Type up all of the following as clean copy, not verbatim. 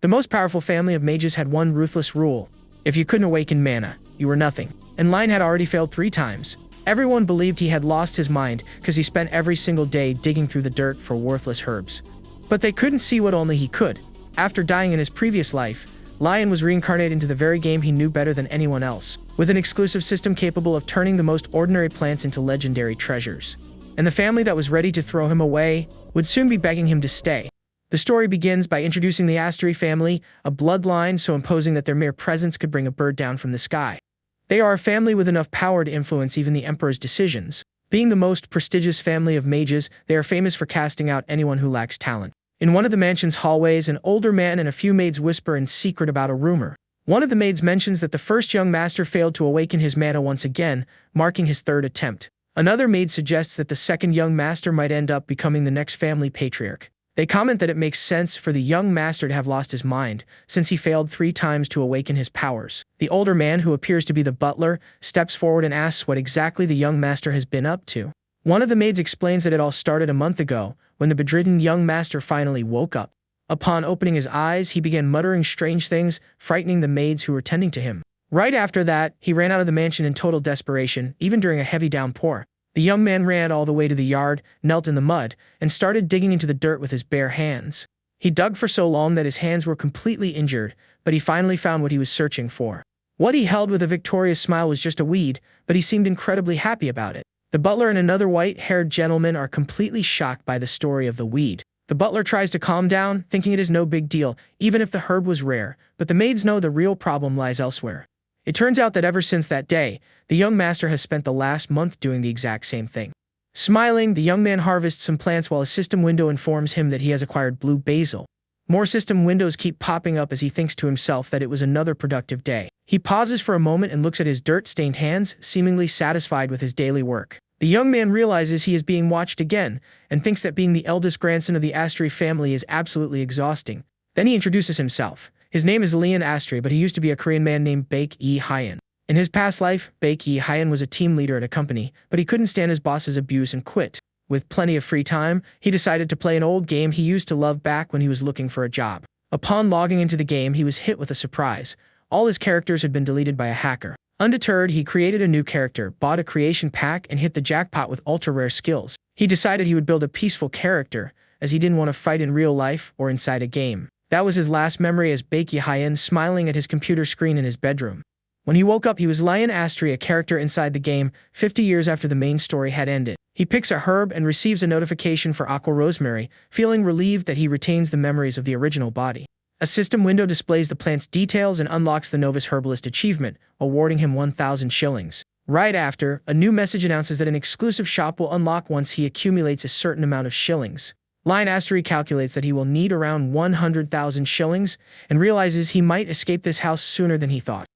The most powerful family of mages had one ruthless rule. If you couldn't awaken mana, you were nothing. And Lion had already failed 3 times. Everyone believed he had lost his mind because he spent every single day digging through the dirt for worthless herbs. But they couldn't see what only he could. After dying in his previous life, Lion was reincarnated into the very game he knew better than anyone else, with an exclusive system capable of turning the most ordinary plants into legendary treasures. And the family that was ready to throw him away would soon be begging him to stay. The story begins by introducing the Asteri family, a bloodline so imposing that their mere presence could bring a bird down from the sky. They are a family with enough power to influence even the Emperor's decisions. Being the most prestigious family of mages, they are famous for casting out anyone who lacks talent. In one of the mansion's hallways, an older man and a few maids whisper in secret about a rumor. One of the maids mentions that the first young master failed to awaken his mana once again, marking his 3rd attempt. Another maid suggests that the second young master might end up becoming the next family patriarch. They comment that it makes sense for the young master to have lost his mind, since he failed 3 times to awaken his powers. The older man, who appears to be the butler, steps forward and asks what exactly the young master has been up to. One of the maids explains that it all started a month ago, when the bedridden young master finally woke up. Upon opening his eyes, he began muttering strange things, frightening the maids who were tending to him. Right after that, he ran out of the mansion in total desperation, even during a heavy downpour. The young man ran all the way to the yard, knelt in the mud, and started digging into the dirt with his bare hands. He dug for so long that his hands were completely injured, but he finally found what he was searching for. What he held with a victorious smile was just a weed, but he seemed incredibly happy about it. The butler and another white-haired gentleman are completely shocked by the story of the weed. The butler tries to calm down, thinking it is no big deal, even if the herb was rare, but the maids know the real problem lies elsewhere. It turns out that ever since that day, the young master has spent the last month doing the exact same thing. Smiling, the young man harvests some plants while a system window informs him that he has acquired blue basil. More system windows keep popping up as he thinks to himself that it was another productive day. He pauses for a moment and looks at his dirt-stained hands, seemingly satisfied with his daily work. The young man realizes he is being watched again, and thinks that being the eldest grandson of the Asteri family is absolutely exhausting. Then he introduces himself. His name is Lion Asteri, but he used to be a Korean man named Baek-e Hyun. In his past life, Baek-e Hyun was a team leader at a company, but he couldn't stand his boss's abuse and quit. With plenty of free time, he decided to play an old game he used to love back when he was looking for a job. Upon logging into the game, he was hit with a surprise. All his characters had been deleted by a hacker. Undeterred, he created a new character, bought a creation pack, and hit the jackpot with ultra-rare skills. He decided he would build a peaceful character, as he didn't want to fight in real life or inside a game. That was his last memory as Baek-e Hyun, smiling at his computer screen in his bedroom. When he woke up, he was Lion Asteri, a character inside the game, 50 years after the main story had ended. He picks a herb and receives a notification for Aqua Rosemary, feeling relieved that he retains the memories of the original body. A system window displays the plant's details and unlocks the Novice Herbalist achievement, awarding him 1,000 shillings. Right after, a new message announces that an exclusive shop will unlock once he accumulates a certain amount of shillings. Lion Asteri calculates that he will need around 100,000 shillings and realizes he might escape this house sooner than he thought.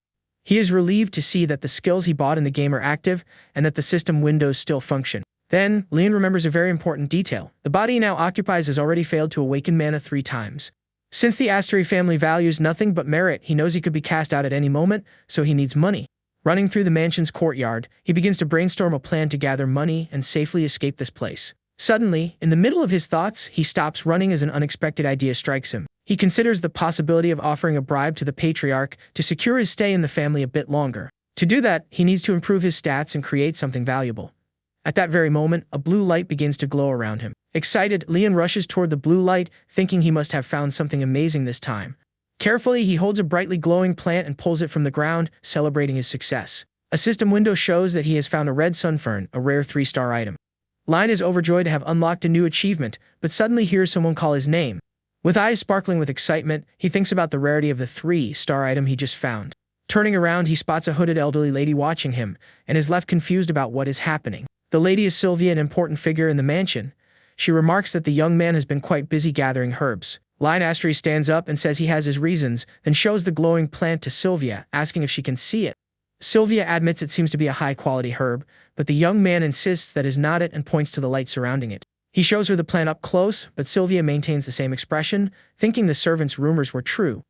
He is relieved to see that the skills he bought in the game are active and that the system windows still function. Then, Lion remembers a very important detail. The body he now occupies has already failed to awaken mana 3 times. Since the Asteri family values nothing but merit, he knows he could be cast out at any moment, so he needs money. Running through the mansion's courtyard, he begins to brainstorm a plan to gather money and safely escape this place. Suddenly, in the middle of his thoughts, he stops running as an unexpected idea strikes him. He considers the possibility of offering a bribe to the patriarch to secure his stay in the family a bit longer. To do that, he needs to improve his stats and create something valuable. At that very moment, a blue light begins to glow around him. Excited, Lion rushes toward the blue light, thinking he must have found something amazing this time. Carefully, he holds a brightly glowing plant and pulls it from the ground, celebrating his success. A system window shows that he has found a red sunfern, a rare 3-star item. Lion is overjoyed to have unlocked a new achievement, but suddenly hears someone call his name. With eyes sparkling with excitement, he thinks about the rarity of the 3-star item he just found. Turning around, he spots a hooded elderly lady watching him, and is left confused about what is happening. The lady is Sylvia, an important figure in the mansion. She remarks that the young man has been quite busy gathering herbs. Lion Asteri stands up and says he has his reasons, then shows the glowing plant to Sylvia, asking if she can see it. Sylvia admits it seems to be a high-quality herb, but the young man insists that is not it and points to the light surrounding it. He shows her the plant up close, but Sylvia maintains the same expression, thinking the servant's rumors were true.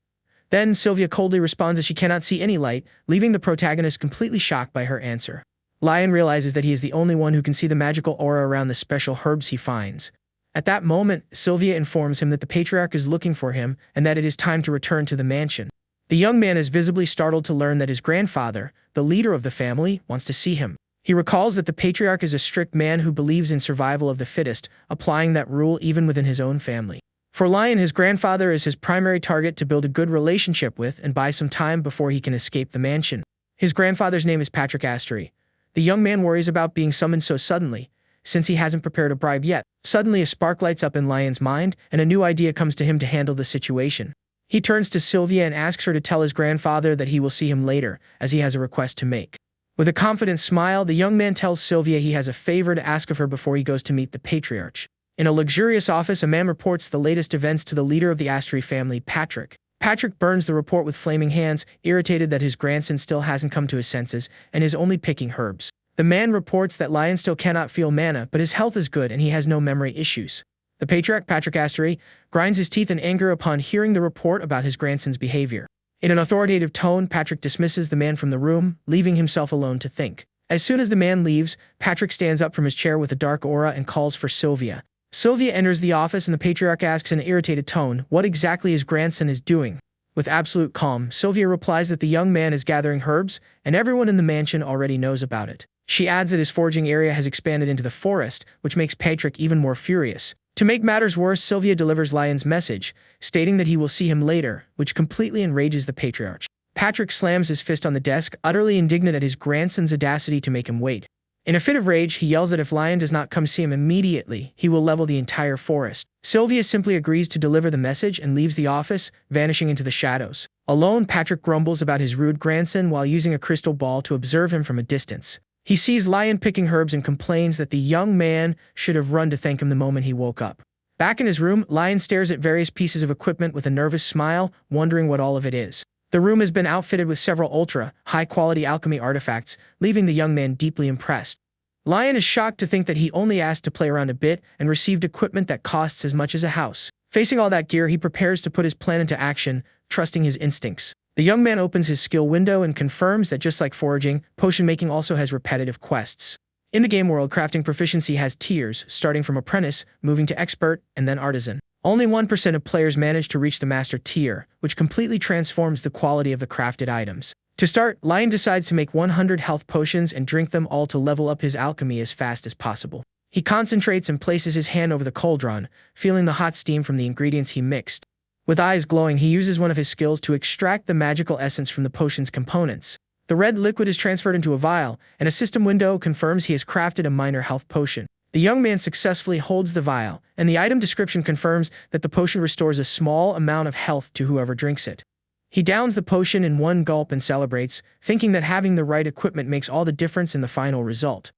Then Sylvia coldly responds that she cannot see any light, leaving the protagonist completely shocked by her answer. Lion realizes that he is the only one who can see the magical aura around the special herbs he finds. At that moment, Sylvia informs him that the patriarch is looking for him and that it is time to return to the mansion. The young man is visibly startled to learn that his grandfather, the leader of the family, wants to see him. He recalls that the patriarch is a strict man who believes in survival of the fittest, applying that rule even within his own family. For Lion, his grandfather is his primary target to build a good relationship with and buy some time before he can escape the mansion. His grandfather's name is Patrick Astery. The young man worries about being summoned so suddenly, since he hasn't prepared a bribe yet. Suddenly a spark lights up in Lion's mind, and a new idea comes to him to handle the situation. He turns to Sylvia and asks her to tell his grandfather that he will see him later, as he has a request to make. With a confident smile, the young man tells Sylvia he has a favor to ask of her before he goes to meet the patriarch. In a luxurious office, a man reports the latest events to the leader of the Astery family, Patrick. Patrick burns the report with flaming hands, irritated that his grandson still hasn't come to his senses and is only picking herbs. The man reports that Lion still cannot feel mana, but his health is good and he has no memory issues. The patriarch, Patrick Astery, grinds his teeth in anger upon hearing the report about his grandson's behavior. In an authoritative tone, Patrick dismisses the man from the room, leaving himself alone to think. As soon as the man leaves, Patrick stands up from his chair with a dark aura and calls for Sylvia. Sylvia enters the office and the patriarch asks in an irritated tone what exactly his grandson is doing. With absolute calm, Sylvia replies that the young man is gathering herbs, and everyone in the mansion already knows about it. She adds that his foraging area has expanded into the forest, which makes Patrick even more furious. To make matters worse, Sylvia delivers Lion's message, stating that he will see him later, which completely enrages the patriarch. Patrick slams his fist on the desk, utterly indignant at his grandson's audacity to make him wait. In a fit of rage, he yells that if Lion does not come see him immediately, he will level the entire forest. Sylvia simply agrees to deliver the message and leaves the office, vanishing into the shadows. Alone, Patrick grumbles about his rude grandson while using a crystal ball to observe him from a distance. He sees Lion picking herbs and complains that the young man should have run to thank him the moment he woke up. Back in his room, Lion stares at various pieces of equipment with a nervous smile, wondering what all of it is. The room has been outfitted with several ultra-high-quality alchemy artifacts, leaving the young man deeply impressed. Lion is shocked to think that he only asked to play around a bit and received equipment that costs as much as a house. Facing all that gear, he prepares to put his plan into action, trusting his instincts. The young man opens his skill window and confirms that just like foraging, potion making also has repetitive quests. In the game world, crafting proficiency has tiers, starting from apprentice, moving to expert, and then artisan. Only 1% of players manage to reach the master tier, which completely transforms the quality of the crafted items. To start, Lion decides to make 100 health potions and drink them all to level up his alchemy as fast as possible. He concentrates and places his hand over the cauldron, feeling the hot steam from the ingredients he mixed. With eyes glowing, he uses one of his skills to extract the magical essence from the potion's components. The red liquid is transferred into a vial, and a system window confirms he has crafted a minor health potion. The young man successfully holds the vial, and the item description confirms that the potion restores a small amount of health to whoever drinks it. He downs the potion in one gulp and celebrates, thinking that having the right equipment makes all the difference in the final result.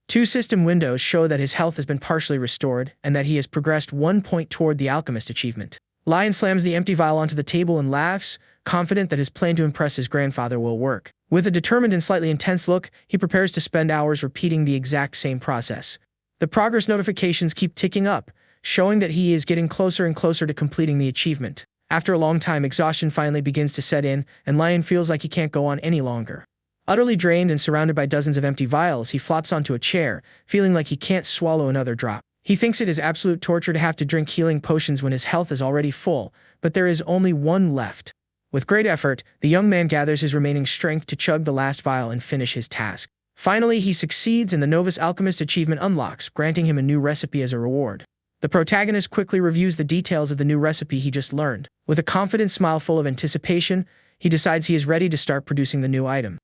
2 system windows show that his health has been partially restored, and that he has progressed 1 point toward the alchemist achievement. Lion slams the empty vial onto the table and laughs, confident that his plan to impress his grandfather will work. With a determined and slightly intense look, he prepares to spend hours repeating the exact same process. The progress notifications keep ticking up, showing that he is getting closer and closer to completing the achievement. After a long time, exhaustion finally begins to set in, and Lion feels like he can't go on any longer. Utterly drained and surrounded by dozens of empty vials, he flops onto a chair, feeling like he can't swallow another drop. He thinks it is absolute torture to have to drink healing potions when his health is already full, but there is only one left. With great effort, the young man gathers his remaining strength to chug the last vial and finish his task. Finally, he succeeds and the Novice Alchemist achievement unlocks, granting him a new recipe as a reward. The protagonist quickly reviews the details of the new recipe he just learned. With a confident smile full of anticipation, he decides he is ready to start producing the new item.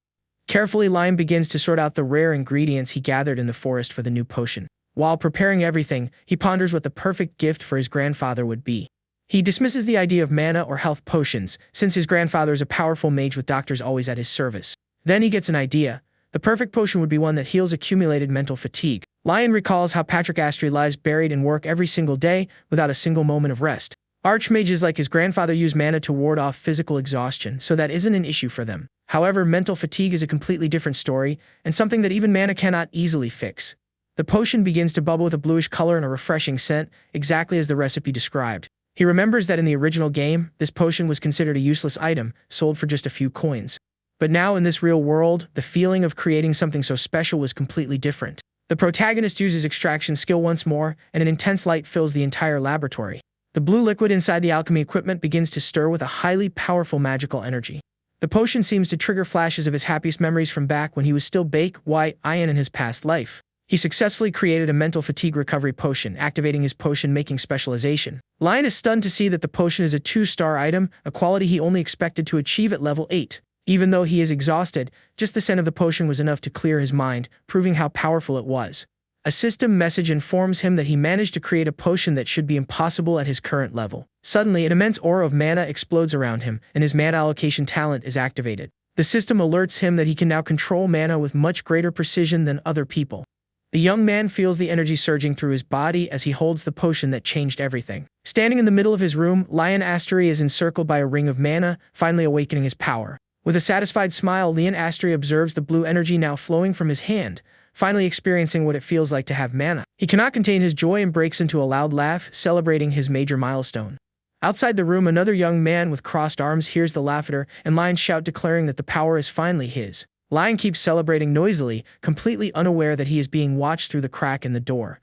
Carefully, Lion begins to sort out the rare ingredients he gathered in the forest for the new potion. While preparing everything, he ponders what the perfect gift for his grandfather would be. He dismisses the idea of mana or health potions, since his grandfather is a powerful mage with doctors always at his service. Then he gets an idea. The perfect potion would be one that heals accumulated mental fatigue. Lion recalls how Patrick Astery lies buried in work every single day, without a single moment of rest. Archmages like his grandfather use mana to ward off physical exhaustion, so that isn't an issue for them. However, mental fatigue is a completely different story, and something that even mana cannot easily fix. The potion begins to bubble with a bluish color and a refreshing scent, exactly as the recipe described. He remembers that in the original game, this potion was considered a useless item, sold for just a few coins. But now in this real world, the feeling of creating something so special was completely different. The protagonist uses extraction skill once more, and an intense light fills the entire laboratory. The blue liquid inside the alchemy equipment begins to stir with a highly powerful magical energy. The potion seems to trigger flashes of his happiest memories from back when he was still Bake White Ian in his past life. He successfully created a mental fatigue recovery potion, activating his potion-making specialization. Lion is stunned to see that the potion is a 2-star item, a quality he only expected to achieve at level 8. Even though he is exhausted, just the scent of the potion was enough to clear his mind, proving how powerful it was. A system message informs him that he managed to create a potion that should be impossible at his current level. Suddenly, an immense aura of mana explodes around him, and his mana allocation talent is activated. The system alerts him that he can now control mana with much greater precision than other people. The young man feels the energy surging through his body as he holds the potion that changed everything. Standing in the middle of his room, Lion Astri is encircled by a ring of mana, finally awakening his power. With a satisfied smile, Lion Astri observes the blue energy now flowing from his hand, finally experiencing what it feels like to have mana. He cannot contain his joy and breaks into a loud laugh, celebrating his major milestone. Outside the room, another young man with crossed arms hears the laughter, and Lion shout declaring that the power is finally his. Lion keeps celebrating noisily, completely unaware that he is being watched through the crack in the door.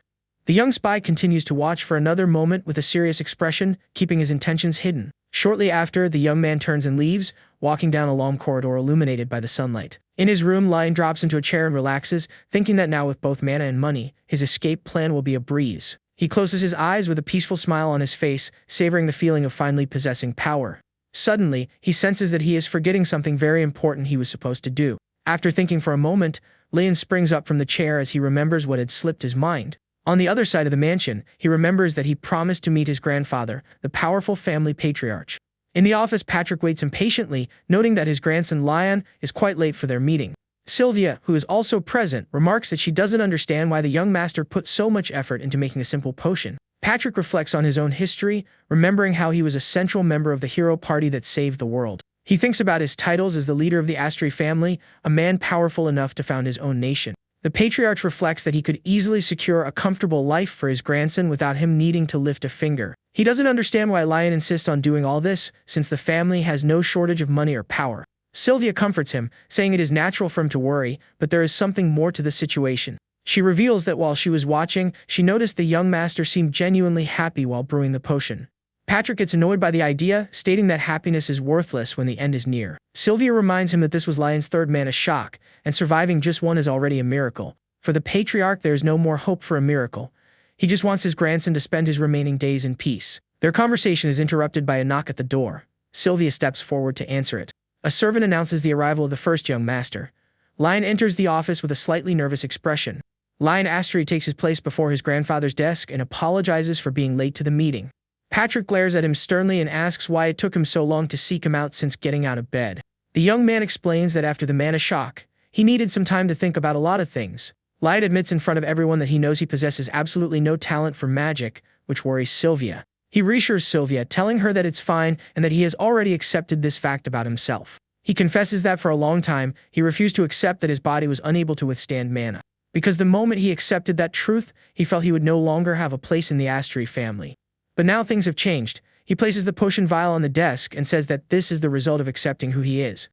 The young spy continues to watch for another moment with a serious expression, keeping his intentions hidden. Shortly after, the young man turns and leaves, walking down a long corridor illuminated by the sunlight. In his room, Lion drops into a chair and relaxes, thinking that now with both mana and money, his escape plan will be a breeze. He closes his eyes with a peaceful smile on his face, savoring the feeling of finally possessing power. Suddenly, he senses that he is forgetting something very important he was supposed to do. After thinking for a moment, Lion springs up from the chair as he remembers what had slipped his mind. On the other side of the mansion, he remembers that he promised to meet his grandfather, the powerful family patriarch. In the office, Patrick waits impatiently, noting that his grandson Lion is quite late for their meeting. Sylvia, who is also present, remarks that she doesn't understand why the young master put so much effort into making a simple potion. Patrick reflects on his own history, remembering how he was a central member of the hero party that saved the world. He thinks about his titles as the leader of the Astri family, a man powerful enough to found his own nation. The patriarch reflects that he could easily secure a comfortable life for his grandson without him needing to lift a finger. He doesn't understand why Lion insists on doing all this, since the family has no shortage of money or power. Sylvia comforts him, saying it is natural for him to worry, but there is something more to the situation. She reveals that while she was watching, she noticed the young master seemed genuinely happy while brewing the potion. Patrick gets annoyed by the idea, stating that happiness is worthless when the end is near. Sylvia reminds him that this was Lion's third mana shock, and surviving just one is already a miracle. For the patriarch, there is no more hope for a miracle. He just wants his grandson to spend his remaining days in peace. Their conversation is interrupted by a knock at the door. Sylvia steps forward to answer it. A servant announces the arrival of the first young master. Lion enters the office with a slightly nervous expression. Lion Astri takes his place before his grandfather's desk and apologizes for being late to the meeting. Patrick glares at him sternly and asks why it took him so long to seek him out since getting out of bed. The young man explains that after the mana shock, he needed some time to think about a lot of things. Lion admits in front of everyone that he knows he possesses absolutely no talent for magic, which worries Sylvia. He reassures Sylvia, telling her that it's fine and that he has already accepted this fact about himself. He confesses that for a long time, he refused to accept that his body was unable to withstand mana. Because the moment he accepted that truth, he felt he would no longer have a place in the Astri family. But now things have changed. He places the potion vial on the desk and says that this is the result of accepting who he is.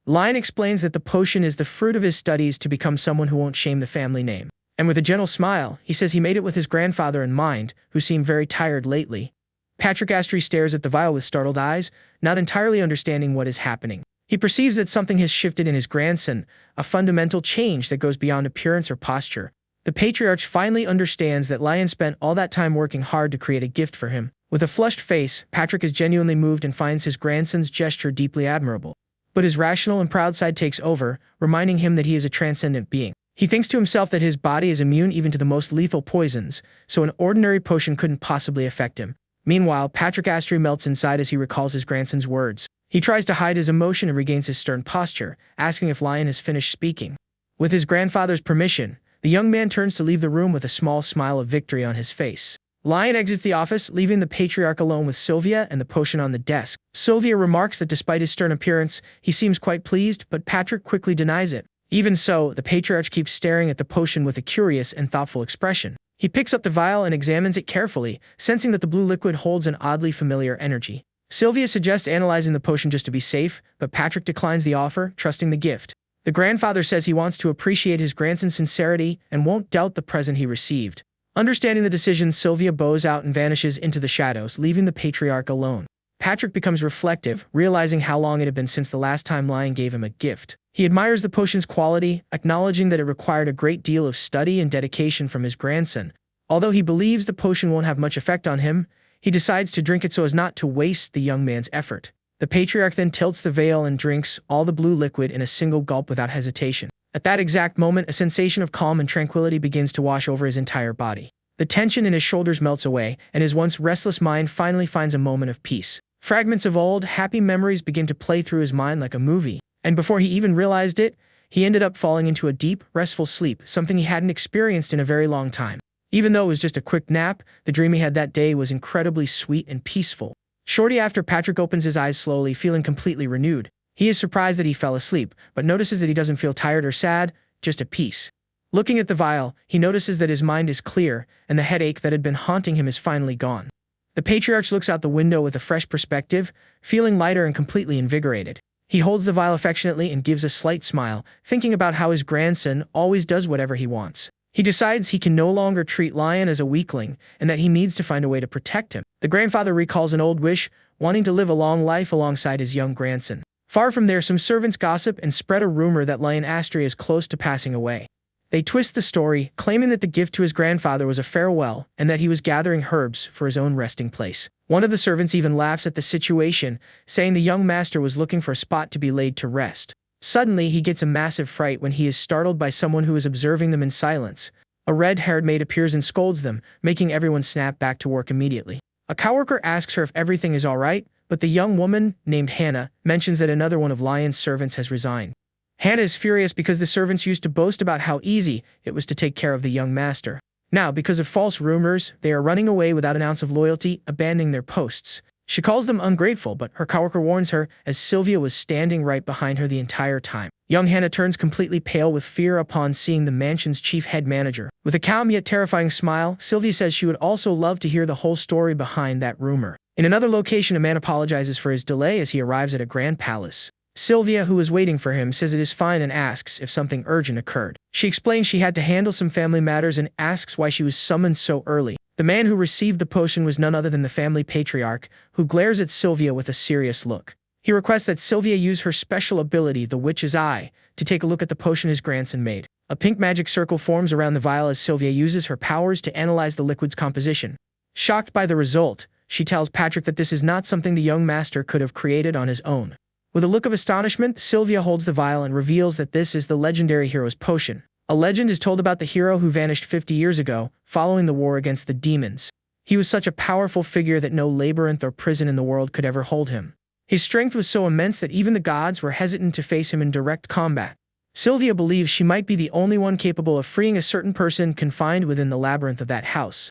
Lion explains that the potion is the fruit of his studies to become someone who won't shame the family name. And with a gentle smile, he says he made it with his grandfather in mind, who seemed very tired lately. Patrick Astri stares at the vial with startled eyes, not entirely understanding what is happening. He perceives that something has shifted in his grandson, a fundamental change that goes beyond appearance or posture. The patriarch finally understands that Lion spent all that time working hard to create a gift for him. With a flushed face, Patrick is genuinely moved and finds his grandson's gesture deeply admirable. But his rational and proud side takes over, reminding him that he is a transcendent being. He thinks to himself that his body is immune even to the most lethal poisons, so an ordinary potion couldn't possibly affect him. Meanwhile, Patrick Astri melts inside as he recalls his grandson's words. He tries to hide his emotion and regains his stern posture, asking if Lion has finished speaking. With his grandfather's permission, the young man turns to leave the room with a small smile of victory on his face. Lion exits the office, leaving the patriarch alone with Sylvia and the potion on the desk. Sylvia remarks that despite his stern appearance, he seems quite pleased, but Patrick quickly denies it. Even so, the patriarch keeps staring at the potion with a curious and thoughtful expression. He picks up the vial and examines it carefully, sensing that the blue liquid holds an oddly familiar energy. Sylvia suggests analyzing the potion just to be safe, but Patrick declines the offer, trusting the gift. The grandfather says he wants to appreciate his grandson's sincerity and won't doubt the present he received. Understanding the decision, Sylvia bows out and vanishes into the shadows, leaving the patriarch alone. Patrick becomes reflective, realizing how long it had been since the last time Lion gave him a gift. He admires the potion's quality, acknowledging that it required a great deal of study and dedication from his grandson. Although he believes the potion won't have much effect on him, he decides to drink it so as not to waste the young man's effort. The patriarch then tilts the veil and drinks all the blue liquid in a single gulp without hesitation. At that exact moment, a sensation of calm and tranquility begins to wash over his entire body. The tension in his shoulders melts away, and his once restless mind finally finds a moment of peace. Fragments of old, happy memories begin to play through his mind like a movie, and before he even realized it, he ended up falling into a deep, restful sleep, something he hadn't experienced in a very long time. Even though it was just a quick nap, the dream he had that day was incredibly sweet and peaceful. Shortly after, Patrick opens his eyes slowly, feeling completely renewed. He is surprised that he fell asleep, but notices that he doesn't feel tired or sad, just at peace. Looking at the vial, he notices that his mind is clear, and the headache that had been haunting him is finally gone. The patriarch looks out the window with a fresh perspective, feeling lighter and completely invigorated. He holds the vial affectionately and gives a slight smile, thinking about how his grandson always does whatever he wants. He decides he can no longer treat Lion as a weakling, and that he needs to find a way to protect him. The grandfather recalls an old wish, wanting to live a long life alongside his young grandson. Far from there, some servants gossip and spread a rumor that Lion Astria is close to passing away. They twist the story, claiming that the gift to his grandfather was a farewell and that he was gathering herbs for his own resting place. One of the servants even laughs at the situation, saying the young master was looking for a spot to be laid to rest. Suddenly, he gets a massive fright when he is startled by someone who is observing them in silence. A red-haired maid appears and scolds them, making everyone snap back to work immediately. A coworker asks her if everything is all right, but the young woman, named Hannah, mentions that another one of Lion's servants has resigned. Hannah is furious because the servants used to boast about how easy it was to take care of the young master. Now, because of false rumors, they are running away without an ounce of loyalty, abandoning their posts. She calls them ungrateful, but her coworker warns her, as Sylvia was standing right behind her the entire time. Young Hannah turns completely pale with fear upon seeing the mansion's chief head manager. With a calm yet terrifying smile, Sylvia says she would also love to hear the whole story behind that rumor. In another location, a man apologizes for his delay as he arrives at a grand palace. Sylvia, who is waiting for him, says it is fine and asks if something urgent occurred. She explains she had to handle some family matters and asks why she was summoned so early. The man who received the potion was none other than the family patriarch, who glares at Sylvia with a serious look. He requests that Sylvia use her special ability, the Witch's Eye, to take a look at the potion his grandson made. A pink magic circle forms around the vial as Sylvia uses her powers to analyze the liquid's composition. Shocked by the result, she tells Patrick that this is not something the young master could have created on his own. With a look of astonishment, Sylvia holds the vial and reveals that this is the legendary hero's potion. A legend is told about the hero who vanished 50 years ago, following the war against the demons. He was such a powerful figure that no labyrinth or prison in the world could ever hold him. His strength was so immense that even the gods were hesitant to face him in direct combat. Sylvia believes she might be the only one capable of freeing a certain person confined within the labyrinth of that house.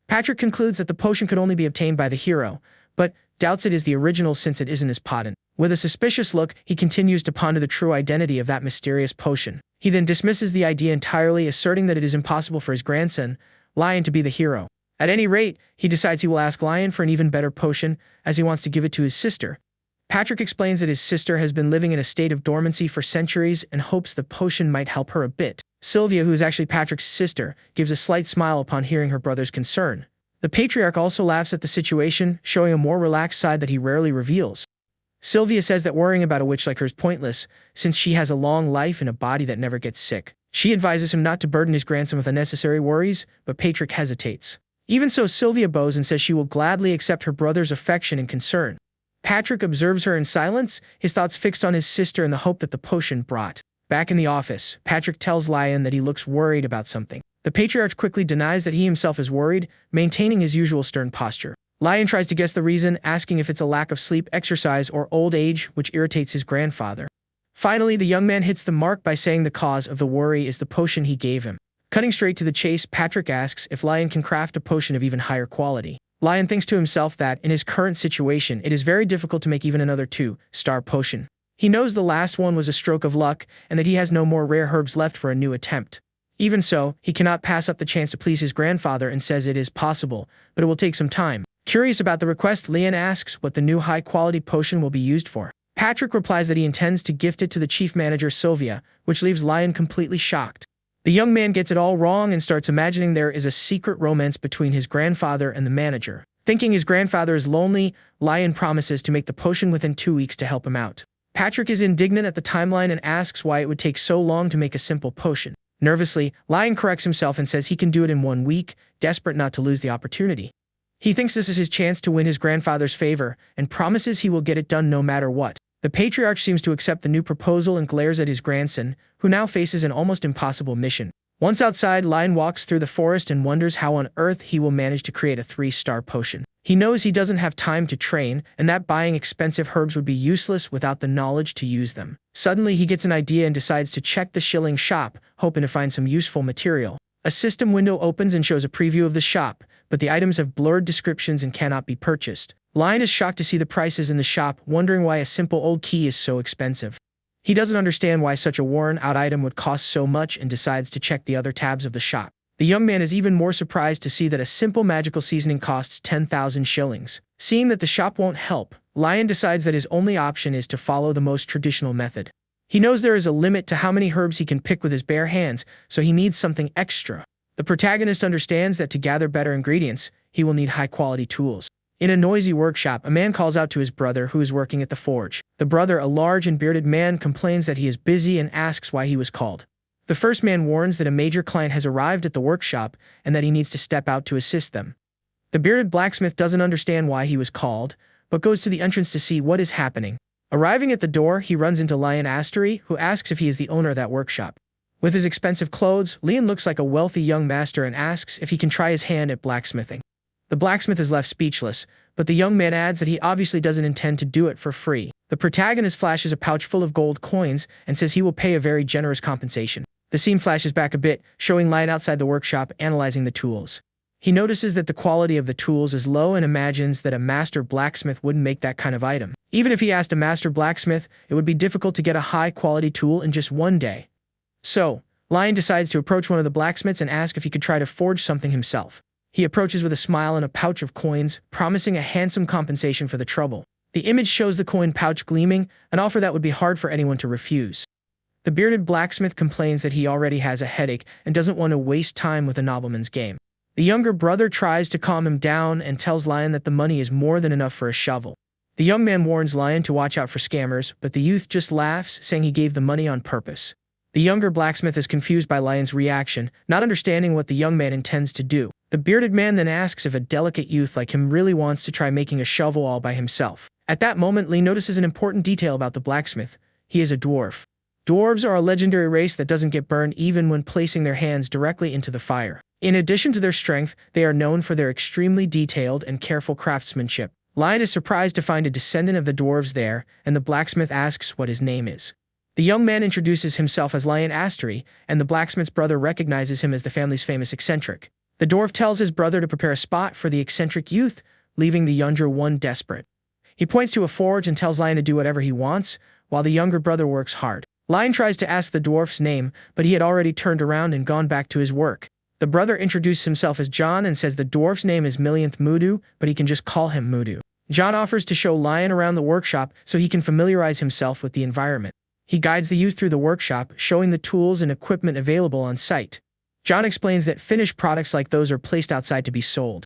Patrick concludes that the potion could only be obtained by the hero, but doubts it is the original since it isn't as potent. With a suspicious look, he continues to ponder the true identity of that mysterious potion. He then dismisses the idea entirely, asserting that it is impossible for his grandson, Lion, to be the hero. At any rate, he decides he will ask Lion for an even better potion, as he wants to give it to his sister. Patrick explains that his sister has been living in a state of dormancy for centuries and hopes the potion might help her a bit. Sylvia, who is actually Patrick's sister, gives a slight smile upon hearing her brother's concern. The patriarch also laughs at the situation, showing a more relaxed side that he rarely reveals. Sylvia says that worrying about a witch like her is pointless, since she has a long life and a body that never gets sick. She advises him not to burden his grandson with unnecessary worries, but Patrick hesitates. Even so, Sylvia bows and says she will gladly accept her brother's affection and concern. Patrick observes her in silence, his thoughts fixed on his sister and the hope that the potion brought. Back in the office, Patrick tells Lion that he looks worried about something. The patriarch quickly denies that he himself is worried, maintaining his usual stern posture. Lion tries to guess the reason, asking if it's a lack of sleep, exercise, or old age, which irritates his grandfather. Finally, the young man hits the mark by saying the cause of the worry is the potion he gave him. Cutting straight to the chase, Patrick asks if Lion can craft a potion of even higher quality. Lion thinks to himself that, in his current situation, it is very difficult to make even another 2-star potion. He knows the last one was a stroke of luck, and that he has no more rare herbs left for a new attempt. Even so, he cannot pass up the chance to please his grandfather and says it is possible, but it will take some time. Curious about the request, Lion asks what the new high-quality potion will be used for. Patrick replies that he intends to gift it to the chief manager Sylvia, which leaves Lion completely shocked. The young man gets it all wrong and starts imagining there is a secret romance between his grandfather and the manager. Thinking his grandfather is lonely, Lion promises to make the potion within 2 weeks to help him out. Patrick is indignant at the timeline and asks why it would take so long to make a simple potion. Nervously, Lion corrects himself and says he can do it in 1 week, desperate not to lose the opportunity. He thinks this is his chance to win his grandfather's favor and promises he will get it done no matter what. The patriarch seems to accept the new proposal and glares at his grandson, who now faces an almost impossible mission. Once outside, Lion walks through the forest and wonders how on earth he will manage to create a 3-star potion. He knows he doesn't have time to train, and that buying expensive herbs would be useless without the knowledge to use them. Suddenly, he gets an idea and decides to check the shilling shop, hoping to find some useful material. A system window opens and shows a preview of the shop, but the items have blurred descriptions and cannot be purchased. Lion is shocked to see the prices in the shop, wondering why a simple old key is so expensive. He doesn't understand why such a worn-out item would cost so much and decides to check the other tabs of the shop. The young man is even more surprised to see that a simple magical seasoning costs 10,000 shillings. Seeing that the shop won't help, Lion decides that his only option is to follow the most traditional method. He knows there is a limit to how many herbs he can pick with his bare hands, so he needs something extra. The protagonist understands that to gather better ingredients, he will need high-quality tools. In a noisy workshop, a man calls out to his brother who is working at the forge. The brother, a large and bearded man, complains that he is busy and asks why he was called. The first man warns that a major client has arrived at the workshop and that he needs to step out to assist them. The bearded blacksmith doesn't understand why he was called, but goes to the entrance to see what is happening. Arriving at the door, he runs into Lion Astery, who asks if he is the owner of that workshop. With his expensive clothes, Lion looks like a wealthy young master and asks if he can try his hand at blacksmithing. The blacksmith is left speechless, but the young man adds that he obviously doesn't intend to do it for free. The protagonist flashes a pouch full of gold coins and says he will pay a very generous compensation. The scene flashes back a bit, showing Lion outside the workshop analyzing the tools. He notices that the quality of the tools is low and imagines that a master blacksmith wouldn't make that kind of item. Even if he asked a master blacksmith, it would be difficult to get a high-quality tool in just 1 day. So, Lion decides to approach one of the blacksmiths and ask if he could try to forge something himself. He approaches with a smile and a pouch of coins, promising a handsome compensation for the trouble. The image shows the coin pouch gleaming, an offer that would be hard for anyone to refuse. The bearded blacksmith complains that he already has a headache and doesn't want to waste time with a nobleman's game. The younger brother tries to calm him down and tells Lion that the money is more than enough for a shovel. The young man warns Lion to watch out for scammers, but the youth just laughs, saying he gave the money on purpose. The younger blacksmith is confused by Lion's reaction, not understanding what the young man intends to do. The bearded man then asks if a delicate youth like him really wants to try making a shovel all by himself. At that moment, Lee notices an important detail about the blacksmith. He is a dwarf. Dwarves are a legendary race that doesn't get burned even when placing their hands directly into the fire. In addition to their strength, they are known for their extremely detailed and careful craftsmanship. Lion is surprised to find a descendant of the dwarves there, and the blacksmith asks what his name is. The young man introduces himself as Lion Astery, and the blacksmith's brother recognizes him as the family's famous eccentric. The dwarf tells his brother to prepare a spot for the eccentric youth, leaving the younger one desperate. He points to a forge and tells Lion to do whatever he wants, while the younger brother works hard. Lion tries to ask the dwarf's name, but he had already turned around and gone back to his work. The brother introduces himself as John and says the dwarf's name is Millionth Mudu, but he can just call him Mudu. John offers to show Lion around the workshop so he can familiarize himself with the environment. He guides the youth through the workshop, showing the tools and equipment available on site. John explains that finished products like those are placed outside to be sold.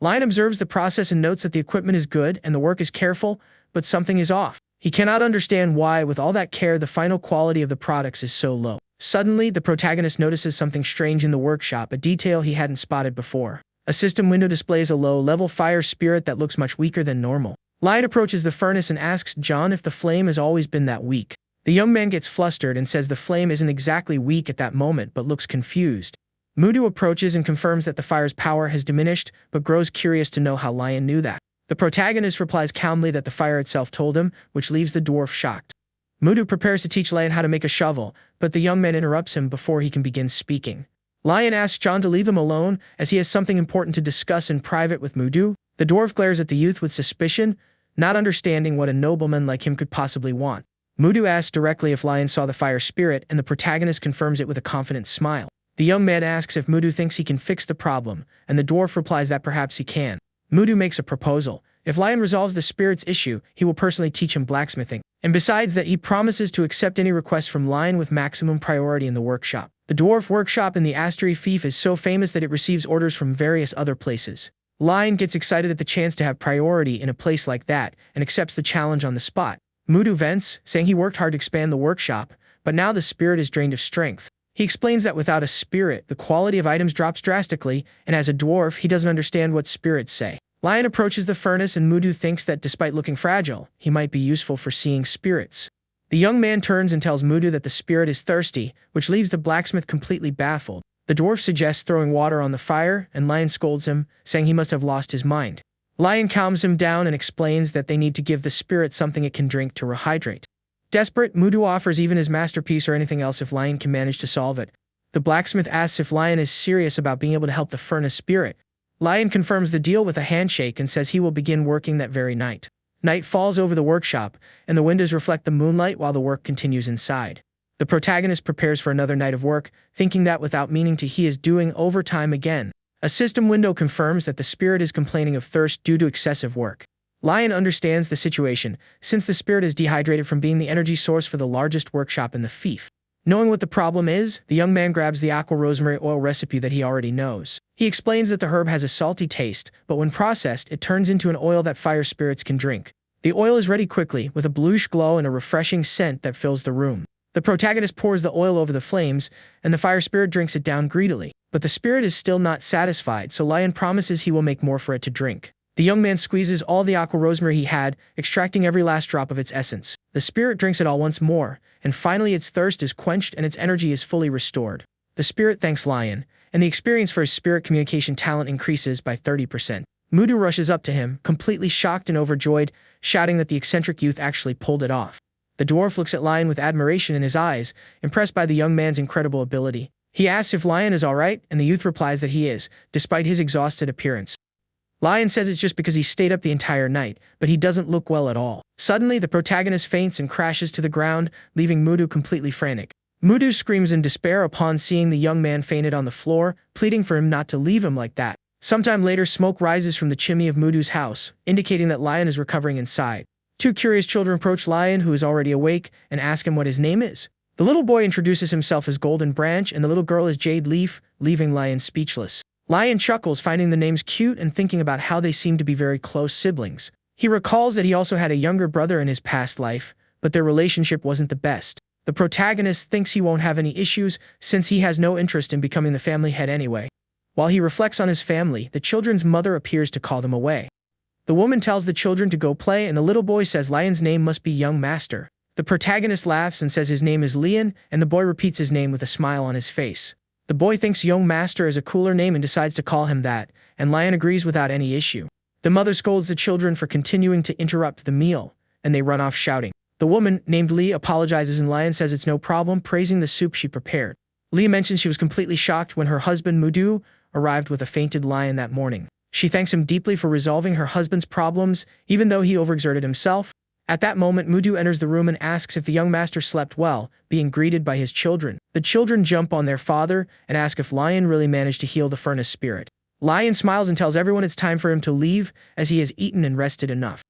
Lion observes the process and notes that the equipment is good and the work is careful, but something is off. He cannot understand why, with all that care, the final quality of the products is so low. Suddenly, the protagonist notices something strange in the workshop, a detail he hadn't spotted before. A system window displays a low-level fire spirit that looks much weaker than normal. Lion approaches the furnace and asks John if the flame has always been that weak. The young man gets flustered and says the flame isn't exactly weak at that moment but looks confused. Mudu approaches and confirms that the fire's power has diminished, but grows curious to know how Lion knew that. The protagonist replies calmly that the fire itself told him, which leaves the dwarf shocked. Mudu prepares to teach Lion how to make a shovel, but the young man interrupts him before he can begin speaking. Lion asks John to leave him alone, as he has something important to discuss in private with Mudu. The dwarf glares at the youth with suspicion, not understanding what a nobleman like him could possibly want. Mudu asks directly if Lion saw the fire spirit, and the protagonist confirms it with a confident smile. The young man asks if Mudu thinks he can fix the problem, and the dwarf replies that perhaps he can. Mudu makes a proposal. If Lion resolves the spirit's issue, he will personally teach him blacksmithing. And besides that, he promises to accept any request from Lion with maximum priority in the workshop. The dwarf workshop in the Astery Fief is so famous that it receives orders from various other places. Lion gets excited at the chance to have priority in a place like that and accepts the challenge on the spot. Mudu vents, saying he worked hard to expand the workshop, but now the spirit is drained of strength. He explains that without a spirit, the quality of items drops drastically, and as a dwarf, he doesn't understand what spirits say. Lion approaches the furnace and Mudu thinks that despite looking fragile, he might be useful for seeing spirits. The young man turns and tells Mudu that the spirit is thirsty, which leaves the blacksmith completely baffled. The dwarf suggests throwing water on the fire, and Lion scolds him, saying he must have lost his mind. Lion calms him down and explains that they need to give the spirit something it can drink to rehydrate. Desperate, Mudu offers even his masterpiece or anything else if Lion can manage to solve it. The blacksmith asks if Lion is serious about being able to help the furnace spirit. Lion confirms the deal with a handshake and says he will begin working that very night. Night falls over the workshop, and the windows reflect the moonlight while the work continues inside. The protagonist prepares for another night of work, thinking that without meaning to he is doing overtime again. A system window confirms that the spirit is complaining of thirst due to excessive work. Lion understands the situation, since the spirit is dehydrated from being the energy source for the largest workshop in the fief. Knowing what the problem is, the young man grabs the aqua rosemary oil recipe that he already knows. He explains that the herb has a salty taste, but when processed, it turns into an oil that fire spirits can drink. The oil is ready quickly, with a bluish glow and a refreshing scent that fills the room. The protagonist pours the oil over the flames, and the fire spirit drinks it down greedily. But the spirit is still not satisfied, so Lion promises he will make more for it to drink. The young man squeezes all the aqua rosemary he had, extracting every last drop of its essence. The spirit drinks it all once more, and finally its thirst is quenched and its energy is fully restored. The spirit thanks Lion, and the experience for his spirit communication talent increases by 30%. Mudu rushes up to him, completely shocked and overjoyed, shouting that the eccentric youth actually pulled it off. The dwarf looks at Lion with admiration in his eyes, impressed by the young man's incredible ability. He asks if Lion is alright, and the youth replies that he is, despite his exhausted appearance. Lion says it's just because he stayed up the entire night, but he doesn't look well at all. Suddenly, the protagonist faints and crashes to the ground, leaving Mudu completely frantic. Mudu screams in despair upon seeing the young man fainted on the floor, pleading for him not to leave him like that. Sometime later, smoke rises from the chimney of Mudu's house, indicating that Lion is recovering inside. Two curious children approach Lion, who is already awake, and ask him what his name is. The little boy introduces himself as Golden Branch, and the little girl as Jade Leaf, leaving Lion speechless. Lion chuckles, finding the names cute and thinking about how they seem to be very close siblings. He recalls that he also had a younger brother in his past life, but their relationship wasn't the best. The protagonist thinks he won't have any issues since he has no interest in becoming the family head anyway. While he reflects on his family, the children's mother appears to call them away. The woman tells the children to go play, and the little boy says Lion's name must be Young Master. The protagonist laughs and says his name is Leon, and the boy repeats his name with a smile on his face. The boy thinks Young Master is a cooler name and decides to call him that, and Lion agrees without any issue. The mother scolds the children for continuing to interrupt the meal, and they run off shouting. The woman, named Lee, apologizes and Lion says it's no problem, praising the soup she prepared. Lee mentions she was completely shocked when her husband Mudu arrived with a fainted Lion that morning. She thanks him deeply for resolving her husband's problems, even though he overexerted himself. At that moment, Mudu enters the room and asks if the young master slept well, being greeted by his children. The children jump on their father and ask if Lion really managed to heal the furnace spirit. Lion smiles and tells everyone it's time for him to leave, as he has eaten and rested enough.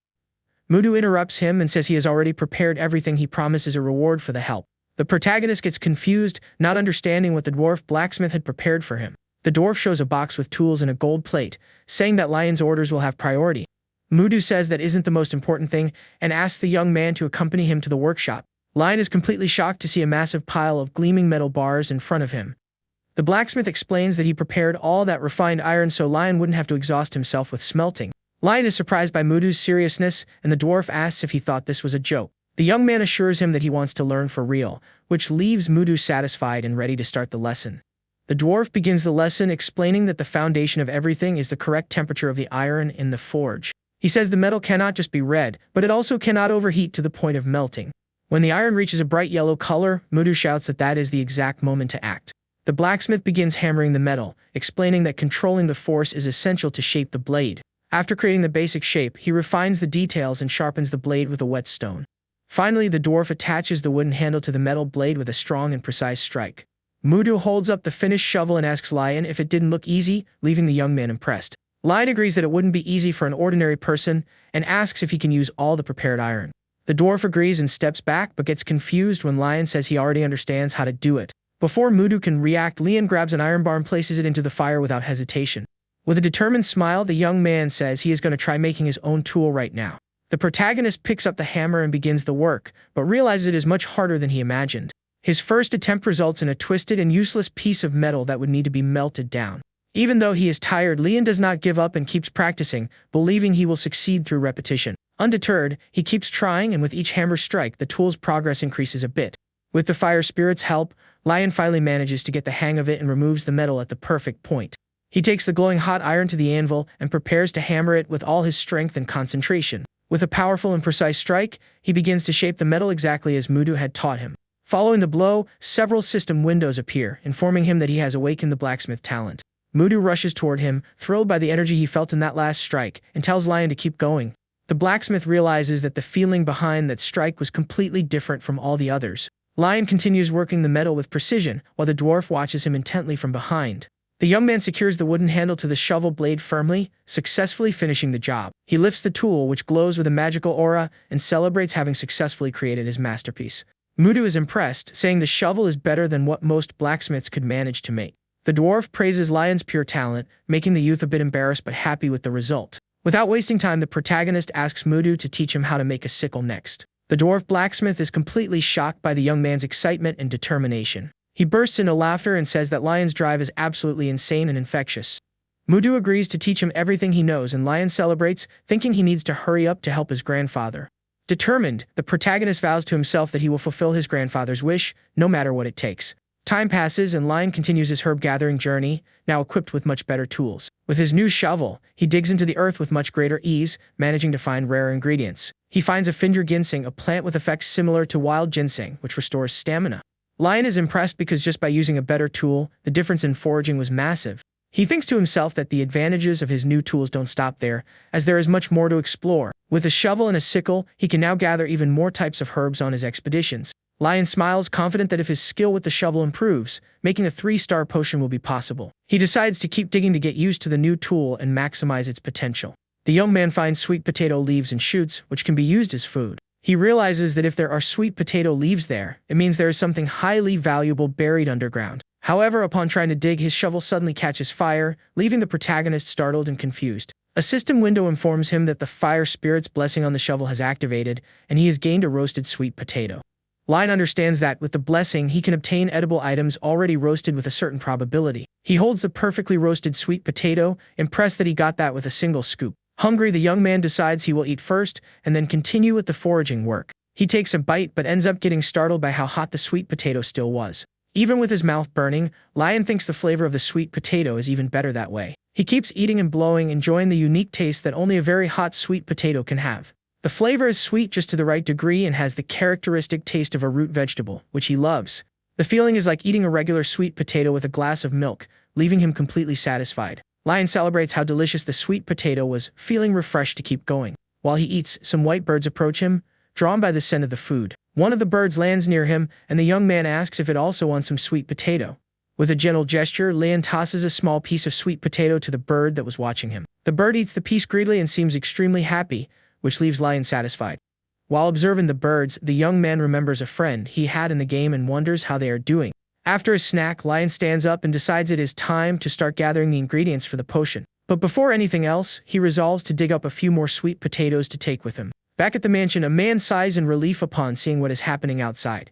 Mudu interrupts him and says he has already prepared everything. He promises a reward for the help. The protagonist gets confused, not understanding what the dwarf blacksmith had prepared for him. The dwarf shows a box with tools and a gold plate, saying that Lion's orders will have priority. Mudu says that isn't the most important thing and asks the young man to accompany him to the workshop. Lion is completely shocked to see a massive pile of gleaming metal bars in front of him. The blacksmith explains that he prepared all that refined iron so Lion wouldn't have to exhaust himself with smelting. Lion is surprised by Mudu's seriousness, and the dwarf asks if he thought this was a joke. The young man assures him that he wants to learn for real, which leaves Mudu satisfied and ready to start the lesson. The dwarf begins the lesson explaining that the foundation of everything is the correct temperature of the iron in the forge. He says the metal cannot just be red, but it also cannot overheat to the point of melting. When the iron reaches a bright yellow color, Mudu shouts that that is the exact moment to act. The blacksmith begins hammering the metal, explaining that controlling the force is essential to shape the blade. After creating the basic shape, he refines the details and sharpens the blade with a whetstone. Finally, the dwarf attaches the wooden handle to the metal blade with a strong and precise strike. Mudu holds up the finished shovel and asks Lion if it didn't look easy, leaving the young man impressed. Lion agrees that it wouldn't be easy for an ordinary person and asks if he can use all the prepared iron. The dwarf agrees and steps back but gets confused when Lion says he already understands how to do it. Before Mudu can react, Lian grabs an iron bar and places it into the fire without hesitation. With a determined smile, the young man says he is going to try making his own tool right now. The protagonist picks up the hammer and begins the work, but realizes it is much harder than he imagined. His first attempt results in a twisted and useless piece of metal that would need to be melted down. Even though he is tired, Lian does not give up and keeps practicing, believing he will succeed through repetition. Undeterred, he keeps trying, and with each hammer strike, the tool's progress increases a bit. With the fire spirit's help, Lian finally manages to get the hang of it and removes the metal at the perfect point. He takes the glowing hot iron to the anvil and prepares to hammer it with all his strength and concentration. With a powerful and precise strike, he begins to shape the metal exactly as Mudu had taught him. Following the blow, several system windows appear, informing him that he has awakened the blacksmith talent. Mudu rushes toward him, thrilled by the energy he felt in that last strike, and tells Lion to keep going. The blacksmith realizes that the feeling behind that strike was completely different from all the others. Lion continues working the metal with precision, while the dwarf watches him intently from behind. The young man secures the wooden handle to the shovel blade firmly, successfully finishing the job. He lifts the tool, which glows with a magical aura, and celebrates having successfully created his masterpiece. Mudu is impressed, saying the shovel is better than what most blacksmiths could manage to make. The dwarf praises Lion's pure talent, making the youth a bit embarrassed but happy with the result. Without wasting time, the protagonist asks Mudu to teach him how to make a sickle next. The dwarf blacksmith is completely shocked by the young man's excitement and determination. He bursts into laughter and says that Lion's drive is absolutely insane and infectious. Mudu agrees to teach him everything he knows, and Lion celebrates, thinking he needs to hurry up to help his grandfather. Determined, the protagonist vows to himself that he will fulfill his grandfather's wish, no matter what it takes. Time passes and Lion continues his herb-gathering journey, now equipped with much better tools. With his new shovel, he digs into the earth with much greater ease, managing to find rare ingredients. He finds a Findra ginseng, a plant with effects similar to wild ginseng, which restores stamina. Lion is impressed because just by using a better tool, the difference in foraging was massive. He thinks to himself that the advantages of his new tools don't stop there, as there is much more to explore. With a shovel and a sickle, he can now gather even more types of herbs on his expeditions. Lion smiles, confident that if his skill with the shovel improves, making a 3-star potion will be possible. He decides to keep digging to get used to the new tool and maximize its potential. The young man finds sweet potato leaves and shoots, which can be used as food. He realizes that if there are sweet potato leaves there, it means there is something highly valuable buried underground. However, upon trying to dig, his shovel suddenly catches fire, leaving the protagonist startled and confused. A system window informs him that the fire spirit's blessing on the shovel has activated, and he has gained a roasted sweet potato. Lion understands that, with the blessing, he can obtain edible items already roasted with a certain probability. He holds the perfectly roasted sweet potato, impressed that he got that with a single scoop. Hungry, the young man decides he will eat first, and then continue with the foraging work. He takes a bite but ends up getting startled by how hot the sweet potato still was. Even with his mouth burning, Lion thinks the flavor of the sweet potato is even better that way. He keeps eating and blowing, enjoying the unique taste that only a very hot sweet potato can have. The flavor is sweet just to the right degree and has the characteristic taste of a root vegetable, which he loves. The feeling is like eating a regular sweet potato with a glass of milk, leaving him completely satisfied. Lion celebrates how delicious the sweet potato was, feeling refreshed to keep going. While he eats, some white birds approach him, drawn by the scent of the food. One of the birds lands near him, and the young man asks if it also wants some sweet potato. With a gentle gesture, Lian tosses a small piece of sweet potato to the bird that was watching him. The bird eats the piece greedily and seems extremely happy, which leaves Lion satisfied. While observing the birds, the young man remembers a friend he had in the game and wonders how they are doing. After his snack, Lion stands up and decides it is time to start gathering the ingredients for the potion. But before anything else, he resolves to dig up a few more sweet potatoes to take with him. Back at the mansion, a man sighs in relief upon seeing what is happening outside.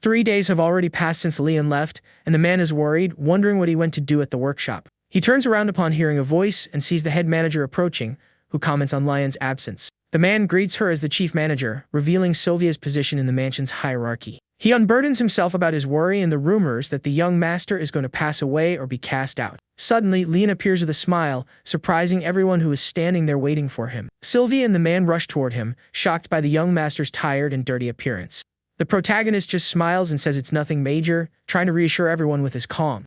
3 days have already passed since Lian left, and the man is worried, wondering what he went to do at the workshop. He turns around upon hearing a voice and sees the head manager approaching, who comments on Lion's absence. The man greets her as the chief manager, revealing Sylvia's position in the mansion's hierarchy. He unburdens himself about his worry and the rumors that the young master is going to pass away or be cast out. Suddenly, Lian appears with a smile, surprising everyone who is standing there waiting for him. Sylvia and the man rush toward him, shocked by the young master's tired and dirty appearance. The protagonist just smiles and says it's nothing major, trying to reassure everyone with his calm.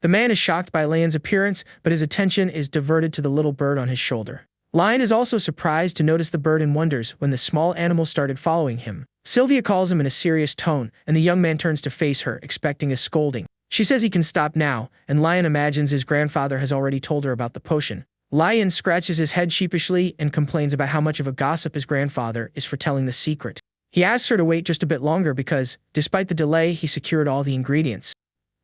The man is shocked by Lian's appearance, but his attention is diverted to the little bird on his shoulder. Lion is also surprised to notice the bird and wonders when the small animal started following him. Sylvia calls him in a serious tone, and the young man turns to face her, expecting a scolding. She says he can stop now, and Lion imagines his grandfather has already told her about the potion. Lion scratches his head sheepishly and complains about how much of a gossip his grandfather is for telling the secret. He asks her to wait just a bit longer because, despite the delay, he secured all the ingredients.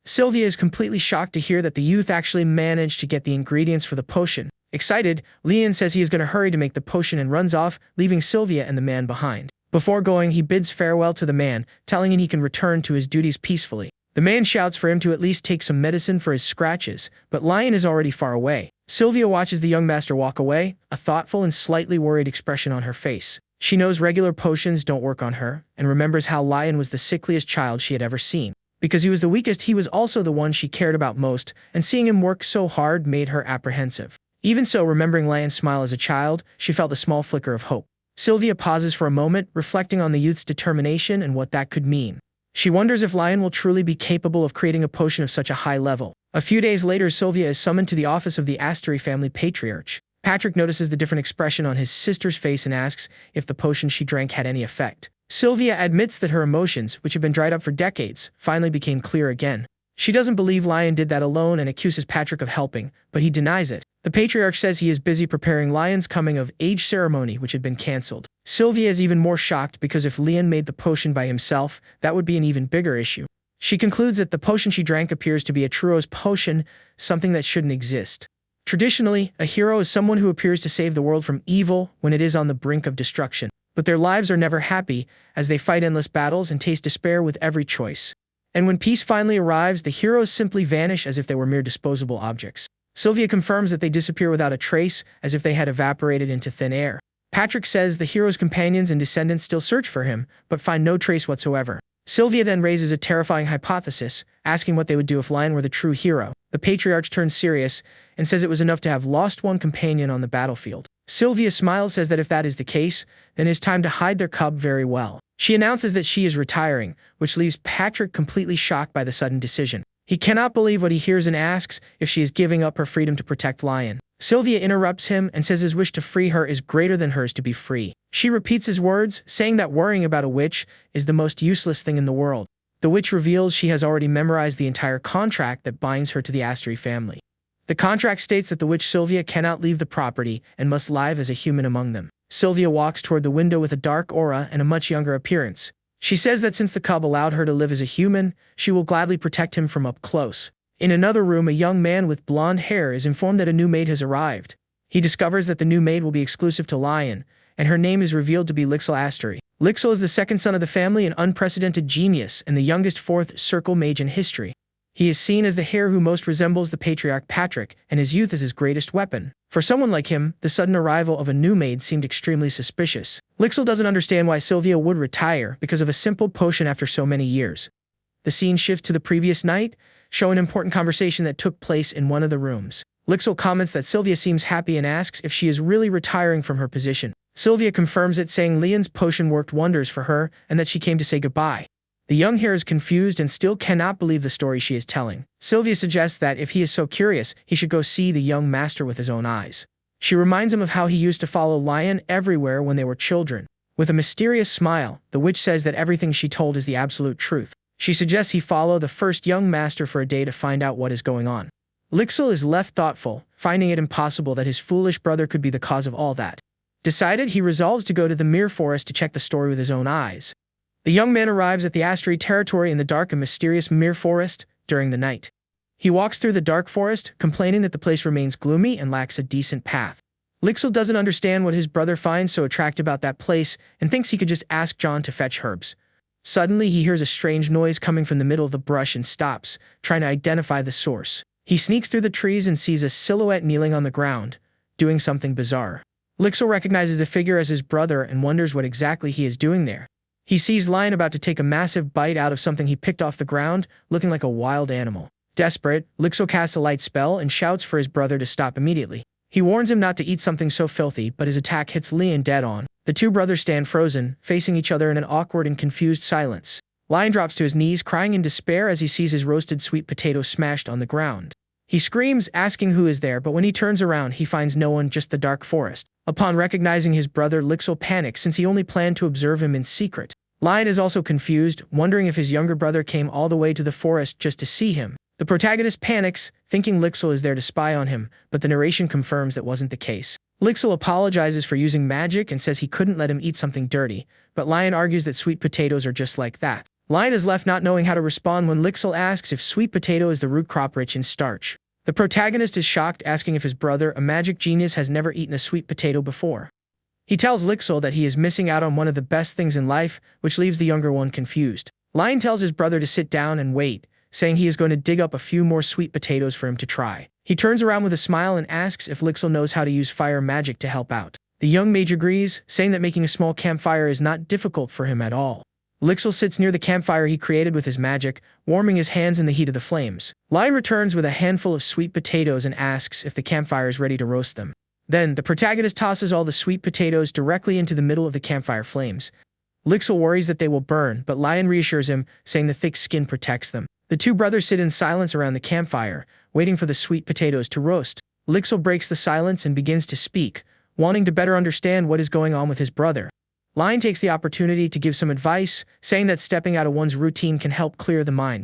Sylvia is completely shocked to hear that the youth actually managed to get the ingredients for the potion. Excited, Lian says he is going to hurry to make the potion and runs off, leaving Sylvia and the man behind. Before going, he bids farewell to the man, telling him he can return to his duties peacefully. The man shouts for him to at least take some medicine for his scratches, but Lian is already far away. Sylvia watches the young master walk away, a thoughtful and slightly worried expression on her face. She knows regular potions don't work on her, and remembers how Lian was the sickliest child she had ever seen. Because he was the weakest, he was also the one she cared about most, and seeing him work so hard made her apprehensive. Even so, remembering Lian's smile as a child, she felt a small flicker of hope. Sylvia pauses for a moment, reflecting on the youth's determination and what that could mean. She wonders if Lian will truly be capable of creating a potion of such a high level. A few days later, Sylvia is summoned to the office of the Astery family patriarch. Patrick notices the different expression on his sister's face and asks if the potion she drank had any effect. Sylvia admits that her emotions, which have been dried up for decades, finally became clear again. She doesn't believe Lian did that alone and accuses Patrick of helping, but he denies it. The patriarch says he is busy preparing Lian's coming-of-age ceremony, which had been cancelled. Sylvia is even more shocked because if Lian made the potion by himself, that would be an even bigger issue. She concludes that the potion she drank appears to be a Truo's potion, something that shouldn't exist. Traditionally, a hero is someone who appears to save the world from evil when it is on the brink of destruction. But their lives are never happy, as they fight endless battles and taste despair with every choice. And when peace finally arrives, the heroes simply vanish as if they were mere disposable objects. Sylvia confirms that they disappear without a trace, as if they had evaporated into thin air. Patrick says the hero's companions and descendants still search for him, but find no trace whatsoever. Sylvia then raises a terrifying hypothesis, asking what they would do if Lian were the true hero. The patriarch turns serious and says it was enough to have lost one companion on the battlefield. Sylvia smiles, says that if that is the case, then it's time to hide their cub very well. She announces that she is retiring, which leaves Patrick completely shocked by the sudden decision. He cannot believe what he hears and asks if she is giving up her freedom to protect Lian. Sylvia interrupts him and says his wish to free her is greater than hers to be free. She repeats his words, saying that worrying about a witch is the most useless thing in the world. The witch reveals she has already memorized the entire contract that binds her to the Astery family. The contract states that the witch Sylvia cannot leave the property and must live as a human among them. Sylvia walks toward the window with a dark aura and a much younger appearance. She says that since the cub allowed her to live as a human, she will gladly protect him from up close. In another room, a young man with blonde hair is informed that a new maid has arrived. He discovers that the new maid will be exclusive to Lian, and her name is revealed to be Lixil Astery. Lixil is the second son of the family, an unprecedented genius, and the youngest fourth circle mage in history. He is seen as the heir who most resembles the patriarch Patrick, and his youth is his greatest weapon. For someone like him, the sudden arrival of a new maid seemed extremely suspicious. Lixil doesn't understand why Sylvia would retire because of a simple potion after so many years. The scene shifts to the previous night, show an important conversation that took place in one of the rooms. Lixil comments that Sylvia seems happy and asks if she is really retiring from her position. Sylvia confirms it, saying Lian's potion worked wonders for her and that she came to say goodbye. The young hare is confused and still cannot believe the story she is telling. Sylvia suggests that if he is so curious, he should go see the young master with his own eyes. She reminds him of how he used to follow Lian everywhere when they were children. With a mysterious smile, the witch says that everything she told is the absolute truth. She suggests he follow the first young master for a day to find out what is going on. Lixil is left thoughtful, finding it impossible that his foolish brother could be the cause of all that. Decided, he resolves to go to the Mir Forest to check the story with his own eyes. The young man arrives at the Astery territory in the dark and mysterious Mir Forest during the night. He walks through the dark forest, complaining that the place remains gloomy and lacks a decent path. Lixil doesn't understand what his brother finds so attractive about that place and thinks he could just ask John to fetch herbs. Suddenly, he hears a strange noise coming from the middle of the brush and stops, trying to identify the source. He sneaks through the trees and sees a silhouette kneeling on the ground, doing something bizarre. Lixil recognizes the figure as his brother and wonders what exactly he is doing there. He sees Lian about to take a massive bite out of something he picked off the ground, looking like a wild animal. Desperate, Lixil casts a light spell and shouts for his brother to stop immediately. He warns him not to eat something so filthy, but his attack hits Lian dead on. The two brothers stand frozen, facing each other in an awkward and confused silence. Lian drops to his knees, crying in despair as he sees his roasted sweet potato smashed on the ground. He screams, asking who is there, but when he turns around, he finds no one, just the dark forest. Upon recognizing his brother, Lixil panics since he only planned to observe him in secret. Lian is also confused, wondering if his younger brother came all the way to the forest just to see him. The protagonist panics, thinking Lixil is there to spy on him, but the narration confirms that wasn't the case. Lixil apologizes for using magic and says he couldn't let him eat something dirty, but Lion argues that sweet potatoes are just like that. Lion is left not knowing how to respond when Lixil asks if sweet potato is the root crop rich in starch. The protagonist is shocked, asking if his brother, a magic genius, has never eaten a sweet potato before. He tells Lixil that he is missing out on one of the best things in life, which leaves the younger one confused. Lion tells his brother to sit down and wait, saying he is going to dig up a few more sweet potatoes for him to try. He turns around with a smile and asks if Lixil knows how to use fire magic to help out. The young mage agrees, saying that making a small campfire is not difficult for him at all. Lixil sits near the campfire he created with his magic, warming his hands in the heat of the flames. Lion returns with a handful of sweet potatoes and asks if the campfire is ready to roast them. Then, the protagonist tosses all the sweet potatoes directly into the middle of the campfire flames. Lixil worries that they will burn, but Lion reassures him, saying the thick skin protects them. The two brothers sit in silence around the campfire, waiting for the sweet potatoes to roast. Lixil breaks the silence and begins to speak, wanting to better understand what is going on with his brother. Lion takes the opportunity to give some advice, saying that stepping out of one's routine can help clear the mind.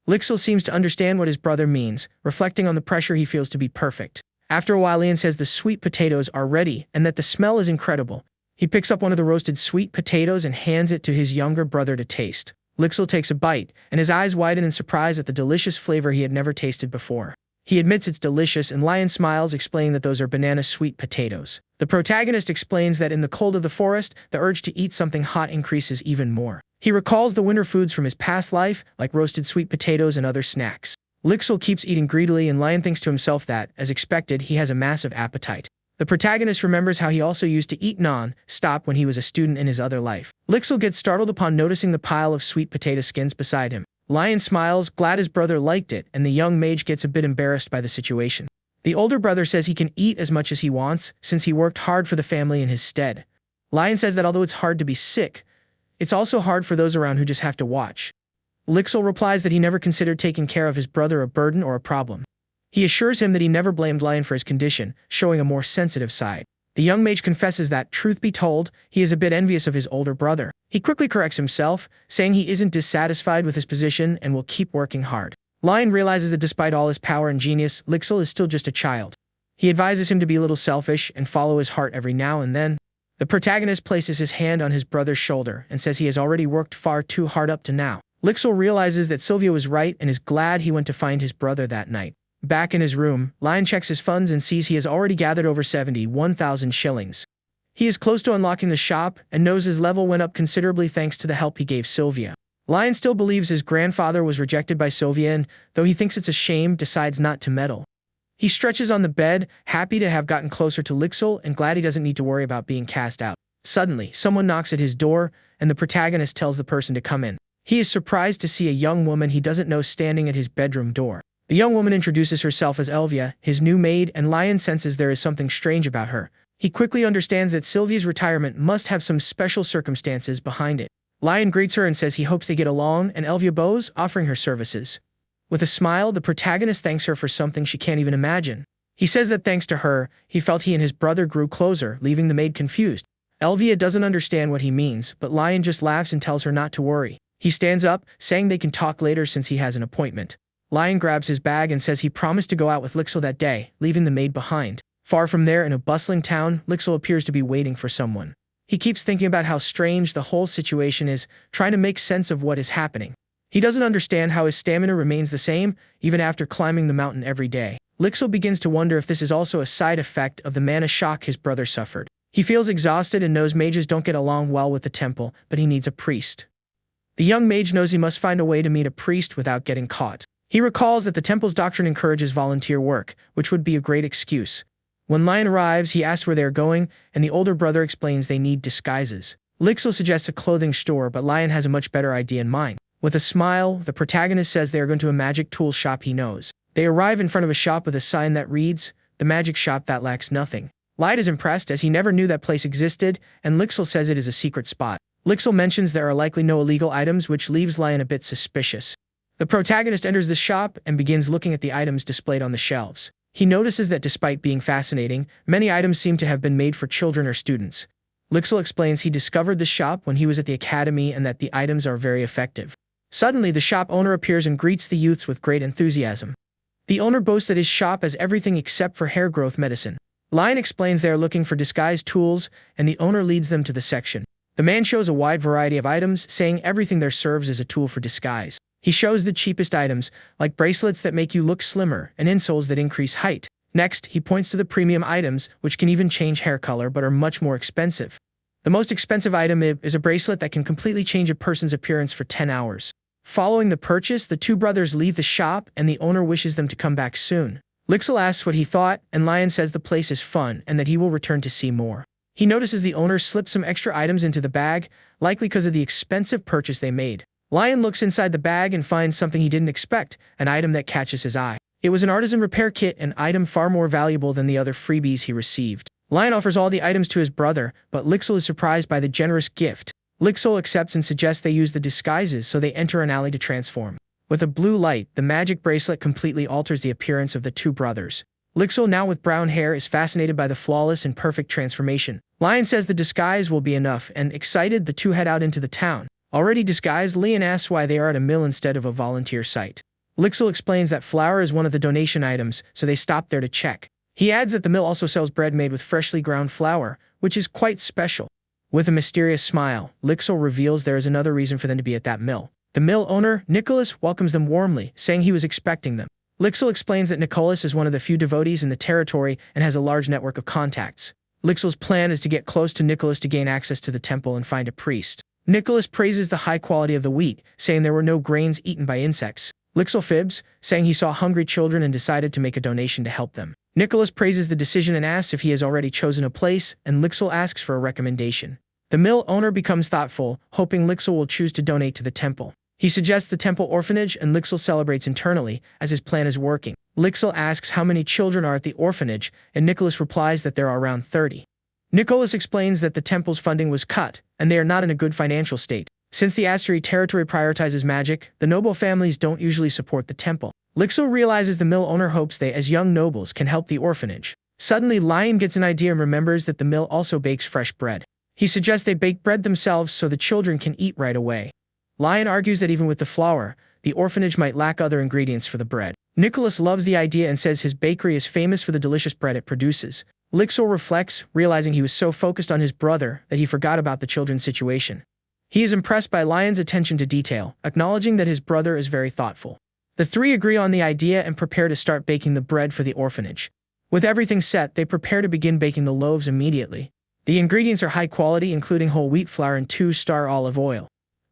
Lixil seems to understand what his brother means, reflecting on the pressure he feels to be perfect. After a while, Lion says the sweet potatoes are ready and that the smell is incredible. He picks up one of the roasted sweet potatoes and hands it to his younger brother to taste. Lixil takes a bite, and his eyes widen in surprise at the delicious flavor he had never tasted before. He admits it's delicious, and Lion smiles, explaining that those are banana sweet potatoes. The protagonist explains that in the cold of the forest, the urge to eat something hot increases even more. He recalls the winter foods from his past life, like roasted sweet potatoes and other snacks. Lixil keeps eating greedily, and Lion thinks to himself that, as expected, he has a massive appetite. The protagonist remembers how he also used to eat non-stop when he was a student in his other life. Lixil gets startled upon noticing the pile of sweet potato skins beside him. Lion smiles, glad his brother liked it, and the young mage gets a bit embarrassed by the situation. The older brother says he can eat as much as he wants, since he worked hard for the family in his stead. Lion says that although it's hard to be sick, it's also hard for those around who just have to watch. Lixil replies that he never considered taking care of his brother a burden or a problem. He assures him that he never blamed Lion for his condition, showing a more sensitive side. The young mage confesses that, truth be told, he is a bit envious of his older brother. He quickly corrects himself, saying he isn't dissatisfied with his position and will keep working hard. Lion realizes that despite all his power and genius, Lixil is still just a child. He advises him to be a little selfish and follow his heart every now and then. The protagonist places his hand on his brother's shoulder and says he has already worked far too hard up to now. Lixil realizes that Sylvia was right and is glad he went to find his brother that night. Back in his room, Lion checks his funds and sees he has already gathered over 71,000 shillings. He is close to unlocking the shop and knows his level went up considerably thanks to the help he gave Sylvia. Lion still believes his grandfather was rejected by Sylvia and, though he thinks it's a shame, decides not to meddle. He stretches on the bed, happy to have gotten closer to Lixil and glad he doesn't need to worry about being cast out. Suddenly, someone knocks at his door, and the protagonist tells the person to come in. He is surprised to see a young woman he doesn't know standing at his bedroom door. The young woman introduces herself as Elvia, his new maid, and Lion senses there is something strange about her. He quickly understands that Sylvia's retirement must have some special circumstances behind it. Lion greets her and says he hopes they get along, and Elvia bows, offering her services. With a smile, the protagonist thanks her for something she can't even imagine. He says that thanks to her, he felt he and his brother grew closer, leaving the maid confused. Elvia doesn't understand what he means, but Lion just laughs and tells her not to worry. He stands up, saying they can talk later since he has an appointment. Lion grabs his bag and says he promised to go out with Lixil that day, leaving the maid behind. Far from there, in a bustling town, Lixil appears to be waiting for someone. He keeps thinking about how strange the whole situation is, trying to make sense of what is happening. He doesn't understand how his stamina remains the same, even after climbing the mountain every day. Lixil begins to wonder if this is also a side effect of the mana shock his brother suffered. He feels exhausted and knows mages don't get along well with the temple, but he needs a priest. The young mage knows he must find a way to meet a priest without getting caught. He recalls that the temple's doctrine encourages volunteer work, which would be a great excuse. When Lion arrives, he asks where they are going, and the older brother explains they need disguises. Lixil suggests a clothing store, but Lion has a much better idea in mind. With a smile, the protagonist says they are going to a magic tool shop he knows. They arrive in front of a shop with a sign that reads, "The magic shop that lacks nothing." Lion is impressed as he never knew that place existed, and Lixil says it is a secret spot. Lixil mentions there are likely no illegal items, which leaves Lion a bit suspicious. The protagonist enters the shop and begins looking at the items displayed on the shelves. He notices that despite being fascinating, many items seem to have been made for children or students. Lixil explains he discovered the shop when he was at the academy and that the items are very effective. Suddenly, the shop owner appears and greets the youths with great enthusiasm. The owner boasts that his shop has everything except for hair growth medicine. Lion explains they are looking for disguise tools, and the owner leads them to the section. The man shows a wide variety of items, saying everything there serves as a tool for disguise. He shows the cheapest items, like bracelets that make you look slimmer and insoles that increase height. Next, he points to the premium items, which can even change hair color but are much more expensive. The most expensive item is a bracelet that can completely change a person's appearance for 10 hours. Following the purchase, the two brothers leave the shop and the owner wishes them to come back soon. Lixil asks what he thought, and Lion says the place is fun and that he will return to see more. He notices the owner slipped some extra items into the bag, likely because of the expensive purchase they made. Lion looks inside the bag and finds something he didn't expect, an item that catches his eye. It was an artisan repair kit, an item far more valuable than the other freebies he received. Lion offers all the items to his brother, but Lixil is surprised by the generous gift. Lixil accepts and suggests they use the disguises so they enter an alley to transform. With a blue light, the magic bracelet completely alters the appearance of the two brothers. Lixil, now with brown hair, is fascinated by the flawless and perfect transformation. Lion says the disguise will be enough, and excited, the two head out into the town. Already disguised, Lion asks why they are at a mill instead of a volunteer site. Lixil explains that flour is one of the donation items, so they stop there to check. He adds that the mill also sells bread made with freshly ground flour, which is quite special. With a mysterious smile, Lixil reveals there is another reason for them to be at that mill. The mill owner, Nicholas, welcomes them warmly, saying he was expecting them. Lixil explains that Nicholas is one of the few devotees in the territory and has a large network of contacts. Lixil's plan is to get close to Nicholas to gain access to the temple and find a priest. Nicholas praises the high quality of the wheat, saying there were no grains eaten by insects. Lixil fibs, saying he saw hungry children and decided to make a donation to help them. Nicholas praises the decision and asks if he has already chosen a place, and Lixil asks for a recommendation. The mill owner becomes thoughtful, hoping Lixil will choose to donate to the temple. He suggests the temple orphanage, and Lixil celebrates internally, as his plan is working. Lixil asks how many children are at the orphanage, and Nicholas replies that there are around 30. Nicholas explains that the temple's funding was cut, and they are not in a good financial state. Since the Asteri territory prioritizes magic, the noble families don't usually support the temple. Lixil realizes the mill owner hopes they, as young nobles, can help the orphanage. Suddenly, Lion gets an idea and remembers that the mill also bakes fresh bread. He suggests they bake bread themselves so the children can eat right away. Lion argues that even with the flour, the orphanage might lack other ingredients for the bread. Nicholas loves the idea and says his bakery is famous for the delicious bread it produces. Lixil reflects, realizing he was so focused on his brother that he forgot about the children's situation. He is impressed by Lion's attention to detail, acknowledging that his brother is very thoughtful. The three agree on the idea and prepare to start baking the bread for the orphanage. With everything set, they prepare to begin baking the loaves immediately. The ingredients are high quality, including whole wheat flour and 2-star olive oil.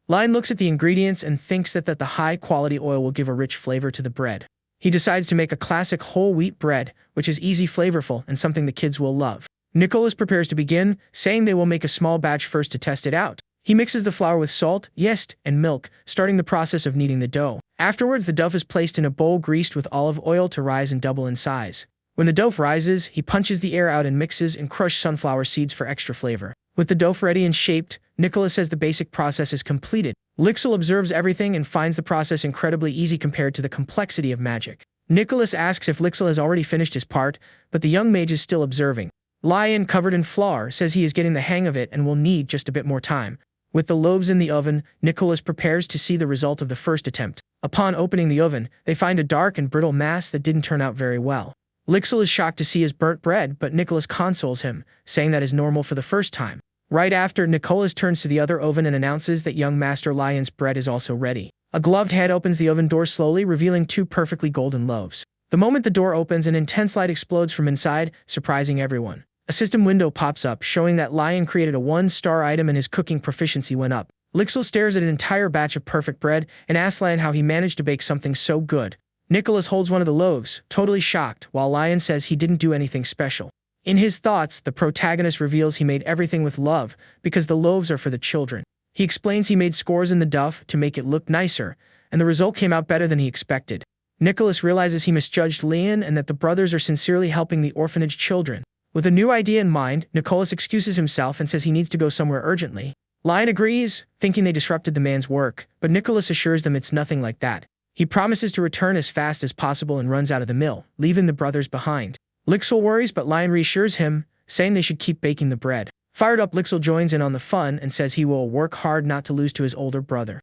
Lion looks at the ingredients and thinks that the high-quality oil will give a rich flavor to the bread. He decides to make a classic whole wheat bread, which is easy, flavorful, and something the kids will love. Nicholas prepares to begin, saying they will make a small batch first to test it out. He mixes the flour with salt, yeast, and milk, starting the process of kneading the dough. Afterwards, the dough is placed in a bowl greased with olive oil to rise and double in size. When the dough rises, he punches the air out and mixes and crushed sunflower seeds for extra flavor. With the dough ready and shaped, Nicholas says the basic process is completed. Lixil observes everything and finds the process incredibly easy compared to the complexity of magic. Nicholas asks if Lixil has already finished his part, but the young mage is still observing. Lion, covered in flour, says he is getting the hang of it and will need just a bit more time. With the loaves in the oven, Nicholas prepares to see the result of the first attempt. Upon opening the oven, they find a dark and brittle mass that didn't turn out very well. Lixil is shocked to see his burnt bread, but Nicholas consoles him, saying that is normal for the first time. Right after, Nicholas turns to the other oven and announces that young Master Lion's bread is also ready. A gloved hand opens the oven door slowly, revealing 2 perfectly golden loaves. The moment the door opens, an intense light explodes from inside, surprising everyone. A system window pops up, showing that Lion created a 1-star item and his cooking proficiency went up. Lixil stares at an entire batch of perfect bread and asks Lion how he managed to bake something so good. Nicholas holds one of the loaves, totally shocked, while Lion says he didn't do anything special. In his thoughts, the protagonist reveals he made everything with love, because the loaves are for the children. He explains he made scores in the dough to make it look nicer, and the result came out better than he expected. Nicholas realizes he misjudged Lion and that the brothers are sincerely helping the orphanage children. With a new idea in mind, Nicholas excuses himself and says he needs to go somewhere urgently. Lion agrees, thinking they disrupted the man's work, but Nicholas assures them it's nothing like that. He promises to return as fast as possible and runs out of the mill, leaving the brothers behind. Lixil worries, but Lion reassures him, saying they should keep baking the bread. Fired up, Lixil joins in on the fun and says he will work hard not to lose to his older brother.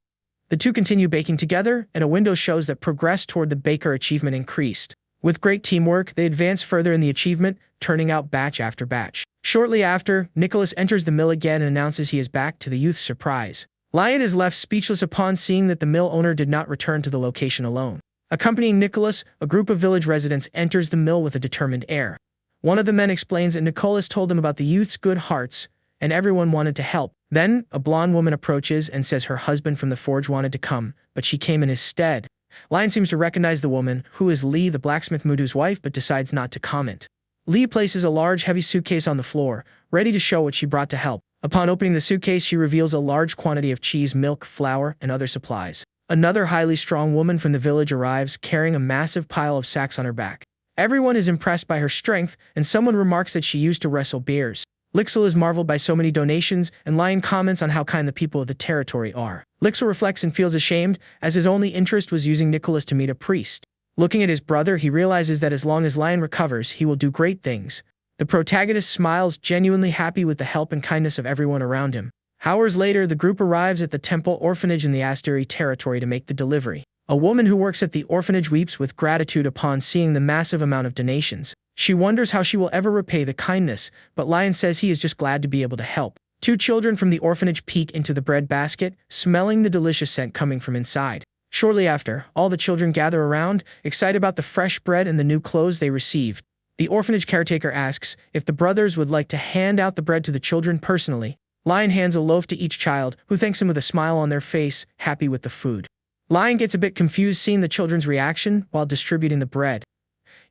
The two continue baking together, and a window shows that progress toward the baker achievement increased. With great teamwork, they advance further in the achievement, turning out batch after batch. Shortly after, Nicholas enters the mill again and announces he is back, to the youth's surprise. Lion is left speechless upon seeing that the mill owner did not return to the location alone. Accompanying Nicholas, a group of village residents enters the mill with a determined air. One of the men explains that Nicholas told them about the youth's good hearts, and everyone wanted to help. Then, a blonde woman approaches and says her husband from the forge wanted to come, but she came in his stead. Lion seems to recognize the woman, who is Lee, the blacksmith Mudu's wife, but decides not to comment. Lee places a large heavy suitcase on the floor, ready to show what she brought to help. Upon opening the suitcase, she reveals a large quantity of cheese, milk, flour, and other supplies. Another highly strong woman from the village arrives, carrying a massive pile of sacks on her back. Everyone is impressed by her strength, and someone remarks that she used to wrestle bears. Lixil is marveled by so many donations, and Lion comments on how kind the people of the territory are. Lixil reflects and feels ashamed, as his only interest was using Nicholas to meet a priest. Looking at his brother, he realizes that as long as Lion recovers, he will do great things. The protagonist smiles, genuinely happy with the help and kindness of everyone around him. Hours later, the group arrives at the temple orphanage in the Asteri territory to make the delivery. A woman who works at the orphanage weeps with gratitude upon seeing the massive amount of donations. She wonders how she will ever repay the kindness, but Lion says he is just glad to be able to help. Two children from the orphanage peek into the bread basket, smelling the delicious scent coming from inside. Shortly after, all the children gather around, excited about the fresh bread and the new clothes they received. The orphanage caretaker asks if the brothers would like to hand out the bread to the children personally. Lion hands a loaf to each child, who thanks him with a smile on their face, happy with the food. Lion gets a bit confused seeing the children's reaction while distributing the bread.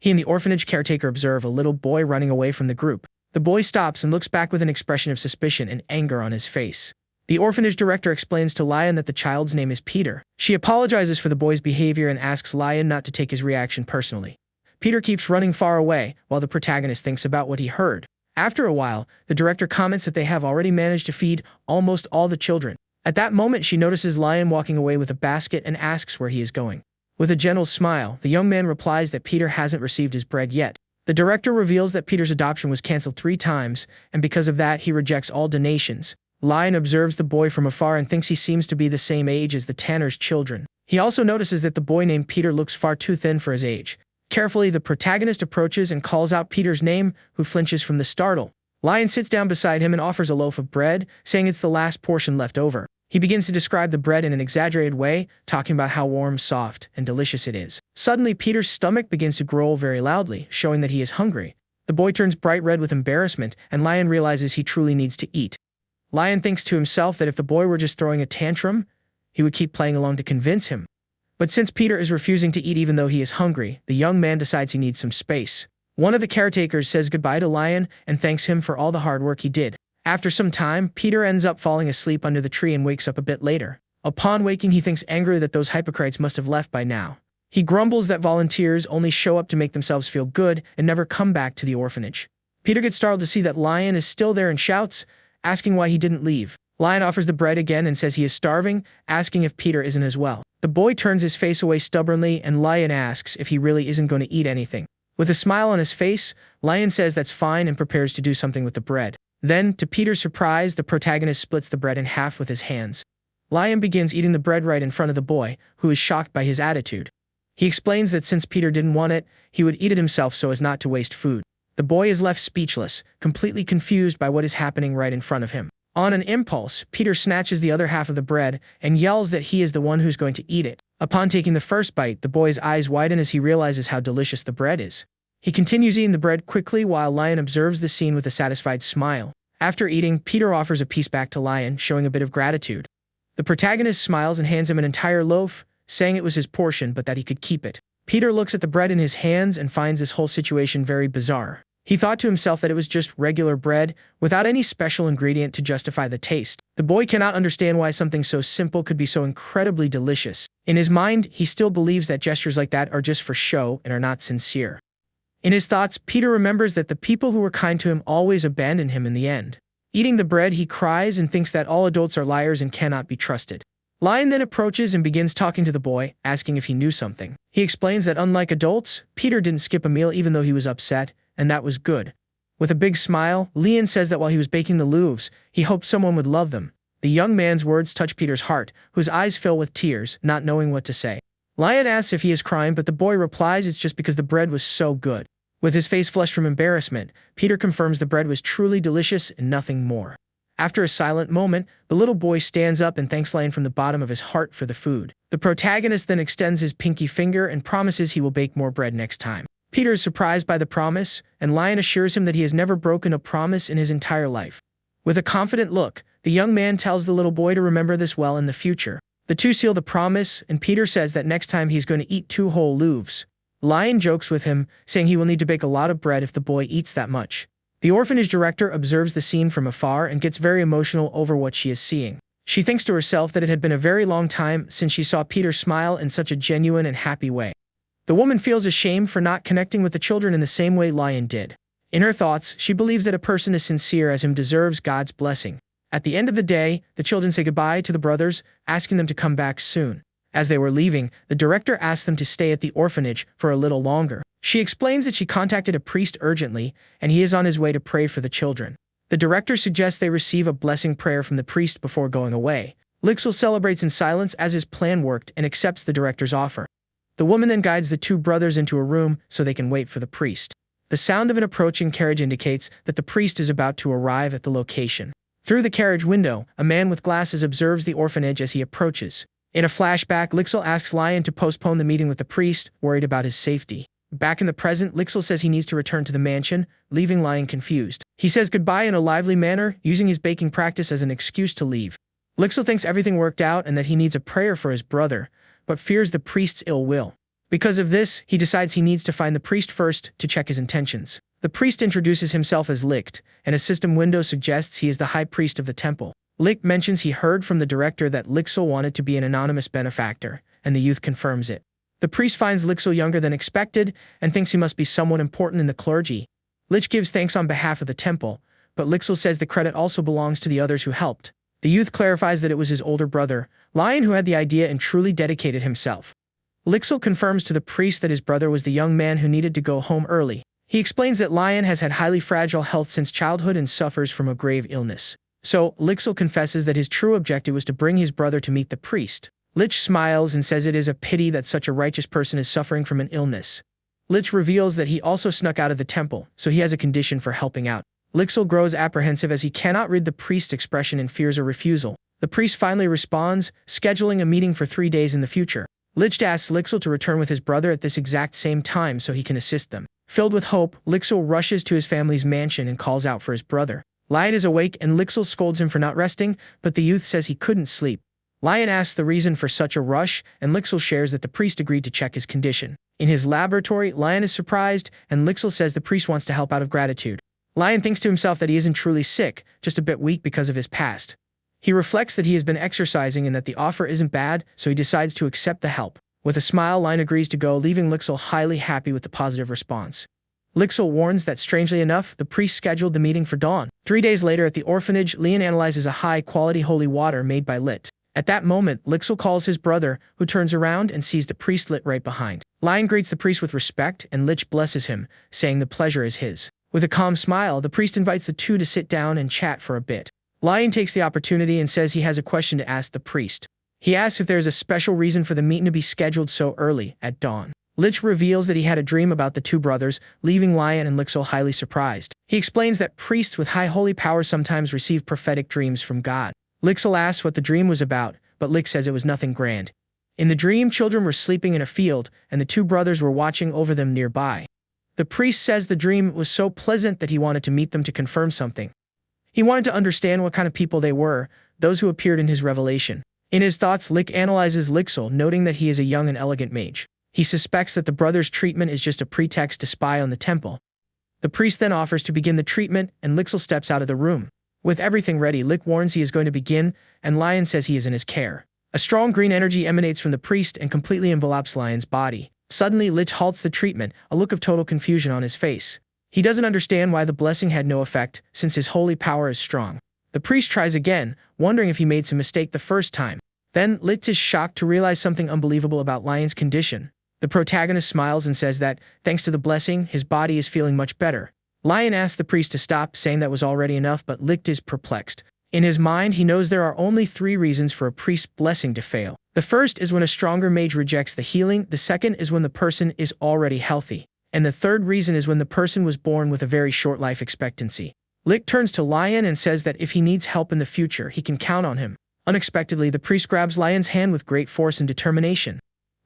He and the orphanage caretaker observe a little boy running away from the group. The boy stops and looks back with an expression of suspicion and anger on his face. The orphanage director explains to Lion that the child's name is Peter. She apologizes for the boy's behavior and asks Lion not to take his reaction personally. Peter keeps running far away, while the protagonist thinks about what he heard. After a while, the director comments that they have already managed to feed almost all the children. At that moment, she notices Lion walking away with a basket and asks where he is going. With a gentle smile, the young man replies that Peter hasn't received his bread yet. The director reveals that Peter's adoption was cancelled 3 times, and because of that, he rejects all donations. Lion observes the boy from afar and thinks he seems to be the same age as the tanner's children. He also notices that the boy named Peter looks far too thin for his age. Carefully, the protagonist approaches and calls out Peter's name, who flinches from the startle. Lion sits down beside him and offers a loaf of bread, saying it's the last portion left over. He begins to describe the bread in an exaggerated way, talking about how warm, soft, and delicious it is. Suddenly, Peter's stomach begins to growl very loudly, showing that he is hungry. The boy turns bright red with embarrassment, and Lion realizes he truly needs to eat. Lion thinks to himself that if the boy were just throwing a tantrum, he would keep playing along to convince him. But since Peter is refusing to eat even though he is hungry, the young man decides he needs some space. One of the caretakers says goodbye to Lion and thanks him for all the hard work he did. After some time, Peter ends up falling asleep under the tree and wakes up a bit later. Upon waking, he thinks angrily that those hypocrites must have left by now. He grumbles that volunteers only show up to make themselves feel good and never come back to the orphanage. Peter gets startled to see that Lion is still there and shouts, asking why he didn't leave. Lion offers the bread again and says he is starving, asking if Peter isn't as well. The boy turns his face away stubbornly, and Lion asks if he really isn't going to eat anything. With a smile on his face, Lion says that's fine and prepares to do something with the bread. Then, to Peter's surprise, the protagonist splits the bread in half with his hands. Lion begins eating the bread right in front of the boy, who is shocked by his attitude. He explains that since Peter didn't want it, he would eat it himself so as not to waste food. The boy is left speechless, completely confused by what is happening right in front of him. On an impulse, Peter snatches the other half of the bread and yells that he is the one who's going to eat it. Upon taking the first bite, the boy's eyes widen as he realizes how delicious the bread is. He continues eating the bread quickly while Lion observes the scene with a satisfied smile. After eating, Peter offers a piece back to Lion, showing a bit of gratitude. The protagonist smiles and hands him an entire loaf, saying it was his portion but that he could keep it. Peter looks at the bread in his hands and finds this whole situation very bizarre. He thought to himself that it was just regular bread, without any special ingredient to justify the taste. The boy cannot understand why something so simple could be so incredibly delicious. In his mind, he still believes that gestures like that are just for show and are not sincere. In his thoughts, Peter remembers that the people who were kind to him always abandon him in the end. Eating the bread, he cries and thinks that all adults are liars and cannot be trusted. Lion then approaches and begins talking to the boy, asking if he knew something. He explains that unlike adults, Peter didn't skip a meal even though he was upset, and that was good. With a big smile, Lion says that while he was baking the loaves, he hoped someone would love them. The young man's words touch Peter's heart, whose eyes fill with tears, not knowing what to say. Lion asks if he is crying, but the boy replies it's just because the bread was so good. With his face flushed from embarrassment, Peter confirms the bread was truly delicious and nothing more. After a silent moment, the little boy stands up and thanks Lion from the bottom of his heart for the food. The protagonist then extends his pinky finger and promises he will bake more bread next time. Peter is surprised by the promise, and Lion assures him that he has never broken a promise in his entire life. With a confident look, the young man tells the little boy to remember this well in the future. The two seal the promise, and Peter says that next time he's going to eat 2 whole loaves. Lion jokes with him, saying he will need to bake a lot of bread if the boy eats that much. The orphanage director observes the scene from afar and gets very emotional over what she is seeing. She thinks to herself that it had been a very long time since she saw Peter smile in such a genuine and happy way. The woman feels ashamed for not connecting with the children in the same way Lion did. In her thoughts, she believes that a person as sincere as him deserves God's blessing. At the end of the day, the children say goodbye to the brothers, asking them to come back soon. As they were leaving, the director asked them to stay at the orphanage for a little longer. She explains that she contacted a priest urgently, and he is on his way to pray for the children. The director suggests they receive a blessing prayer from the priest before going away. Lixil celebrates in silence as his plan worked and accepts the director's offer. The woman then guides the 2 brothers into a room so they can wait for the priest. The sound of an approaching carriage indicates that the priest is about to arrive at the location. Through the carriage window, a man with glasses observes the orphanage as he approaches. In a flashback, Lixil asks Lion to postpone the meeting with the priest, worried about his safety. Back in the present, Lixil says he needs to return to the mansion, leaving Lion confused. He says goodbye in a lively manner, using his baking practice as an excuse to leave. Lixil thinks everything worked out and that he needs a prayer for his brother, but fears the priest's ill will. Because of this, he decides he needs to find the priest first to check his intentions. The priest introduces himself as Licht, and a system window suggests he is the high priest of the temple. Licht mentions he heard from the director that Lixil wanted to be an anonymous benefactor, and the youth confirms it. The priest finds Lixil younger than expected and thinks he must be someone important in the clergy. Lich gives thanks on behalf of the temple, but Lixil says the credit also belongs to the others who helped. The youth clarifies that it was his older brother, Lion, who had the idea and truly dedicated himself. Lixil confirms to the priest that his brother was the young man who needed to go home early. He explains that Lion has had highly fragile health since childhood and suffers from a grave illness. So, Lixil confesses that his true objective was to bring his brother to meet the priest. Lich smiles and says it is a pity that such a righteous person is suffering from an illness. Lich reveals that he also snuck out of the temple, so he has a condition for helping out. Lixil grows apprehensive as he cannot read the priest's expression and fears a refusal. The priest finally responds, scheduling a meeting for 3 days in the future. Lich asks Lixil to return with his brother at this exact same time so he can assist them. Filled with hope, Lixil rushes to his family's mansion and calls out for his brother. Lion is awake and Lixil scolds him for not resting, but the youth says he couldn't sleep. Lion asks the reason for such a rush, and Lixil shares that the priest agreed to check his condition. In his laboratory, Lion is surprised, and Lixil says the priest wants to help out of gratitude. Lion thinks to himself that he isn't truly sick, just a bit weak because of his past. He reflects that he has been exercising and that the offer isn't bad, so he decides to accept the help. With a smile, Lion agrees to go, leaving Lixil highly happy with the positive response. Lixil warns that, strangely enough, the priest scheduled the meeting for dawn. 3 days later at the orphanage, Lian analyzes a high-quality holy water made by Lit. At that moment, Lixil calls his brother, who turns around and sees the priest Lit right behind. Lion greets the priest with respect, and Lich blesses him, saying the pleasure is his. With a calm smile, the priest invites the two to sit down and chat for a bit. Lion takes the opportunity and says he has a question to ask the priest. He asks if there is a special reason for the meeting to be scheduled so early, at dawn. Lich reveals that he had a dream about the two brothers, leaving Lion and Lixil highly surprised. He explains that priests with high holy power sometimes receive prophetic dreams from God. Lixil asks what the dream was about, but Lich says it was nothing grand. In the dream, children were sleeping in a field, and the two brothers were watching over them nearby. The priest says the dream was so pleasant that he wanted to meet them to confirm something. He wanted to understand what kind of people they were, those who appeared in his revelation. In his thoughts, Lich analyzes Lixil, noting that he is a young and elegant mage. He suspects that the brothers' treatment is just a pretext to spy on the temple. The priest then offers to begin the treatment, and Lixil steps out of the room. With everything ready, Lich warns he is going to begin, and Lion says he is in his care. A strong green energy emanates from the priest and completely envelops Lion's body. Suddenly, Lich halts the treatment, a look of total confusion on his face. He doesn't understand why the blessing had no effect, since his holy power is strong. The priest tries again, wondering if he made some mistake the first time. Then, Lich is shocked to realize something unbelievable about Lion's condition. The protagonist smiles and says that, thanks to the blessing, his body is feeling much better. Lion asks the priest to stop, saying that was already enough, but Lich is perplexed. In his mind, he knows there are only 3 reasons for a priest's blessing to fail. The first is when a stronger mage rejects the healing, the second is when the person is already healthy, And the third reason is when the person was born with a very short life expectancy. Lick turns to Lion and says that if he needs help in the future, he can count on him. Unexpectedly, the priest grabs Lion's hand with great force and determination.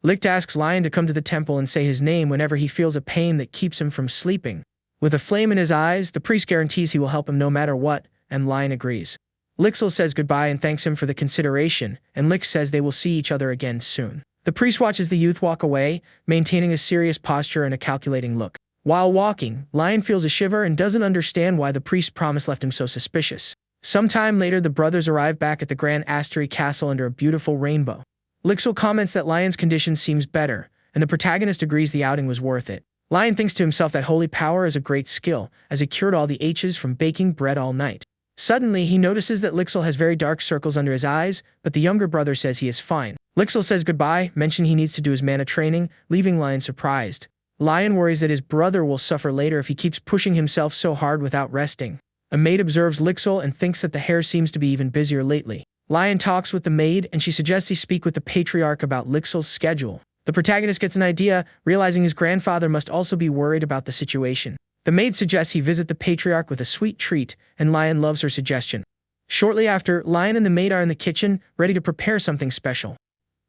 Lick asks Lion to come to the temple and say his name whenever he feels a pain that keeps him from sleeping. With a flame in his eyes, the priest guarantees he will help him no matter what, and Lion agrees. Lixil says goodbye and thanks him for the consideration, and Lick says they will see each other again soon. The priest watches the youth walk away, maintaining a serious posture and a calculating look. While walking, Lion feels a shiver and doesn't understand why the priest's promise left him so suspicious. Sometime later, the brothers arrive back at the Grand Astery Castle under a beautiful rainbow. Lixil comments that Lion's condition seems better, and the protagonist agrees the outing was worth it. Lion thinks to himself that holy power is a great skill, as it cured all the H's from baking bread all night. Suddenly, he notices that Lixil has very dark circles under his eyes, but the younger brother says he is fine. Lixil says goodbye, mentioning he needs to do his mana training, leaving Lion surprised. Lion worries that his brother will suffer later if he keeps pushing himself so hard without resting. A maid observes Lixil and thinks that the hair seems to be even busier lately. Lion talks with the maid, and she suggests he speak with the patriarch about Lixil's schedule. The protagonist gets an idea, realizing his grandfather must also be worried about the situation. The maid suggests he visit the patriarch with a sweet treat, and Lion loves her suggestion. Shortly after, Lion and the maid are in the kitchen, ready to prepare something special.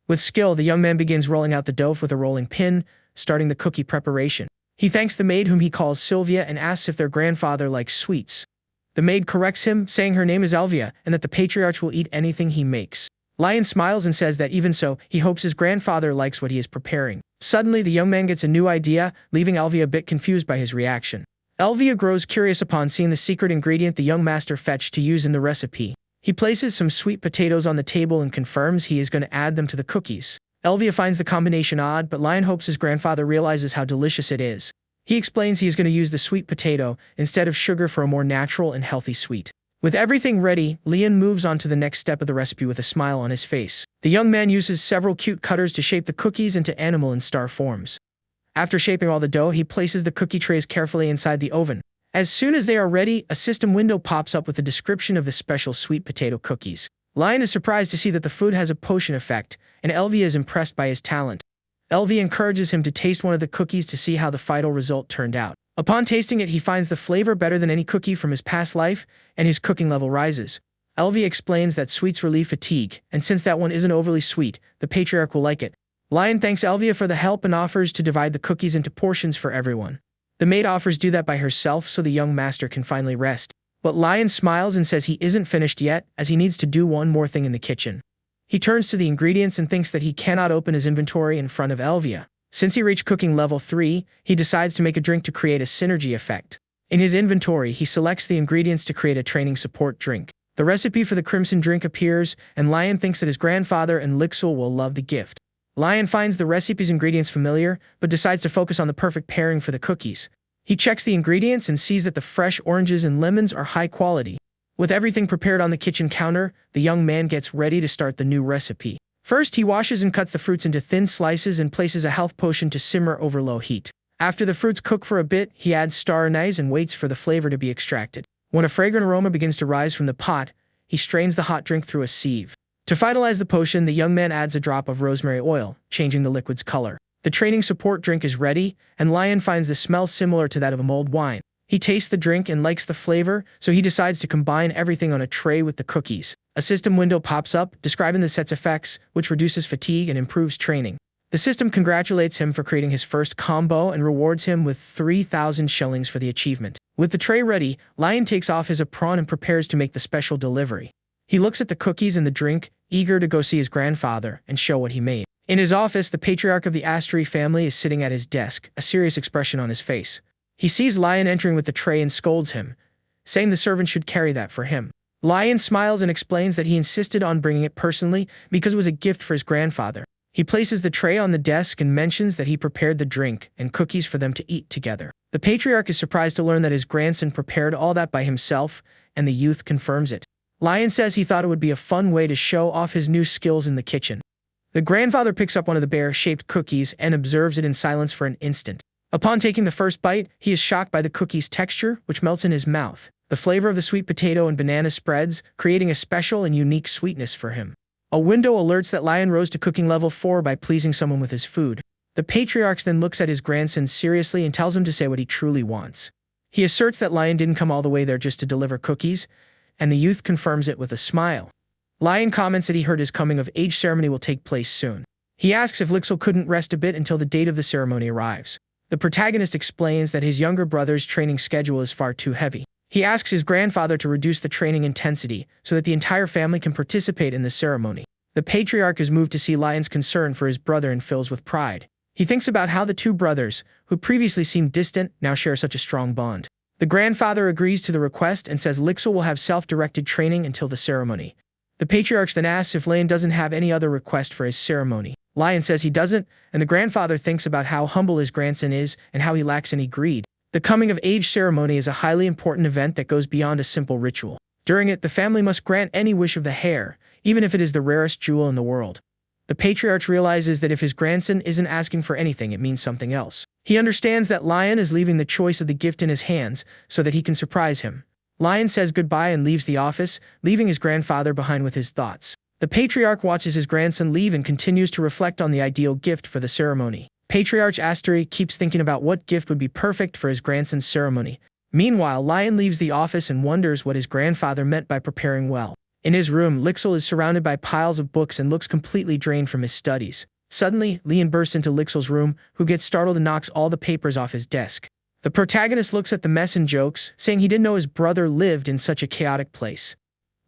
With skill, the young man begins rolling out the dough with a rolling pin, starting the cookie preparation. He thanks the maid, whom he calls Sylvia, and asks if their grandfather likes sweets. The maid corrects him, saying her name is Elvia, and that the patriarch will eat anything he makes. Lion smiles and says that even so, he hopes his grandfather likes what he is preparing. Suddenly, the young man gets a new idea, leaving Elvia a bit confused by his reaction. Elvia grows curious upon seeing the secret ingredient the young master fetched to use in the recipe. He places some sweet potatoes on the table and confirms he is going to add them to the cookies. Elvia finds the combination odd, but Lion hopes his grandfather realizes how delicious it is. He explains he is going to use the sweet potato instead of sugar for a more natural and healthy sweet. With everything ready, Lion moves on to the next step of the recipe with a smile on his face. The young man uses several cute cutters to shape the cookies into animal and star forms. After shaping all the dough, he places the cookie trays carefully inside the oven. As soon as they are ready, a system window pops up with a description of the special sweet potato cookies. Lion is surprised to see that the food has a potion effect, and Elvia is impressed by his talent. Elvia encourages him to taste one of the cookies to see how the final result turned out. Upon tasting it, he finds the flavor better than any cookie from his past life, and his cooking level rises. Elvia explains that sweets relieve fatigue, and since that one isn't overly sweet, the patriarch will like it. Lion thanks Elvia for the help and offers to divide the cookies into portions for everyone. The maid offers to do that by herself so the young master can finally rest. But Lion smiles and says he isn't finished yet, as he needs to do one more thing in the kitchen. He turns to the ingredients and thinks that he cannot open his inventory in front of Elvia. Since he reached cooking level 3, he decides to make a drink to create a synergy effect. In his inventory, he selects the ingredients to create a training support drink. The recipe for the crimson drink appears, and Lion thinks that his grandfather and Lixil will love the gift. Lion finds the recipe's ingredients familiar, but decides to focus on the perfect pairing for the cookies. He checks the ingredients and sees that the fresh oranges and lemons are high quality. With everything prepared on the kitchen counter, the young man gets ready to start the new recipe. First, he washes and cuts the fruits into thin slices and places a health potion to simmer over low heat. After the fruits cook for a bit, he adds star anise and waits for the flavor to be extracted. When a fragrant aroma begins to rise from the pot, he strains the hot drink through a sieve. To finalize the potion, the young man adds a drop of rosemary oil, changing the liquid's color. The training support drink is ready, and Lion finds the smell similar to that of a mulled wine. He tastes the drink and likes the flavor, so he decides to combine everything on a tray with the cookies. A system window pops up, describing the set's effects, which reduces fatigue and improves training. The system congratulates him for creating his first combo and rewards him with 3,000 shillings for the achievement. With the tray ready, Lion takes off his apron and prepares to make the special delivery. He looks at the cookies and the drink, eager to go see his grandfather and show what he made. In his office, the patriarch of the Astery family is sitting at his desk, a serious expression on his face. He sees Lion entering with the tray and scolds him, saying the servant should carry that for him. Lion smiles and explains that he insisted on bringing it personally because it was a gift for his grandfather. He places the tray on the desk and mentions that he prepared the drink and cookies for them to eat together. The patriarch is surprised to learn that his grandson prepared all that by himself, and the youth confirms it. Lion says he thought it would be a fun way to show off his new skills in the kitchen. The grandfather picks up one of the bear-shaped cookies and observes it in silence for an instant. Upon taking the first bite, he is shocked by the cookie's texture, which melts in his mouth. The flavor of the sweet potato and banana spreads, creating a special and unique sweetness for him. A window alerts that Lion rose to cooking level 4 by pleasing someone with his food. The patriarch then looks at his grandson seriously and tells him to say what he truly wants. He asserts that Lion didn't come all the way there just to deliver cookies, and the youth confirms it with a smile. Lion comments that he heard his coming-of-age ceremony will take place soon. He asks if Lixil couldn't rest a bit until the date of the ceremony arrives. The protagonist explains that his younger brother's training schedule is far too heavy. He asks his grandfather to reduce the training intensity so that the entire family can participate in the ceremony. The patriarch is moved to see Lion's concern for his brother and fills with pride. He thinks about how the two brothers, who previously seemed distant, now share such a strong bond. The grandfather agrees to the request and says Lixil will have self-directed training until the ceremony. The patriarch then asks if Lion doesn't have any other request for his ceremony. Lion says he doesn't, and the grandfather thinks about how humble his grandson is and how he lacks any greed. The coming-of-age ceremony is a highly important event that goes beyond a simple ritual. During it, the family must grant any wish of the heir, even if it is the rarest jewel in the world. The patriarch realizes that if his grandson isn't asking for anything, it means something else. He understands that Lion is leaving the choice of the gift in his hands so that he can surprise him. Lion says goodbye and leaves the office, leaving his grandfather behind with his thoughts. The patriarch watches his grandson leave and continues to reflect on the ideal gift for the ceremony. Patriarch Asteri keeps thinking about what gift would be perfect for his grandson's ceremony. Meanwhile, Lion leaves the office and wonders what his grandfather meant by preparing well. In his room, Lixil is surrounded by piles of books and looks completely drained from his studies. Suddenly, Lian bursts into Lixil's room, who gets startled and knocks all the papers off his desk. The protagonist looks at the mess and jokes, saying he didn't know his brother lived in such a chaotic place.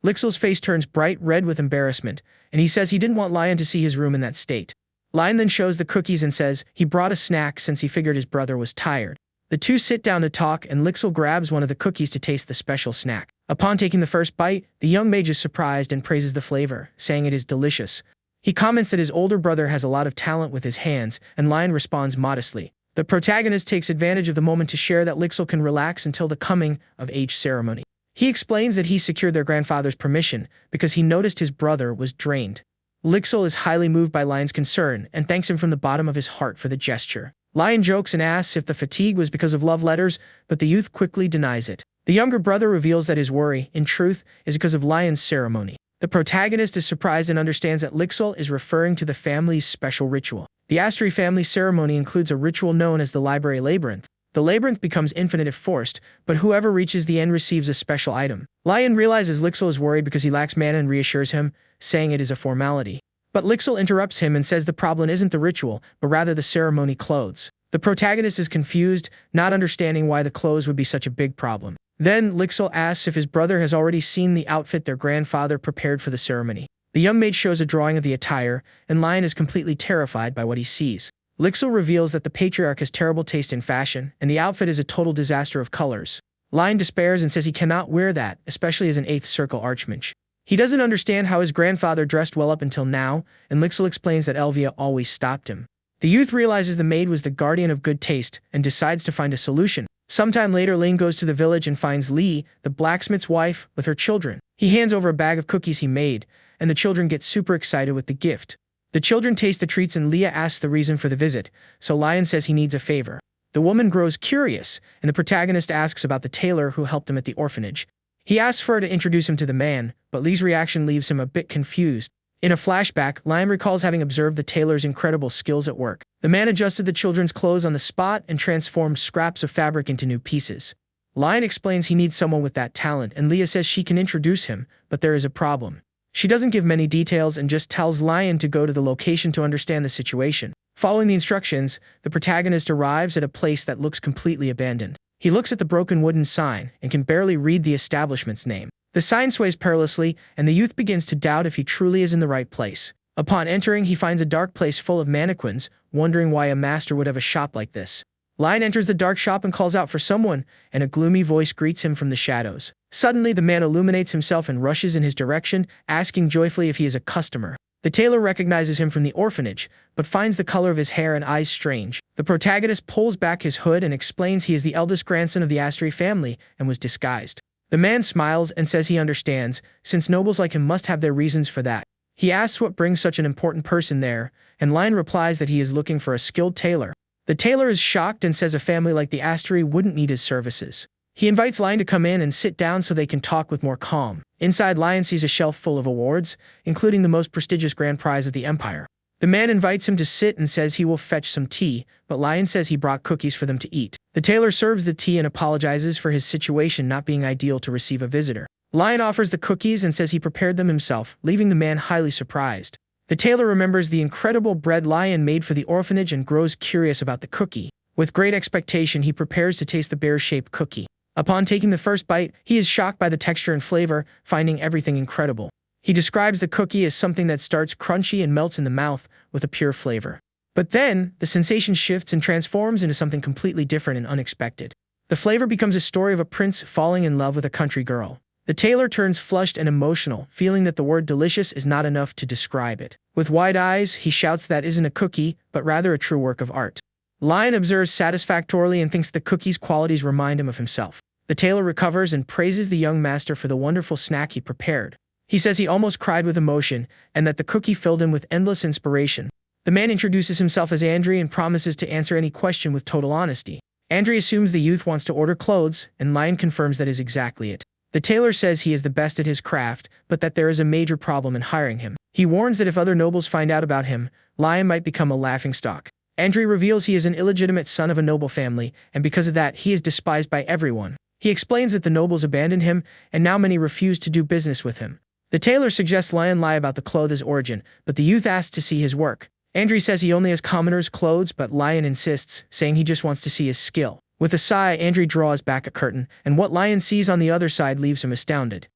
Lixil's face turns bright red with embarrassment, and he says he didn't want Lion to see his room in that state. Lion then shows the cookies and says he brought a snack since he figured his brother was tired. The two sit down to talk, and Lixil grabs one of the cookies to taste the special snack. Upon taking the first bite, the young mage is surprised and praises the flavor, saying it is delicious. He comments that his older brother has a lot of talent with his hands, and Lion responds modestly. The protagonist takes advantage of the moment to share that Lixil can relax until the coming-of-age ceremony. He explains that he secured their grandfather's permission because he noticed his brother was drained. Lixil is highly moved by Lion's concern and thanks him from the bottom of his heart for the gesture. Lion jokes and asks if the fatigue was because of love letters, but the youth quickly denies it. The younger brother reveals that his worry, in truth, is because of Lion's ceremony. The protagonist is surprised and understands that Lixil is referring to the family's special ritual. The Asteri family ceremony includes a ritual known as the Library Labyrinth. The labyrinth becomes infinite if forced, but whoever reaches the end receives a special item. Lion realizes Lixil is worried because he lacks mana and reassures him, saying it is a formality. But Lixil interrupts him and says the problem isn't the ritual, but rather the ceremony clothes. The protagonist is confused, not understanding why the clothes would be such a big problem. Then, Lixil asks if his brother has already seen the outfit their grandfather prepared for the ceremony. The young mage shows a drawing of the attire, and Lion is completely terrified by what he sees. Lixil reveals that the patriarch has terrible taste in fashion, and the outfit is a total disaster of colors. Lion despairs and says he cannot wear that, especially as an 8th Circle Archmage. He doesn't understand how his grandfather dressed well up until now, and Lixil explains that Elvia always stopped him. The youth realizes the maid was the guardian of good taste and decides to find a solution. Sometime later, Lane goes to the village and finds Lee, the blacksmith's wife, with her children. He hands over a bag of cookies he made, and the children get super excited with the gift. The children taste the treats and Leah asks the reason for the visit, so Lion says he needs a favor. The woman grows curious, and the protagonist asks about the tailor who helped him at the orphanage. He asks for her to introduce him to the man, but Lee's reaction leaves him a bit confused. In a flashback, Lion recalls having observed the tailor's incredible skills at work. The man adjusted the children's clothes on the spot and transformed scraps of fabric into new pieces. Lion explains he needs someone with that talent, and Leah says she can introduce him, but there is a problem. She doesn't give many details and just tells Lion to go to the location to understand the situation. Following the instructions, the protagonist arrives at a place that looks completely abandoned. He looks at the broken wooden sign and can barely read the establishment's name. The sign sways perilously, and the youth begins to doubt if he truly is in the right place. Upon entering, he finds a dark place full of mannequins, wondering why a master would have a shop like this. Lion enters the dark shop and calls out for someone, and a gloomy voice greets him from the shadows. Suddenly, the man illuminates himself and rushes in his direction, asking joyfully if he is a customer. The tailor recognizes him from the orphanage, but finds the color of his hair and eyes strange. The protagonist pulls back his hood and explains he is the eldest grandson of the Asteri family and was disguised. The man smiles and says he understands, since nobles like him must have their reasons for that. He asks what brings such an important person there, and Lion replies that he is looking for a skilled tailor. The tailor is shocked and says a family like the Asteri wouldn't need his services. He invites Lion to come in and sit down so they can talk with more calm. Inside, Lion sees a shelf full of awards, including the most prestigious grand prize of the Empire. The man invites him to sit and says he will fetch some tea, but Lion says he brought cookies for them to eat. The tailor serves the tea and apologizes for his situation not being ideal to receive a visitor. Lion offers the cookies and says he prepared them himself, leaving the man highly surprised. The tailor remembers the incredible bread Lion made for the orphanage and grows curious about the cookie. With great expectation, he prepares to taste the bear-shaped cookie. Upon taking the first bite, he is shocked by the texture and flavor, finding everything incredible. He describes the cookie as something that starts crunchy and melts in the mouth with a pure flavor. But then, the sensation shifts and transforms into something completely different and unexpected. The flavor becomes a story of a prince falling in love with a country girl. The tailor turns flushed and emotional, feeling that the word delicious is not enough to describe it. With wide eyes, he shouts that isn't a cookie, but rather a true work of art. Lion observes satisfactorily and thinks the cookie's qualities remind him of himself. The tailor recovers and praises the young master for the wonderful snack he prepared. He says he almost cried with emotion, and that the cookie filled him with endless inspiration. The man introduces himself as Andri and promises to answer any question with total honesty. Andri assumes the youth wants to order clothes, and Lion confirms that is exactly it. The tailor says he is the best at his craft, but that there is a major problem in hiring him. He warns that if other nobles find out about him, Lion might become a laughingstock. Andri reveals he is an illegitimate son of a noble family, and because of that, he is despised by everyone. He explains that the nobles abandoned him, and now many refuse to do business with him. The tailor suggests Lion lie about the clothes' origin, but the youth asks to see his work. Andri says he only has commoners' clothes, but Lion insists, saying he just wants to see his skill. With a sigh, Andri draws back a curtain, and what Lion sees on the other side leaves him astounded.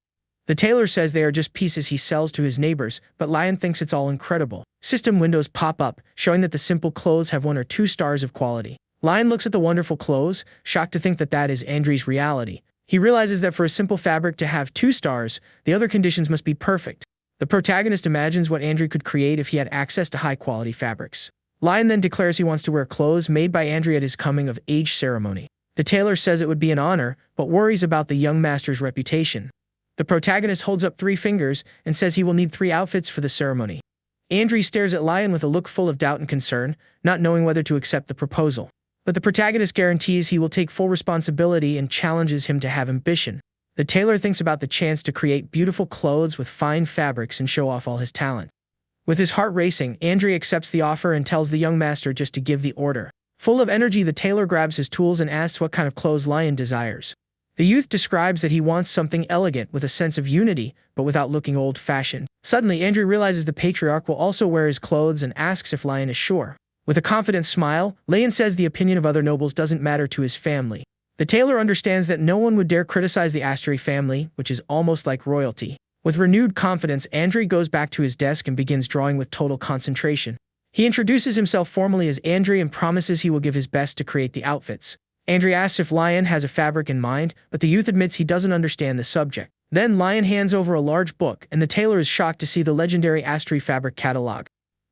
The tailor says they are just pieces he sells to his neighbors, but Lion thinks it's all incredible. System windows pop up, showing that the simple clothes have 1 or 2 stars of quality. Lion looks at the wonderful clothes, shocked to think that that is Andri's reality. He realizes that for a simple fabric to have 2 stars, the other conditions must be perfect. The protagonist imagines what Andri could create if he had access to high-quality fabrics. Lion then declares he wants to wear clothes made by Andri at his coming-of-age ceremony. The tailor says it would be an honor, but worries about the young master's reputation. The protagonist holds up 3 fingers and says he will need 3 outfits for the ceremony. Andri stares at Lion with a look full of doubt and concern, not knowing whether to accept the proposal. But the protagonist guarantees he will take full responsibility and challenges him to have ambition. The tailor thinks about the chance to create beautiful clothes with fine fabrics and show off all his talent. With his heart racing, Andri accepts the offer and tells the young master just to give the order. Full of energy, the tailor grabs his tools and asks what kind of clothes Lion desires. The youth describes that he wants something elegant with a sense of unity, but without looking old-fashioned. Suddenly, Andri realizes the patriarch will also wear his clothes and asks if Lion is sure. With a confident smile, Lion says the opinion of other nobles doesn't matter to his family. The tailor understands that no one would dare criticize the Asteri family, which is almost like royalty. With renewed confidence, Andri goes back to his desk and begins drawing with total concentration. He introduces himself formally as Andri and promises he will give his best to create the outfits. Andri asks if Lion has a fabric in mind, but the youth admits he doesn't understand the subject. Then Lion hands over a large book, and the tailor is shocked to see the legendary Asteri fabric catalog.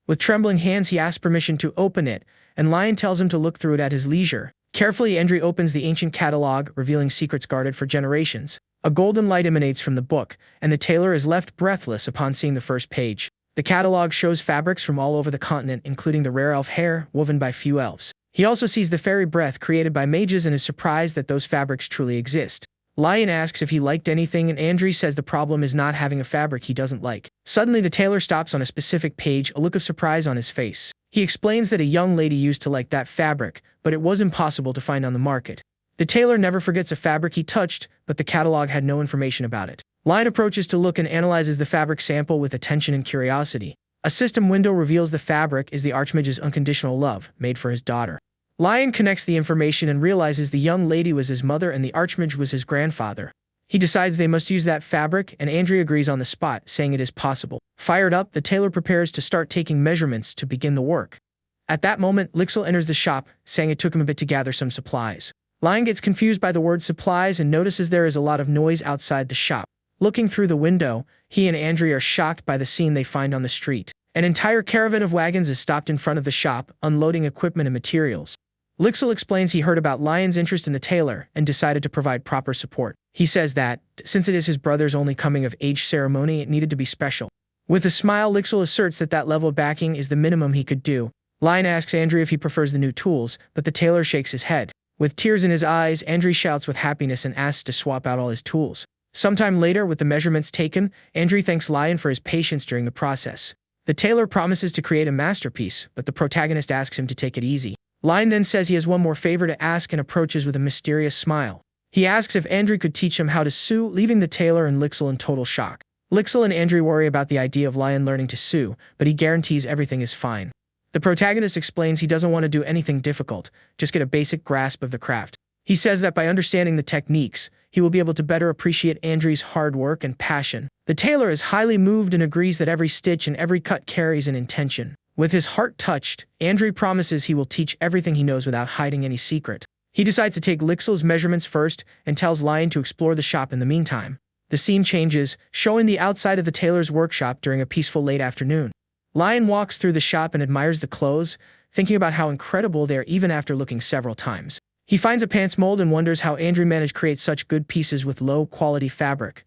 With trembling hands, he asks permission to open it, and Lion tells him to look through it at his leisure. Carefully, Andri opens the ancient catalog, revealing secrets guarded for generations. A golden light emanates from the book, and the tailor is left breathless upon seeing the first page. The catalog shows fabrics from all over the continent, including the rare elf hair, woven by few elves. He also sees the fairy breath created by mages and is surprised that those fabrics truly exist. Lion asks if he liked anything, and Andri says the problem is not having a fabric he doesn't like. Suddenly, the tailor stops on a specific page, a look of surprise on his face. He explains that a young lady used to like that fabric, but it was impossible to find on the market. The tailor never forgets a fabric he touched, but the catalog had no information about it. Lion approaches to look and analyzes the fabric sample with attention and curiosity. A system window reveals the fabric is the Archmage's unconditional love, made for his daughter. Lion connects the information and realizes the young lady was his mother and the Archmage was his grandfather. He decides they must use that fabric, and Andri agrees on the spot, saying it is possible. Fired up, the tailor prepares to start taking measurements to begin the work. At that moment, Lixil enters the shop, saying it took him a bit to gather some supplies. Lion gets confused by the word supplies and notices there is a lot of noise outside the shop. Looking through the window, he and Andri are shocked by the scene they find on the street. An entire caravan of wagons is stopped in front of the shop, unloading equipment and materials. Lixil explains he heard about Lion's interest in the tailor and decided to provide proper support. He says that, since it is his brother's only coming-of-age ceremony, it needed to be special. With a smile, Lixil asserts that that level of backing is the minimum he could do. Lion asks Andri if he prefers the new tools, but the tailor shakes his head. With tears in his eyes, Andri shouts with happiness and asks to swap out all his tools. Sometime later, with the measurements taken, Andri thanks Lion for his patience during the process. The tailor promises to create a masterpiece, but the protagonist asks him to take it easy. Lion then says he has one more favor to ask and approaches with a mysterious smile. He asks if Andrew could teach him how to sew, leaving the tailor and Lixil in total shock. Lixil and Andrew worry about the idea of Lion learning to sew, but he guarantees everything is fine. The protagonist explains he doesn't want to do anything difficult, just get a basic grasp of the craft. He says that by understanding the techniques, he will be able to better appreciate Andrew's hard work and passion. The tailor is highly moved and agrees that every stitch and every cut carries an intention. With his heart touched, Andrew promises he will teach everything he knows without hiding any secret. He decides to take Lixil's measurements first and tells Lion to explore the shop in the meantime. The scene changes, showing the outside of the tailor's workshop during a peaceful late afternoon. Lion walks through the shop and admires the clothes, thinking about how incredible they are even after looking several times. He finds a pants mold and wonders how Andrew managed to create such good pieces with low-quality fabric.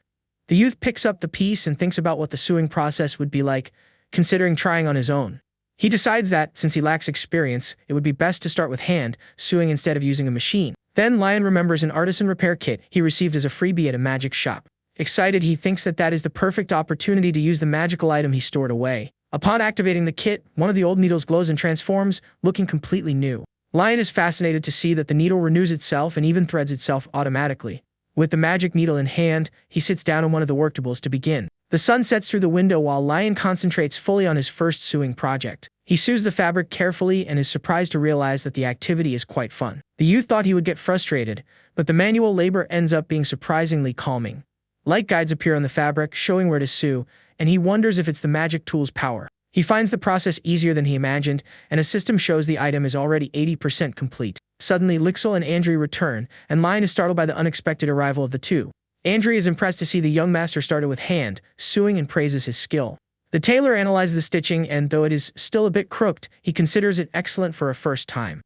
The youth picks up the piece and thinks about what the sewing process would be like, considering trying on his own. He decides that, since he lacks experience, it would be best to start with hand sewing instead of using a machine. Then Lion remembers an artisan repair kit he received as a freebie at a magic shop. Excited, he thinks that is the perfect opportunity to use the magical item he stored away. Upon activating the kit, one of the old needles glows and transforms, looking completely new. Lion is fascinated to see that the needle renews itself and even threads itself automatically. With the magic needle in hand, he sits down on one of the worktables to begin. The sun sets through the window while Lion concentrates fully on his first sewing project. He sews the fabric carefully and is surprised to realize that the activity is quite fun. The youth thought he would get frustrated, but the manual labor ends up being surprisingly calming. Light guides appear on the fabric, showing where to sew, and he wonders if it's the magic tool's power. He finds the process easier than he imagined, and a system shows the item is already 80% complete. Suddenly, Lixil and Andrew return, and Lion is startled by the unexpected arrival of the two. Andrew is impressed to see the young master started with hand sewing and praises his skill. The tailor analyzes the stitching, and though it is still a bit crooked, he considers it excellent for a first time.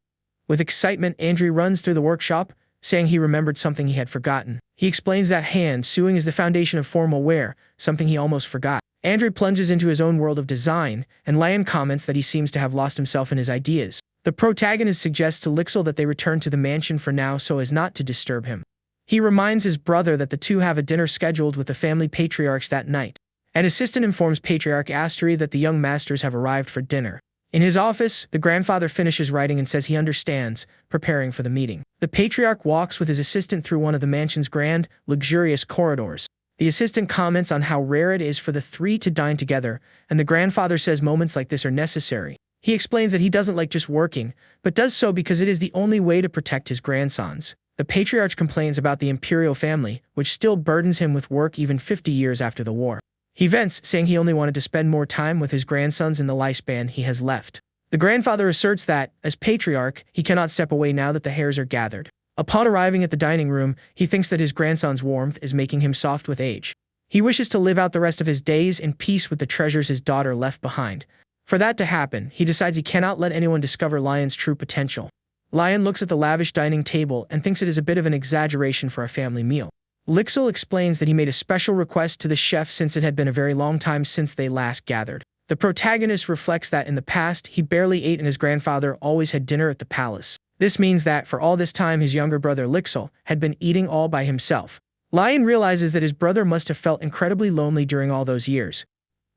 With excitement, Andrew runs through the workshop, saying he remembered something he had forgotten. He explains that hand sewing is the foundation of formal wear, something he almost forgot. Andrew plunges into his own world of design, and Lion comments that he seems to have lost himself in his ideas. The protagonist suggests to Lixil that they return to the mansion for now so as not to disturb him. He reminds his brother that the two have a dinner scheduled with the family patriarchs that night. An assistant informs Patriarch Astri that the young masters have arrived for dinner. In his office, the grandfather finishes writing and says he understands, preparing for the meeting. The patriarch walks with his assistant through one of the mansion's grand, luxurious corridors. The assistant comments on how rare it is for the three to dine together, and the grandfather says moments like this are necessary. He explains that he doesn't like just working, but does so because it is the only way to protect his grandsons. The patriarch complains about the imperial family, which still burdens him with work even 50 years after the war. He vents, saying he only wanted to spend more time with his grandsons in the lifespan he has left. The grandfather asserts that, as patriarch, he cannot step away now that the hairs are gathered. Upon arriving at the dining room, he thinks that his grandson's warmth is making him soft with age. He wishes to live out the rest of his days in peace with the treasures his daughter left behind. For that to happen, he decides he cannot let anyone discover Lion's true potential. Lion looks at the lavish dining table and thinks it is a bit of an exaggeration for a family meal. Lixil explains that he made a special request to the chef since it had been a very long time since they last gathered. The protagonist reflects that in the past, he barely ate and his grandfather always had dinner at the palace. This means that, for all this time, his younger brother Lixil had been eating all by himself. Lion realizes that his brother must have felt incredibly lonely during all those years.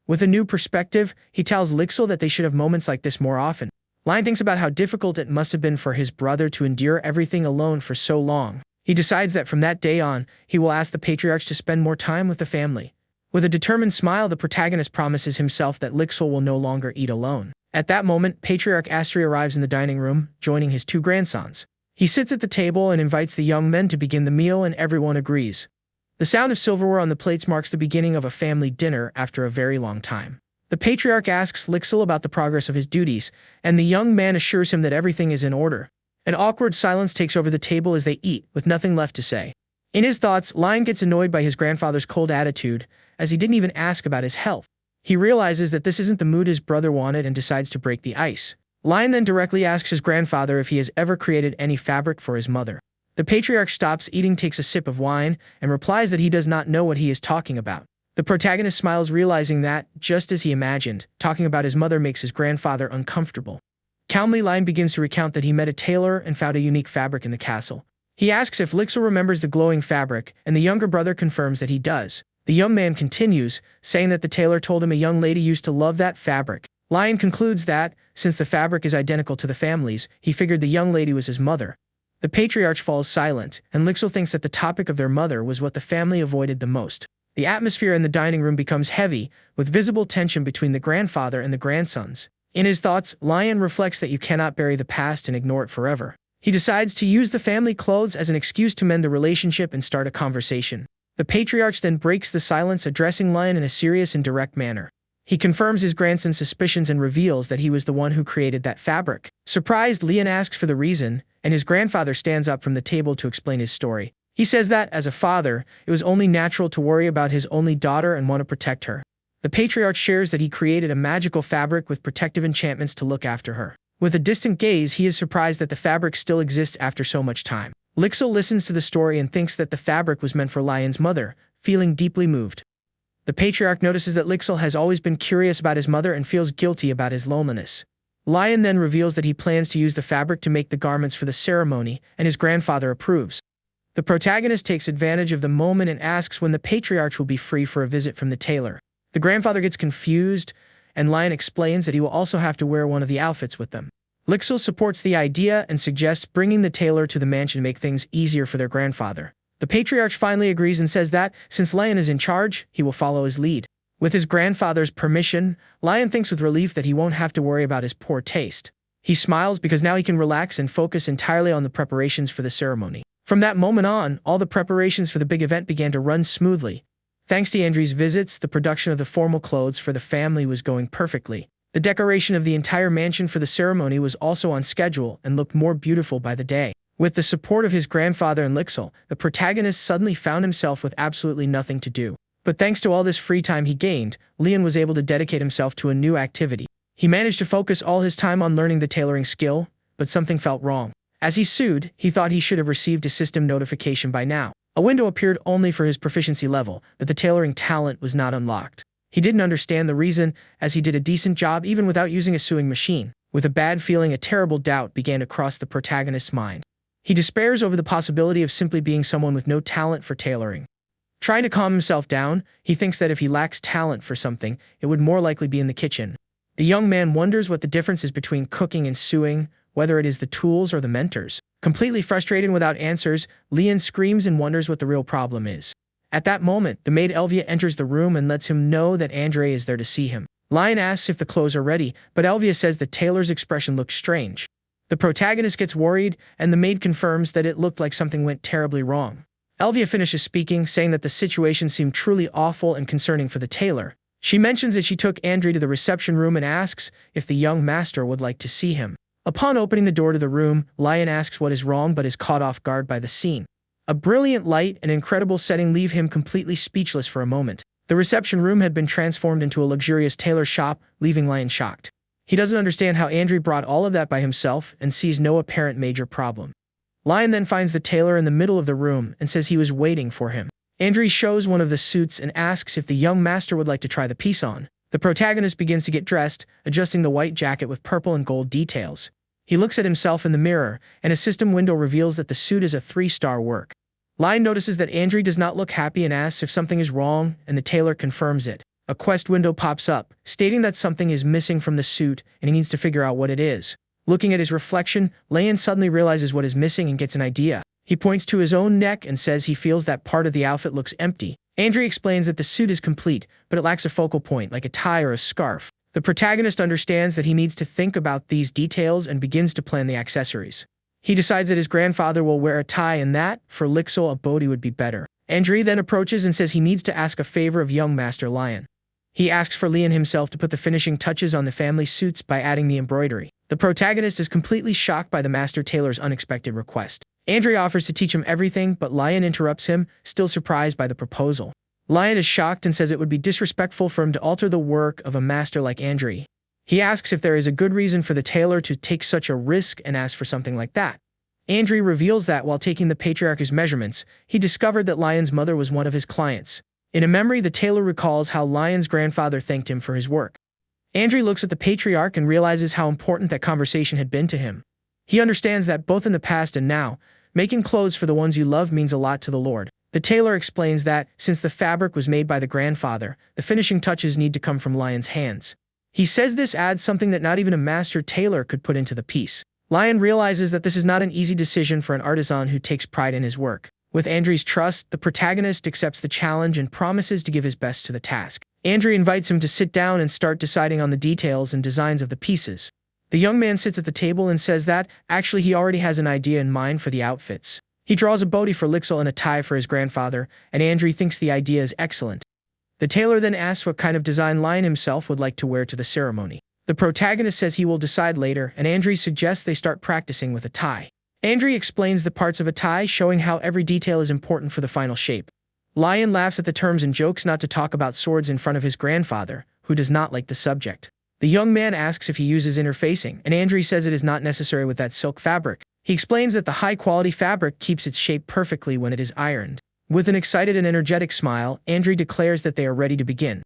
With a new perspective, he tells Lixil that they should have moments like this more often. Lion thinks about how difficult it must have been for his brother to endure everything alone for so long. He decides that from that day on, he will ask the patriarchs to spend more time with the family. With a determined smile, the protagonist promises himself that Lixil will no longer eat alone. At that moment, Patriarch Astri arrives in the dining room, joining his two grandsons. He sits at the table and invites the young men to begin the meal, and everyone agrees. The sound of silverware on the plates marks the beginning of a family dinner after a very long time. The patriarch asks Lixil about the progress of his duties, and the young man assures him that everything is in order. An awkward silence takes over the table as they eat, with nothing left to say. In his thoughts, Lion gets annoyed by his grandfather's cold attitude, as he didn't even ask about his health. He realizes that this isn't the mood his brother wanted and decides to break the ice. Lion then directly asks his grandfather if he has ever created any fabric for his mother. The patriarch stops eating, takes a sip of wine, and replies that he does not know what he is talking about. The protagonist smiles, realizing that, just as he imagined, talking about his mother makes his grandfather uncomfortable. Calmly, Lion begins to recount that he met a tailor and found a unique fabric in the castle. He asks if Lixil remembers the glowing fabric, and the younger brother confirms that he does. The young man continues, saying that the tailor told him a young lady used to love that fabric. Lion concludes that, since the fabric is identical to the family's, he figured the young lady was his mother. The patriarch falls silent, and Lixil thinks that the topic of their mother was what the family avoided the most. The atmosphere in the dining room becomes heavy, with visible tension between the grandfather and the grandsons. In his thoughts, Lion reflects that you cannot bury the past and ignore it forever. He decides to use the family clothes as an excuse to mend the relationship and start a conversation. The patriarch then breaks the silence, addressing Lion in a serious and direct manner. He confirms his grandson's suspicions and reveals that he was the one who created that fabric. Surprised, Lion asks for the reason, and his grandfather stands up from the table to explain his story. He says that, as a father, it was only natural to worry about his only daughter and want to protect her. The patriarch shares that he created a magical fabric with protective enchantments to look after her. With a distant gaze, he is surprised that the fabric still exists after so much time. Lixil listens to the story and thinks that the fabric was meant for Lion's mother, feeling deeply moved. The patriarch notices that Lixil has always been curious about his mother and feels guilty about his loneliness. Lion then reveals that he plans to use the fabric to make the garments for the ceremony, and his grandfather approves. The protagonist takes advantage of the moment and asks when the patriarch will be free for a visit from the tailor. The grandfather gets confused, and Lion explains that he will also have to wear one of the outfits with them. Lixil supports the idea and suggests bringing the tailor to the mansion to make things easier for their grandfather. The patriarch finally agrees and says that, since Lion is in charge, he will follow his lead. With his grandfather's permission, Lion thinks with relief that he won't have to worry about his poor taste. He smiles because now he can relax and focus entirely on the preparations for the ceremony. From that moment on, all the preparations for the big event began to run smoothly. Thanks to Andrew's visits, the production of the formal clothes for the family was going perfectly. The decoration of the entire mansion for the ceremony was also on schedule and looked more beautiful by the day. With the support of his grandfather and Lixil, the protagonist suddenly found himself with absolutely nothing to do. But thanks to all this free time he gained, Lion was able to dedicate himself to a new activity. He managed to focus all his time on learning the tailoring skill, but something felt wrong. As he sewed, he thought he should have received a system notification by now. A window appeared only for his proficiency level, but the tailoring talent was not unlocked. He didn't understand the reason, as he did a decent job even without using a sewing machine. With a bad feeling, a terrible doubt began to cross the protagonist's mind. He despairs over the possibility of simply being someone with no talent for tailoring. Trying to calm himself down, he thinks that if he lacks talent for something, it would more likely be in the kitchen. The young man wonders what the difference is between cooking and sewing, whether it is the tools or the mentors. Completely frustrated without answers, Lion screams and wonders what the real problem is. At that moment, the maid Elvia enters the room and lets him know that Andre is there to see him. Lion asks if the clothes are ready, but Elvia says the tailor's expression looks strange. The protagonist gets worried, and the maid confirms that it looked like something went terribly wrong. Elvia finishes speaking, saying that the situation seemed truly awful and concerning for the tailor. She mentions that she took Andre to the reception room and asks if the young master would like to see him. Upon opening the door to the room, Lion asks what is wrong but is caught off guard by the scene. A brilliant light and incredible setting leave him completely speechless for a moment. The reception room had been transformed into a luxurious tailor shop, leaving Lion shocked. He doesn't understand how Andre brought all of that by himself and sees no apparent major problem. Lion then finds the tailor in the middle of the room and says he was waiting for him. Andre shows one of the suits and asks if the young master would like to try the piece on. The protagonist begins to get dressed, adjusting the white jacket with purple and gold details. He looks at himself in the mirror, and a system window reveals that the suit is a 3-star work. Lion notices that Andre does not look happy and asks if something is wrong, and the tailor confirms it. A quest window pops up, stating that something is missing from the suit, and he needs to figure out what it is. Looking at his reflection, Lion suddenly realizes what is missing and gets an idea. He points to his own neck and says he feels that part of the outfit looks empty. Andre explains that the suit is complete, but it lacks a focal point, like a tie or a scarf. The protagonist understands that he needs to think about these details and begins to plan the accessories. He decides that his grandfather will wear a tie and that, for Lixil, a body would be better. Andre then approaches and says he needs to ask a favor of young Master Lion. He asks for Lion himself to put the finishing touches on the family suits by adding the embroidery. The protagonist is completely shocked by the master tailor's unexpected request. Andre offers to teach him everything, but Lion interrupts him, still surprised by the proposal. Lion is shocked and says it would be disrespectful for him to alter the work of a master like Andre. He asks if there is a good reason for the tailor to take such a risk and ask for something like that. Andre reveals that while taking the patriarch's measurements, he discovered that Lion's mother was one of his clients. In a memory, the tailor recalls how Lion's grandfather thanked him for his work. Andre looks at the patriarch and realizes how important that conversation had been to him. He understands that both in the past and now, making clothes for the ones you love means a lot to the Lord. The tailor explains that, since the fabric was made by the grandfather, the finishing touches need to come from Lion's hands. He says this adds something that not even a master tailor could put into the piece. Lion realizes that this is not an easy decision for an artisan who takes pride in his work. With Andri's trust, the protagonist accepts the challenge and promises to give his best to the task. Andri invites him to sit down and start deciding on the details and designs of the pieces. The young man sits at the table and says that, actually, he already has an idea in mind for the outfits. He draws a body for Lixil and a tie for his grandfather, and Andri thinks the idea is excellent. The tailor then asks what kind of design Lion himself would like to wear to the ceremony. The protagonist says he will decide later, and Andri suggests they start practicing with a tie. Andri explains the parts of a tie, showing how every detail is important for the final shape. Lion laughs at the terms and jokes not to talk about swords in front of his grandfather, who does not like the subject. The young man asks if he uses interfacing, and Andri says it is not necessary with that silk fabric. He explains that the high-quality fabric keeps its shape perfectly when it is ironed. With an excited and energetic smile, Andri declares that they are ready to begin.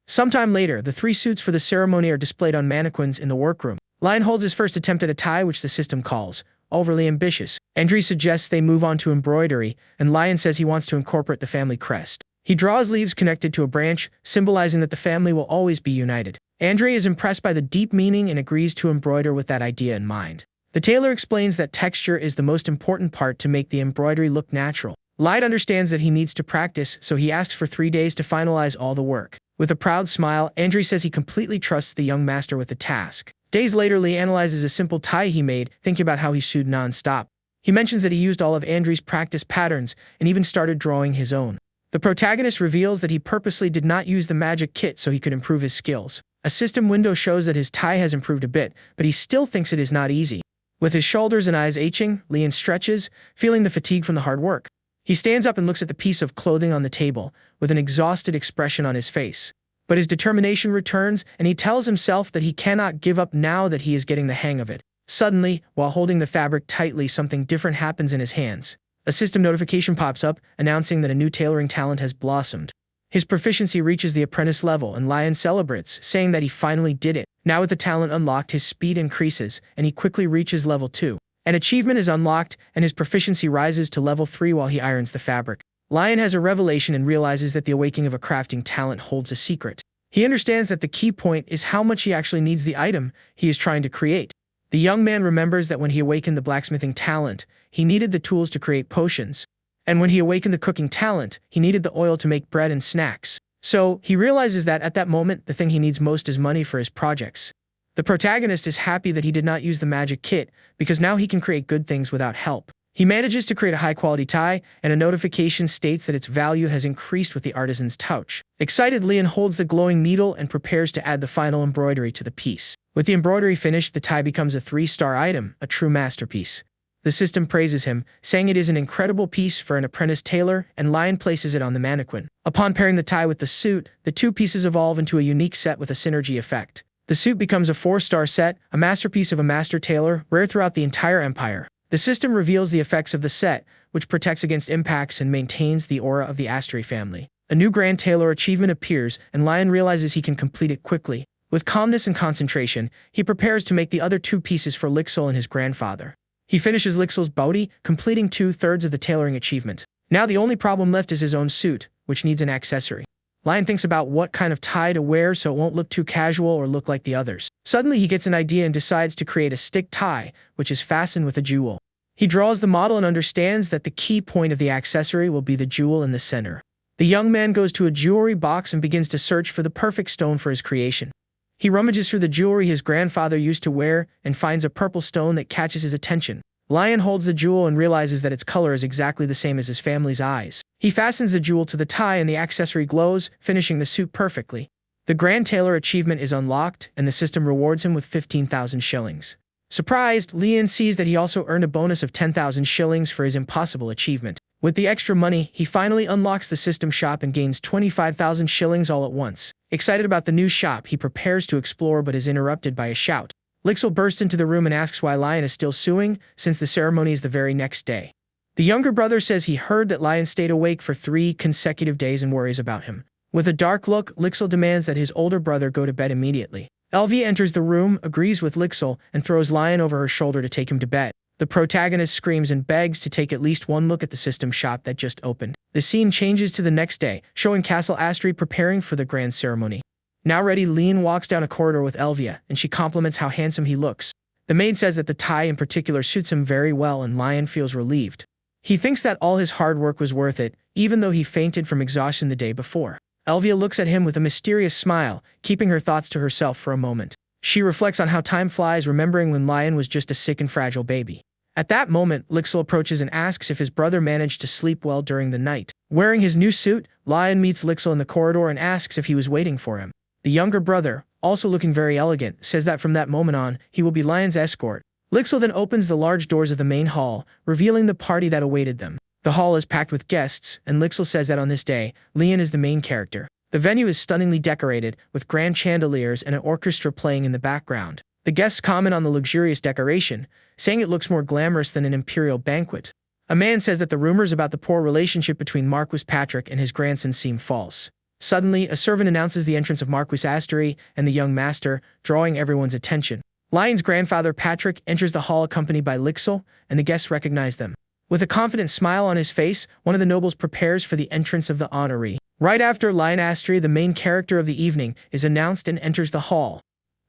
Sometime later, the 3 suits for the ceremony are displayed on mannequins in the workroom. Lion holds his first attempt at a tie, which the system calls overly ambitious. Andri suggests they move on to embroidery, and Lion says he wants to incorporate the family crest. He draws leaves connected to a branch, symbolizing that the family will always be united. Andri is impressed by the deep meaning and agrees to embroider with that idea in mind. The tailor explains that texture is the most important part to make the embroidery look natural. Lion understands that he needs to practice, so he asks for 3 days to finalize all the work. With a proud smile, Andri says he completely trusts the young master with the task. Days later, Lee analyzes a simple tie he made, thinking about how he sewed non-stop. He mentions that he used all of Andri's practice patterns and even started drawing his own. The protagonist reveals that he purposely did not use the magic kit so he could improve his skills. A system window shows that his tie has improved a bit, but he still thinks it is not easy. With his shoulders and eyes aching, Leon stretches, feeling the fatigue from the hard work. He stands up and looks at the piece of clothing on the table, with an exhausted expression on his face. But his determination returns, and he tells himself that he cannot give up now that he is getting the hang of it. Suddenly, while holding the fabric tightly, something different happens in his hands. A system notification pops up, announcing that a new tailoring talent has blossomed. His proficiency reaches the apprentice level, and Lion celebrates, saying that he finally did it. Now with the talent unlocked, his speed increases, and he quickly reaches level 2. An achievement is unlocked, and his proficiency rises to level 3 while he irons the fabric. Lion has a revelation and realizes that the awakening of a crafting talent holds a secret. He understands that the key point is how much he actually needs the item he is trying to create. The young man remembers that when he awakened the blacksmithing talent, he needed the tools to create potions. And when he awakened the cooking talent, he needed the oil to make bread and snacks. So, he realizes that at that moment, the thing he needs most is money for his projects. The protagonist is happy that he did not use the magic kit, because now he can create good things without help. He manages to create a high-quality tie, and a notification states that its value has increased with the artisan's touch. Excited, Leon holds the glowing needle and prepares to add the final embroidery to the piece. With the embroidery finished, the tie becomes a 3-star item, a true masterpiece. The system praises him, saying it is an incredible piece for an apprentice tailor, and Lion places it on the mannequin. Upon pairing the tie with the suit, the 2 pieces evolve into a unique set with a synergy effect. The suit becomes a 4-star set, a masterpiece of a master tailor, rare throughout the entire empire. The system reveals the effects of the set, which protects against impacts and maintains the aura of the Asteri family. A new Grand Tailor achievement appears, and Lion realizes he can complete it quickly. With calmness and concentration, he prepares to make the other 2 pieces for Lixil and his grandfather. He finishes Lixil's body, completing 2/3 of the tailoring achievement. Now the only problem left is his own suit, which needs an accessory. Lion thinks about what kind of tie to wear so it won't look too casual or look like the others. Suddenly he gets an idea and decides to create a stick tie, which is fastened with a jewel. He draws the model and understands that the key point of the accessory will be the jewel in the center. The young man goes to a jewelry box and begins to search for the perfect stone for his creation. He rummages through the jewelry his grandfather used to wear and finds a purple stone that catches his attention. Lion holds the jewel and realizes that its color is exactly the same as his family's eyes. He fastens the jewel to the tie and the accessory glows, finishing the suit perfectly. The Grand Tailor achievement is unlocked, and the system rewards him with 15,000 shillings. Surprised, Leon sees that he also earned a bonus of 10,000 shillings for his impossible achievement. With the extra money, he finally unlocks the system shop and gains 25,000 shillings all at once. Excited about the new shop, he prepares to explore but is interrupted by a shout. Lixil bursts into the room and asks why Lion is still sewing, since the ceremony is the very next day. The younger brother says he heard that Lion stayed awake for 3 consecutive days and worries about him. With a dark look, Lixil demands that his older brother go to bed immediately. Elvie enters the room, agrees with Lixil, and throws Lion over her shoulder to take him to bed. The protagonist screams and begs to take at least one look at the system shop that just opened. The scene changes to the next day, showing Castle Astri preparing for the grand ceremony. Now ready, Leon walks down a corridor with Elvia, and she compliments how handsome he looks. The maid says that the tie in particular suits him very well, and Lion feels relieved. He thinks that all his hard work was worth it, even though he fainted from exhaustion the day before. Elvia looks at him with a mysterious smile, keeping her thoughts to herself for a moment. She reflects on how time flies, remembering when Lion was just a sick and fragile baby. At that moment, Lixil approaches and asks if his brother managed to sleep well during the night. Wearing his new suit, Lion meets Lixil in the corridor and asks if he was waiting for him. The younger brother, also looking very elegant, says that from that moment on, he will be Lion's escort. Lixil then opens the large doors of the main hall, revealing the party that awaited them. The hall is packed with guests, and Lixil says that on this day, Leon is the main character. The venue is stunningly decorated, with grand chandeliers and an orchestra playing in the background. The guests comment on the luxurious decoration, saying it looks more glamorous than an imperial banquet. A man says that the rumors about the poor relationship between Marquis Patrick and his grandson seem false. Suddenly, a servant announces the entrance of Marquis Astri and the young master, drawing everyone's attention. Lion's grandfather Patrick enters the hall accompanied by Lixil, and the guests recognize them. With a confident smile on his face, one of the nobles prepares for the entrance of the honoree. Right after Lion Astri, the main character of the evening, is announced and enters the hall.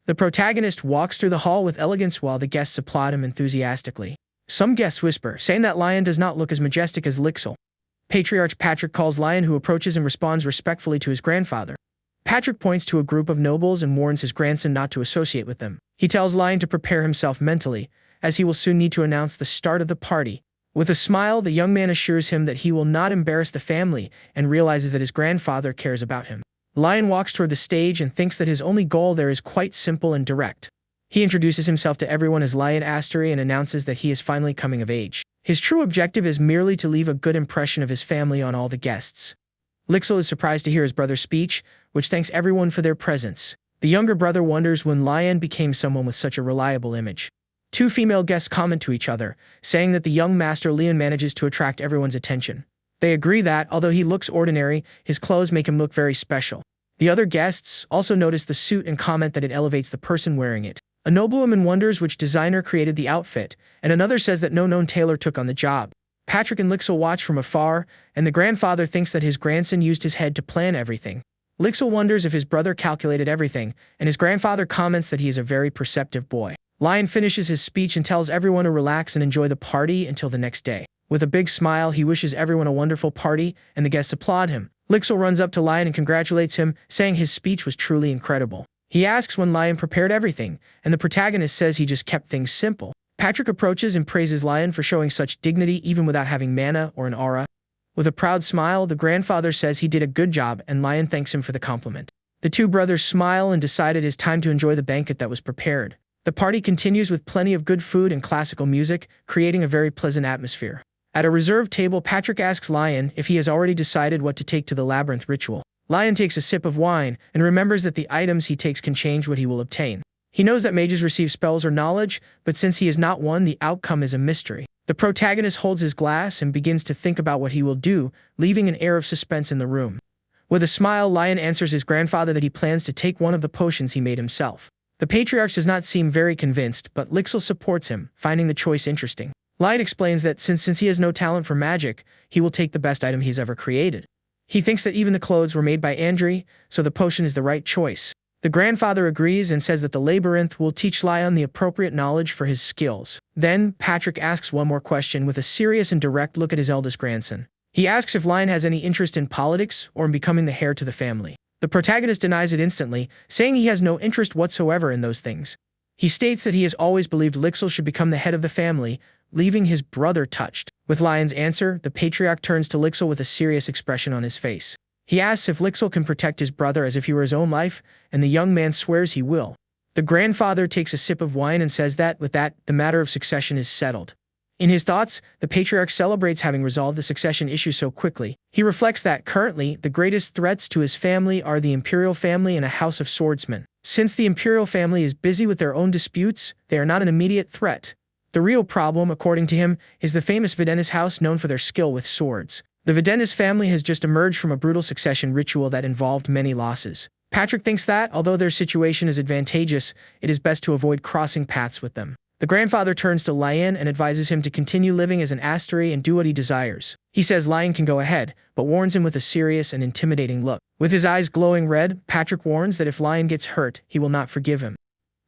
The protagonist walks through the hall with elegance while the guests applaud him enthusiastically. Some guests whisper, saying that Lion does not look as majestic as Lixil. Patriarch Patrick calls Lion, who approaches and responds respectfully to his grandfather. Patrick points to a group of nobles and warns his grandson not to associate with them. He tells Lion to prepare himself mentally, as he will soon need to announce the start of the party. With a smile, the young man assures him that he will not embarrass the family and realizes that his grandfather cares about him. Lion walks toward the stage and thinks that his only goal there is quite simple and direct. He introduces himself to everyone as Lion Astri and announces that he is finally coming of age. His true objective is merely to leave a good impression of his family on all the guests. Lixil is surprised to hear his brother's speech, which thanks everyone for their presence. The younger brother wonders when Lion became someone with such a reliable image. Two female guests comment to each other, saying that the young master Leon manages to attract everyone's attention. They agree that, although he looks ordinary, his clothes make him look very special. The other guests also notice the suit and comment that it elevates the person wearing it. A noblewoman wonders which designer created the outfit, and another says that no known tailor took on the job. Patrick and Lixil watch from afar, and the grandfather thinks that his grandson used his head to plan everything. Lixil wonders if his brother calculated everything, and his grandfather comments that he is a very perceptive boy. Lion finishes his speech and tells everyone to relax and enjoy the party until the next day. With a big smile, he wishes everyone a wonderful party, and the guests applaud him. Lixil runs up to Lion and congratulates him, saying his speech was truly incredible. He asks when Lion prepared everything, and the protagonist says he just kept things simple. Patrick approaches and praises Lion for showing such dignity even without having mana or an aura. With a proud smile, the grandfather says he did a good job, and Lion thanks him for the compliment. The two brothers smile and decide it is time to enjoy the banquet that was prepared. The party continues with plenty of good food and classical music, creating a very pleasant atmosphere. At a reserved table, Patrick asks Lion if he has already decided what to take to the labyrinth ritual. Lion takes a sip of wine and remembers that the items he takes can change what he will obtain. He knows that mages receive spells or knowledge, but since he is not one, the outcome is a mystery. The protagonist holds his glass and begins to think about what he will do, leaving an air of suspense in the room. With a smile, Lion answers his grandfather that he plans to take one of the potions he made himself. The patriarch does not seem very convinced, but Lixil supports him, finding the choice interesting. Lion explains that since he has no talent for magic, he will take the best item he's ever created. He thinks that even the clothes were made by Andri, so the potion is the right choice. The grandfather agrees and says that the labyrinth will teach Lion the appropriate knowledge for his skills. Then, Patrick asks one more question with a serious and direct look at his eldest grandson. He asks if Lion has any interest in politics or in becoming the heir to the family. The protagonist denies it instantly, saying he has no interest whatsoever in those things. He states that he has always believed Lixil should become the head of the family, leaving his brother touched. With Lion's answer, the patriarch turns to Lixil with a serious expression on his face. He asks if Lixil can protect his brother as if he were his own life, and the young man swears he will. The grandfather takes a sip of wine and says that, with that, the matter of succession is settled. In his thoughts, the patriarch celebrates having resolved the succession issue so quickly. He reflects that, currently, the greatest threats to his family are the imperial family and a house of swordsmen. Since the imperial family is busy with their own disputes, they are not an immediate threat. The real problem, according to him, is the famous Vidennis house known for their skill with swords. The Vidennis family has just emerged from a brutal succession ritual that involved many losses. Patrick thinks that, although their situation is advantageous, it is best to avoid crossing paths with them. The grandfather turns to Lion and advises him to continue living as an Asteri and do what he desires. He says Lion can go ahead, but warns him with a serious and intimidating look. With his eyes glowing red, Patrick warns that if Lion gets hurt, he will not forgive him.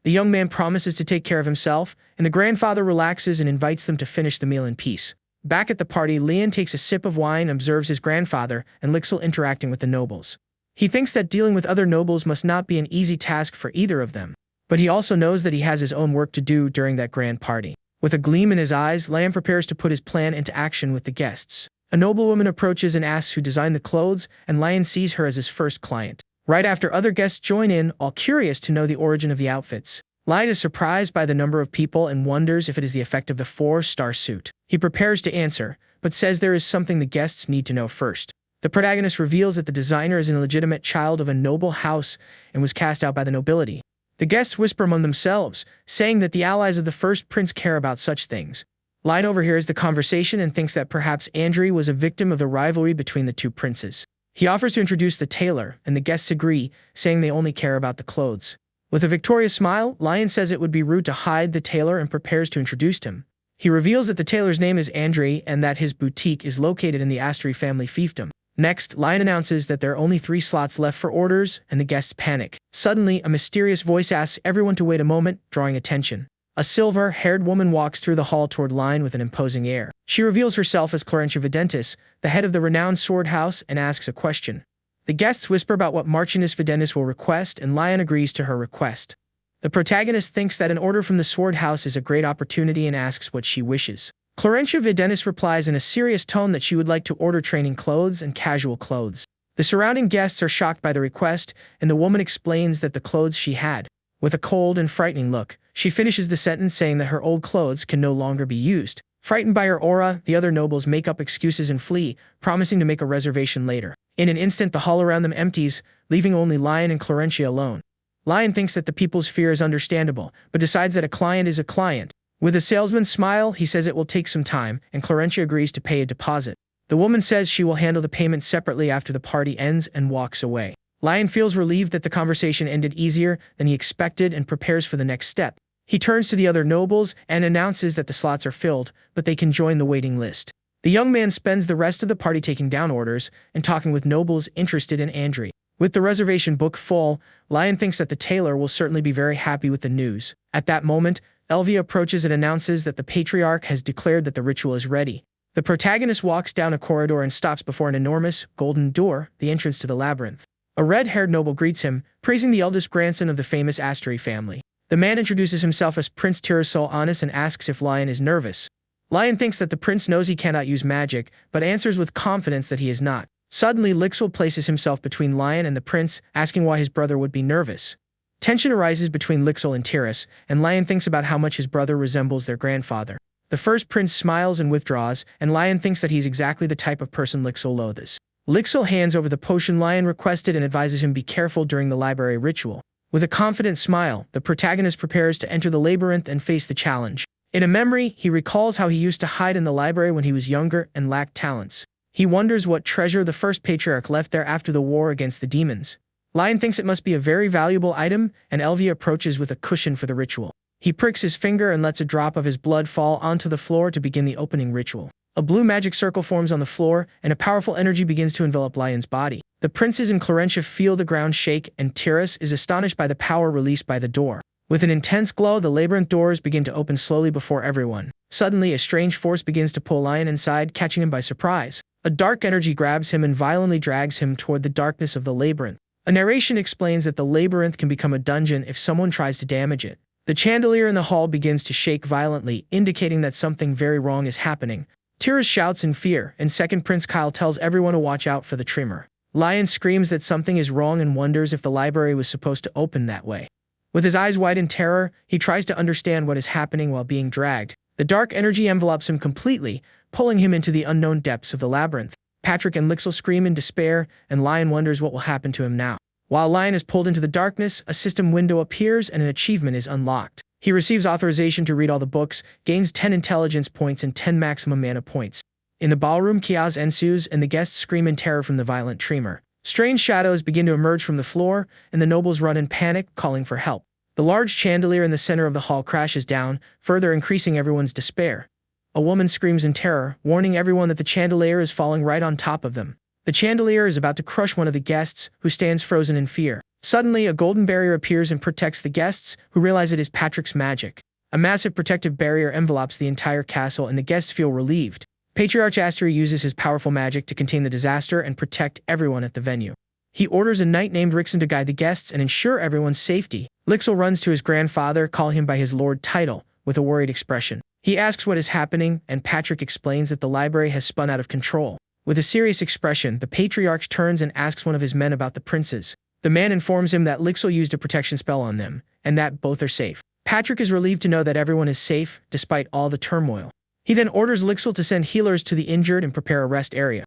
The young man promises to take care of himself, and the grandfather relaxes and invites them to finish the meal in peace. Back at the party, Lion takes a sip of wine, observes his grandfather, and Lixil interacting with the nobles. He thinks that dealing with other nobles must not be an easy task for either of them. But he also knows that he has his own work to do during that grand party. With a gleam in his eyes, Lion prepares to put his plan into action with the guests. A noblewoman approaches and asks who designed the clothes, and Lion sees her as his first client. Right after other guests join in, all curious to know the origin of the outfits. Lion is surprised by the number of people and wonders if it is the effect of the 4-star suit. He prepares to answer, but says there is something the guests need to know first. The protagonist reveals that the designer is an illegitimate child of a noble house and was cast out by the nobility. The guests whisper among themselves, saying that the allies of the first prince care about such things. Lion overhears the conversation and thinks that perhaps Andri was a victim of the rivalry between the two princes. He offers to introduce the tailor, and the guests agree, saying they only care about the clothes. With a victorious smile, Lion says it would be rude to hide the tailor and prepares to introduce him. He reveals that the tailor's name is Andri and that his boutique is located in the Asteri family fiefdom. Next, Lion announces that there are only 3 slots left for orders, and the guests panic. Suddenly, a mysterious voice asks everyone to wait a moment, drawing attention. A silver-haired woman walks through the hall toward Lion with an imposing air. She reveals herself as Clarentia Videntis, the head of the renowned sword house, and asks a question. The guests whisper about what Marchioness Videntis will request, and Lion agrees to her request. The protagonist thinks that an order from the sword house is a great opportunity and asks what she wishes. Clarentia Videntis replies in a serious tone that she would like to order training clothes and casual clothes. The surrounding guests are shocked by the request, and the woman explains that the clothes she had. With a cold and frightening look, she finishes the sentence saying that her old clothes can no longer be used. Frightened by her aura, the other nobles make up excuses and flee, promising to make a reservation later. In an instant, the hall around them empties, leaving only Lion and Clarentia alone. Lion thinks that the people's fear is understandable, but decides that a client is a client. With a salesman's smile, he says it will take some time, and Clarentia agrees to pay a deposit. The woman says she will handle the payment separately after the party ends and walks away. Lion feels relieved that the conversation ended easier than he expected and prepares for the next step. He turns to the other nobles and announces that the slots are filled, but they can join the waiting list. The young man spends the rest of the party taking down orders and talking with nobles interested in Andri. With the reservation book full, Lion thinks that the tailor will certainly be very happy with the news. At that moment, Elvia approaches and announces that the patriarch has declared that the ritual is ready. The protagonist walks down a corridor and stops before an enormous, golden door, the entrance to the labyrinth. A red-haired noble greets him, praising the eldest grandson of the famous Asteri family. The man introduces himself as Prince Tirasol Anis and asks if Lion is nervous. Lion thinks that the prince knows he cannot use magic, but answers with confidence that he is not. Suddenly, Lixil places himself between Lion and the prince, asking why his brother would be nervous. Tension arises between Lixil and Tiras, and Lion thinks about how much his brother resembles their grandfather. The first prince smiles and withdraws, and Lion thinks that he's exactly the type of person Lixil loathes. Lixil hands over the potion Lion requested and advises him be careful during the library ritual. With a confident smile, the protagonist prepares to enter the labyrinth and face the challenge. In a memory, he recalls how he used to hide in the library when he was younger and lacked talents. He wonders what treasure the first patriarch left there after the war against the demons. Lion thinks it must be a very valuable item, and Elvia approaches with a cushion for the ritual. He pricks his finger and lets a drop of his blood fall onto the floor to begin the opening ritual. A blue magic circle forms on the floor, and a powerful energy begins to envelop Lion's body. The princes and Clarentia feel the ground shake, and Tiras is astonished by the power released by the door. With an intense glow, the labyrinth doors begin to open slowly before everyone. Suddenly, a strange force begins to pull Lion inside, catching him by surprise. A dark energy grabs him and violently drags him toward the darkness of the labyrinth. A narration explains that the labyrinth can become a dungeon if someone tries to damage it. The chandelier in the hall begins to shake violently, indicating that something very wrong is happening. Tiras shouts in fear, and second Prince Kyle tells everyone to watch out for the tremor. Lion screams that something is wrong and wonders if the library was supposed to open that way. With his eyes wide in terror, he tries to understand what is happening while being dragged. The dark energy envelops him completely, pulling him into the unknown depths of the labyrinth. Patrick and Lixil scream in despair, and Lion wonders what will happen to him now. While Lion is pulled into the darkness, a system window appears and an achievement is unlocked. He receives authorization to read all the books, gains 10 intelligence points and 10 maximum mana points. In the ballroom, chaos ensues, and the guests scream in terror from the violent tremor. Strange shadows begin to emerge from the floor, and the nobles run in panic, calling for help. The large chandelier in the center of the hall crashes down, further increasing everyone's despair. A woman screams in terror, warning everyone that the chandelier is falling right on top of them. The chandelier is about to crush one of the guests, who stands frozen in fear. Suddenly, a golden barrier appears and protects the guests, who realize it is Patrick's magic. A massive protective barrier envelopes the entire castle, and the guests feel relieved. Patriarch Astery uses his powerful magic to contain the disaster and protect everyone at the venue. He orders a knight named Rixon to guide the guests and ensure everyone's safety. Lixil runs to his grandfather, calling him by his lord title, with a worried expression. He asks what is happening, and Patrick explains that the library has spun out of control. With a serious expression, the Patriarch turns and asks one of his men about the princes. The man informs him that Lixil used a protection spell on them, and that both are safe. Patrick is relieved to know that everyone is safe, despite all the turmoil. He then orders Lixil to send healers to the injured and prepare a rest area.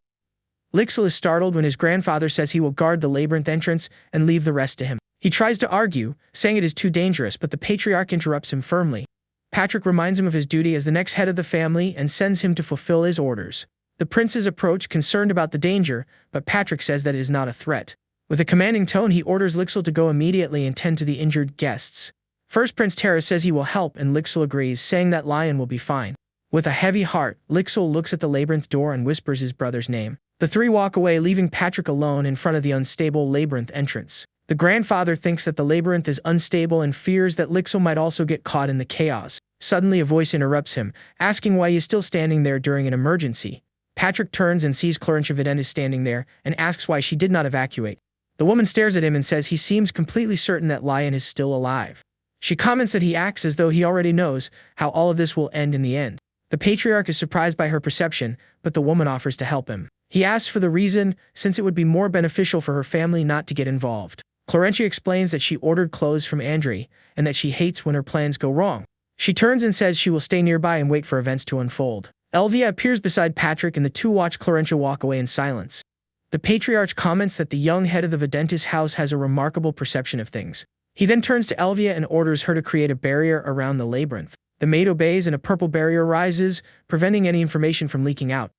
Lixil is startled when his grandfather says he will guard the labyrinth entrance and leave the rest to him. He tries to argue, saying it is too dangerous, but the Patriarch interrupts him firmly. Patrick reminds him of his duty as the next head of the family and sends him to fulfill his orders. The princes approach, concerned about the danger, but Patrick says that it is not a threat. With a commanding tone, he orders Lixil to go immediately and tend to the injured guests. First Prince Terra says he will help, and Lixil agrees, saying that Lion will be fine. With a heavy heart, Lixil looks at the labyrinth door and whispers his brother's name. The three walk away, leaving Patrick alone in front of the unstable labyrinth entrance. The grandfather thinks that the labyrinth is unstable and fears that Lixil might also get caught in the chaos. Suddenly, a voice interrupts him, asking why he is still standing there during an emergency. Patrick turns and sees Clarentia Vidente standing there and asks why she did not evacuate. The woman stares at him and says he seems completely certain that Lion is still alive. She comments that he acts as though he already knows how all of this will end in the end. The Patriarch is surprised by her perception, but the woman offers to help him. He asks for the reason, since it would be more beneficial for her family not to get involved. Clarentia explains that she ordered clothes from Andre, and that she hates when her plans go wrong. She turns and says she will stay nearby and wait for events to unfold. Elvia appears beside Patrick, and the two watch Clarentia walk away in silence. The Patriarch comments that the young head of the Videntes house has a remarkable perception of things. He then turns to Elvia and orders her to create a barrier around the labyrinth. The maid obeys, and a purple barrier rises, preventing any information from leaking out.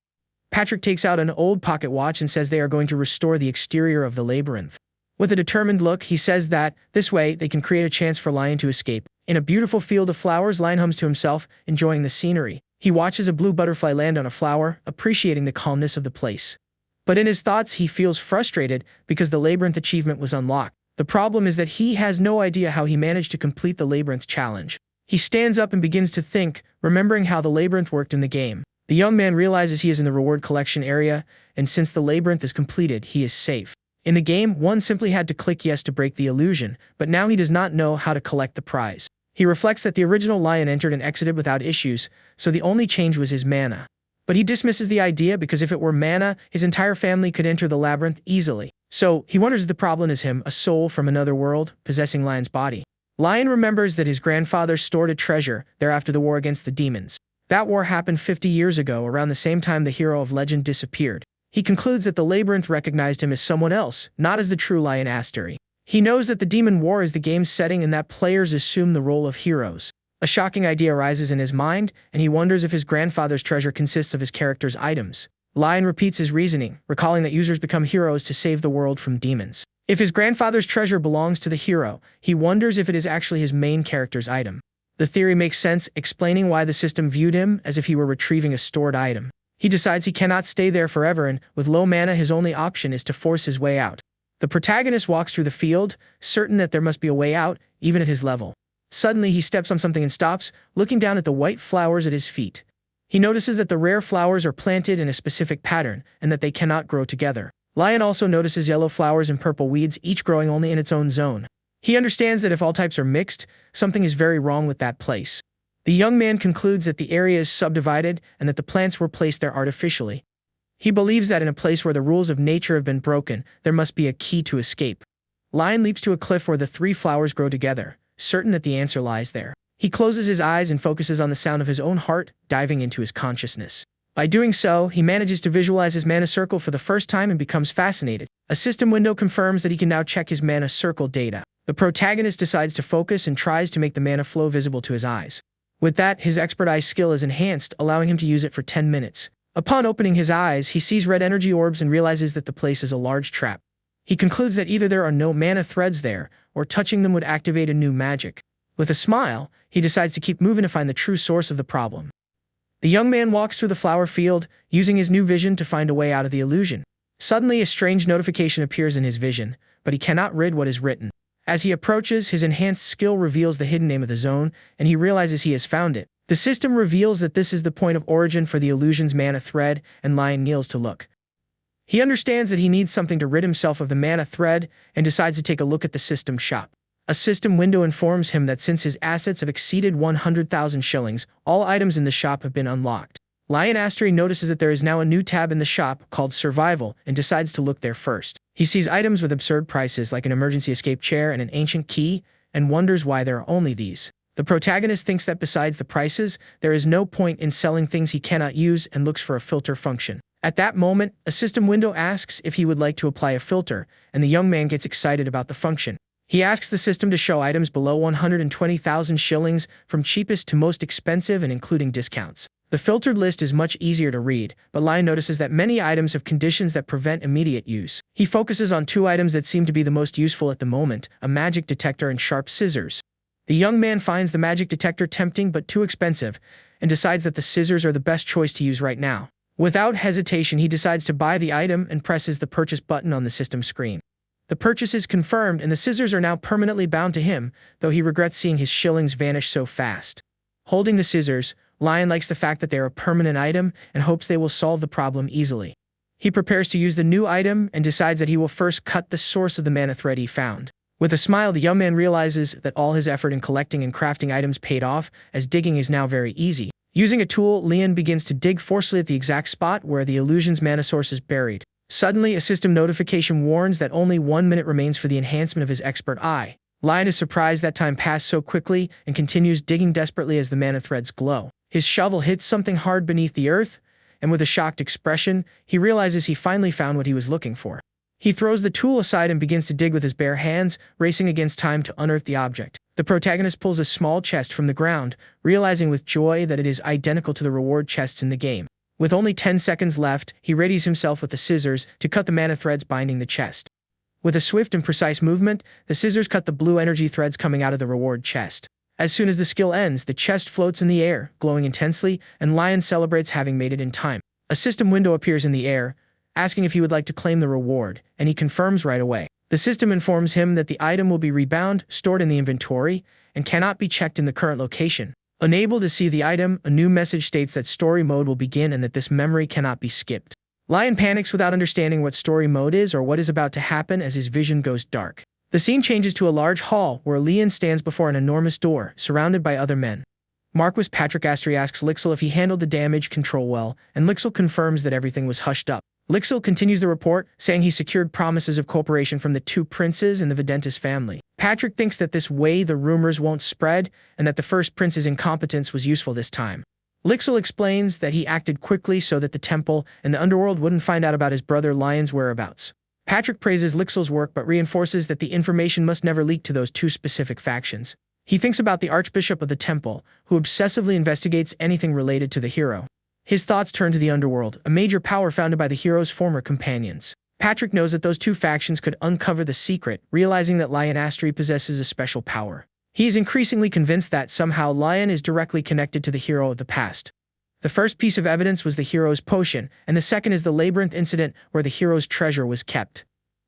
Patrick takes out an old pocket watch and says they are going to restore the exterior of the labyrinth. With a determined look, he says that, this way, they can create a chance for Lion to escape. In a beautiful field of flowers, Lion hums to himself, enjoying the scenery. He watches a blue butterfly land on a flower, appreciating the calmness of the place. But in his thoughts, he feels frustrated because the labyrinth achievement was unlocked. The problem is that he has no idea how he managed to complete the labyrinth challenge. He stands up and begins to think, remembering how the labyrinth worked in the game. The young man realizes he is in the reward collection area, and since the labyrinth is completed, he is safe. In the game, one simply had to click yes to break the illusion, but now he does not know how to collect the prize. He reflects that the original Lion entered and exited without issues, so the only change was his mana. But he dismisses the idea because if it were mana, his entire family could enter the labyrinth easily. So, he wonders if the problem is him, a soul from another world, possessing Lion's body. Lion remembers that his grandfather stored a treasure there after the war against the demons. That war happened 50 years ago, around the same time the hero of legend disappeared. He concludes that the labyrinth recognized him as someone else, not as the true Lion Astery. He knows that the Demon War is the game's setting and that players assume the role of heroes. A shocking idea arises in his mind, and he wonders if his grandfather's treasure consists of his character's items. Lion repeats his reasoning, recalling that users become heroes to save the world from demons. If his grandfather's treasure belongs to the hero, he wonders if it is actually his main character's item. The theory makes sense, explaining why the system viewed him as if he were retrieving a stored item. He decides he cannot stay there forever, and with low mana, his only option is to force his way out. The protagonist walks through the field, certain that there must be a way out, even at his level. Suddenly, he steps on something and stops, looking down at the white flowers at his feet. He notices that the rare flowers are planted in a specific pattern, and that they cannot grow together. Lion also notices yellow flowers and purple weeds, each growing only in its own zone. He understands that if all types are mixed, something is very wrong with that place. The young man concludes that the area is subdivided and that the plants were placed there artificially. He believes that in a place where the rules of nature have been broken, there must be a key to escape. Lion leaps to a cliff where the three flowers grow together, certain that the answer lies there. He closes his eyes and focuses on the sound of his own heart, diving into his consciousness. By doing so, he manages to visualize his mana circle for the first time and becomes fascinated. A system window confirms that he can now check his mana circle data. The protagonist decides to focus and tries to make the mana flow visible to his eyes. With that, his expert eye skill is enhanced, allowing him to use it for 10 minutes. Upon opening his eyes, he sees red energy orbs and realizes that the place is a large trap. He concludes that either there are no mana threads there, or touching them would activate a new magic. With a smile, he decides to keep moving to find the true source of the problem. The young man walks through the flower field, using his new vision to find a way out of the illusion. Suddenly, a strange notification appears in his vision, but he cannot read what is written. As he approaches, his enhanced skill reveals the hidden name of the zone, and he realizes he has found it. The system reveals that this is the point of origin for the illusion's mana thread, and Lion kneels to look. He understands that he needs something to rid himself of the mana thread, and decides to take a look at the system shop. A system window informs him that since his assets have exceeded 100,000 shillings, all items in the shop have been unlocked. Lion Astri notices that there is now a new tab in the shop called Survival and decides to look there first. He sees items with absurd prices like an emergency escape chair and an ancient key, and wonders why there are only these. The protagonist thinks that besides the prices, there is no point in selling things he cannot use and looks for a filter function. At that moment, a system window asks if he would like to apply a filter, and the young man gets excited about the function. He asks the system to show items below 120,000 shillings from cheapest to most expensive and including discounts. The filtered list is much easier to read, but Lion notices that many items have conditions that prevent immediate use. He focuses on two items that seem to be the most useful at the moment, a magic detector and sharp scissors. The young man finds the magic detector tempting but too expensive, and decides that the scissors are the best choice to use right now. Without hesitation, he decides to buy the item and presses the purchase button on the system screen. The purchase is confirmed, and the scissors are now permanently bound to him, though he regrets seeing his shillings vanish so fast. Holding the scissors, Lion likes the fact that they are a permanent item and hopes they will solve the problem easily. He prepares to use the new item and decides that he will first cut the source of the mana thread he found. With a smile, the young man realizes that all his effort in collecting and crafting items paid off, as digging is now very easy. Using a tool, Lion begins to dig forcefully at the exact spot where the illusion's mana source is buried. Suddenly, a system notification warns that only 1 minute remains for the enhancement of his expert eye. Lion is surprised that time passed so quickly and continues digging desperately as the mana threads glow. His shovel hits something hard beneath the earth, and with a shocked expression, he realizes he finally found what he was looking for. He throws the tool aside and begins to dig with his bare hands, racing against time to unearth the object. The protagonist pulls a small chest from the ground, realizing with joy that it is identical to the reward chests in the game. With only 10 seconds left, he readies himself with the scissors to cut the mana threads binding the chest. With a swift and precise movement, the scissors cut the blue energy threads coming out of the reward chest. As soon as the skill ends, the chest floats in the air, glowing intensely, and Lion celebrates having made it in time. A system window appears in the air, asking if he would like to claim the reward, and he confirms right away. The system informs him that the item will be rebound, stored in the inventory, and cannot be checked in the current location. Unable to see the item, a new message states that story mode will begin and that this memory cannot be skipped. Lion panics without understanding what story mode is or what is about to happen as his vision goes dark. The scene changes to a large hall where Lion stands before an enormous door, surrounded by other men. Marquis Patrick Astri asks Lixil if he handled the damage control well, and Lixil confirms that everything was hushed up. Lixil continues the report, saying he secured promises of cooperation from the two princes and the Videntis family. Patrick thinks that this way the rumors won't spread, and that the first prince's incompetence was useful this time. Lixil explains that he acted quickly so that the temple and the underworld wouldn't find out about his brother Lion's whereabouts. Patrick praises Lixil's work but reinforces that the information must never leak to those two specific factions. He thinks about the Archbishop of the Temple, who obsessively investigates anything related to the hero. His thoughts turn to the underworld, a major power founded by the hero's former companions. Patrick knows that those two factions could uncover the secret, realizing that Lion Astri possesses a special power. He is increasingly convinced that somehow Lion is directly connected to the hero of the past. The first piece of evidence was the hero's potion, and the second is the labyrinth incident where the hero's treasure was kept.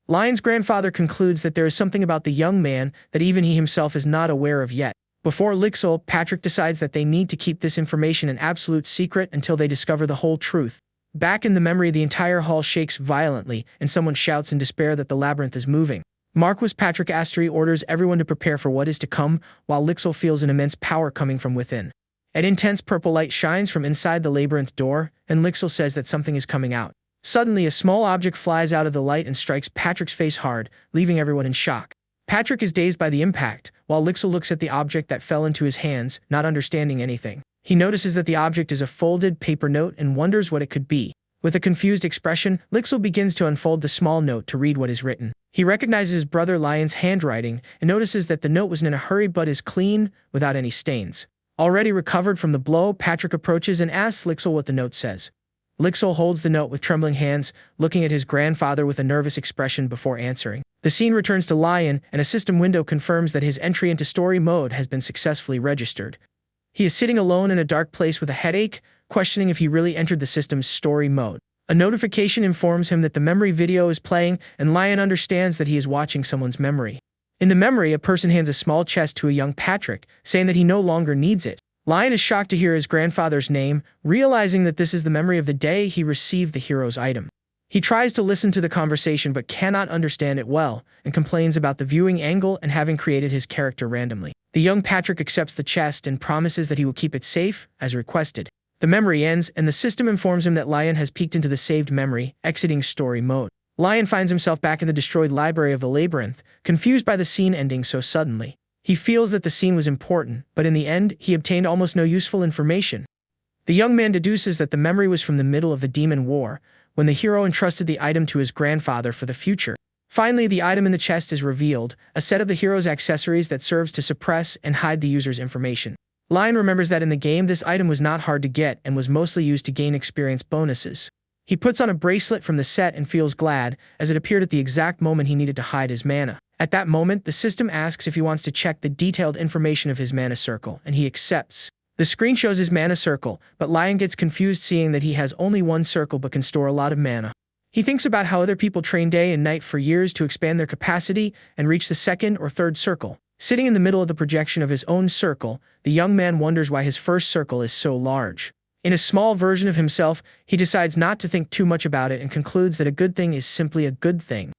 Lion's grandfather concludes that there is something about the young man that even he himself is not aware of yet. Before Lixil, Patrick decides that they need to keep this information an absolute secret until they discover the whole truth. Back in the memory, the entire hall shakes violently, and someone shouts in despair that the labyrinth is moving. Marquis Patrick Astri orders everyone to prepare for what is to come, while Lixil feels an immense power coming from within. An intense purple light shines from inside the labyrinth door, and Lixil says that something is coming out. Suddenly, a small object flies out of the light and strikes Patrick's face hard, leaving everyone in shock. Patrick is dazed by the impact, while Lixil looks at the object that fell into his hands, not understanding anything. He notices that the object is a folded paper note and wonders what it could be. With a confused expression, Lixil begins to unfold the small note to read what is written. He recognizes his brother Lion's handwriting and notices that the note wasn't in a hurry but is clean, without any stains. Already recovered from the blow, Patrick approaches and asks Lixil what the note says. Lixil holds the note with trembling hands, looking at his grandfather with a nervous expression before answering. The scene returns to Lion, and a system window confirms that his entry into story mode has been successfully registered. He is sitting alone in a dark place with a headache, questioning if he really entered the system's story mode. A notification informs him that the memory video is playing, and Lion understands that he is watching someone's memory. In the memory, a person hands a small chest to a young Patrick, saying that he no longer needs it. Lion is shocked to hear his grandfather's name, realizing that this is the memory of the day he received the hero's item. He tries to listen to the conversation but cannot understand it well, and complains about the viewing angle and having created his character randomly. The young Patrick accepts the chest and promises that he will keep it safe, as requested. The memory ends, and the system informs him that Lion has peeked into the saved memory, exiting story mode. Lion finds himself back in the destroyed library of the labyrinth, confused by the scene ending so suddenly. He feels that the scene was important, but in the end, he obtained almost no useful information. The young man deduces that the memory was from the middle of the Demon War, when the hero entrusted the item to his grandfather for the future. Finally, the item in the chest is revealed, a set of the hero's accessories that serves to suppress and hide the user's information. Lion remembers that in the game this item was not hard to get and was mostly used to gain experience bonuses. He puts on a bracelet from the set and feels glad, as it appeared at the exact moment he needed to hide his mana. At that moment, the system asks if he wants to check the detailed information of his mana circle, and he accepts. The screen shows his mana circle, but Lion gets confused seeing that he has only one circle but can store a lot of mana. He thinks about how other people train day and night for years to expand their capacity and reach the second or third circle. Sitting in the middle of the projection of his own circle, the young man wonders why his first circle is so large. In a small version of himself, he decides not to think too much about it and concludes that a good thing is simply a good thing.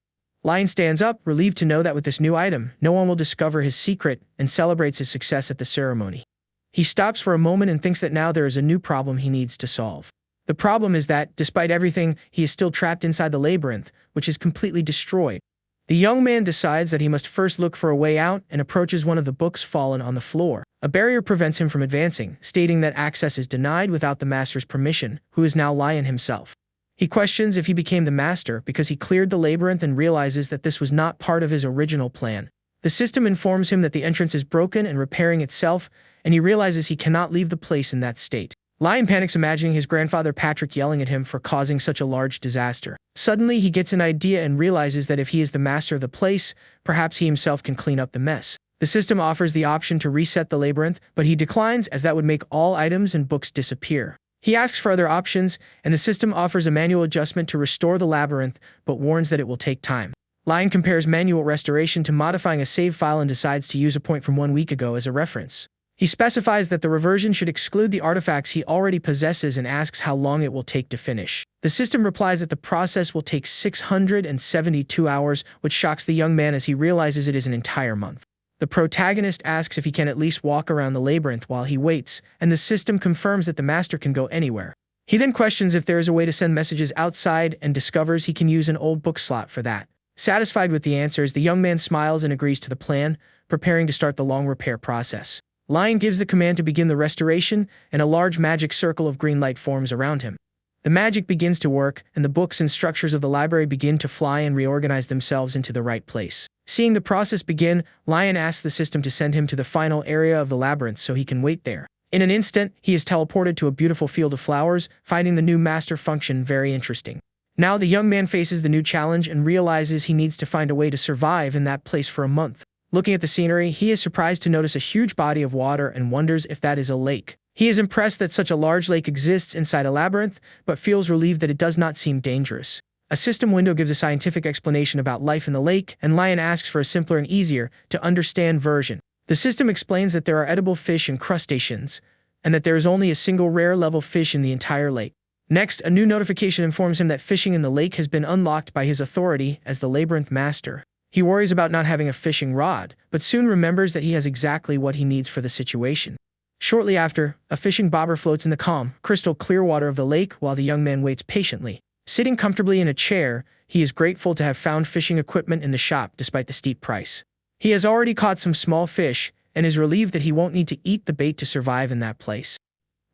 Lion stands up, relieved to know that with this new item, no one will discover his secret, and celebrates his success at the ceremony. He stops for a moment and thinks that now there is a new problem he needs to solve. The problem is that, despite everything, he is still trapped inside the labyrinth, which is completely destroyed. The young man decides that he must first look for a way out and approaches one of the books fallen on the floor. A barrier prevents him from advancing, stating that access is denied without the master's permission, who is now Lion himself. He questions if he became the master because he cleared the labyrinth and realizes that this was not part of his original plan. The system informs him that the entrance is broken and repairing itself, and he realizes he cannot leave the place in that state. Lion panics, imagining his grandfather Patrick yelling at him for causing such a large disaster. Suddenly, he gets an idea and realizes that if he is the master of the place, perhaps he himself can clean up the mess. The system offers the option to reset the labyrinth, but he declines as that would make all items and books disappear. He asks for other options, and the system offers a manual adjustment to restore the labyrinth, but warns that it will take time. Lion compares manual restoration to modifying a save file and decides to use a point from 1 week ago as a reference. He specifies that the reversion should exclude the artifacts he already possesses and asks how long it will take to finish. The system replies that the process will take 672 hours, which shocks the young man as he realizes it is an entire month. The protagonist asks if he can at least walk around the labyrinth while he waits, and the system confirms that the master can go anywhere. He then questions if there is a way to send messages outside and discovers he can use an old book slot for that. Satisfied with the answers, the young man smiles and agrees to the plan, preparing to start the long repair process. Lion gives the command to begin the restoration, and a large magic circle of green light forms around him. The magic begins to work, and the books and structures of the library begin to fly and reorganize themselves into the right place. Seeing the process begin, Lion asks the system to send him to the final area of the labyrinth so he can wait there. In an instant, he is teleported to a beautiful field of flowers, finding the new master function very interesting. Now the young man faces the new challenge and realizes he needs to find a way to survive in that place for a month. Looking at the scenery, he is surprised to notice a huge body of water and wonders if that is a lake. He is impressed that such a large lake exists inside a labyrinth, but feels relieved that it does not seem dangerous. A system window gives a scientific explanation about life in the lake, and Lion asks for a simpler and easier to understand version. The system explains that there are edible fish and crustaceans, and that there is only a single rare level fish in the entire lake. Next, a new notification informs him that fishing in the lake has been unlocked by his authority as the labyrinth master. He worries about not having a fishing rod, but soon remembers that he has exactly what he needs for the situation. Shortly after, a fishing bobber floats in the calm, crystal clear water of the lake while the young man waits patiently. Sitting comfortably in a chair, he is grateful to have found fishing equipment in the shop despite the steep price. He has already caught some small fish and is relieved that he won't need to eat the bait to survive in that place.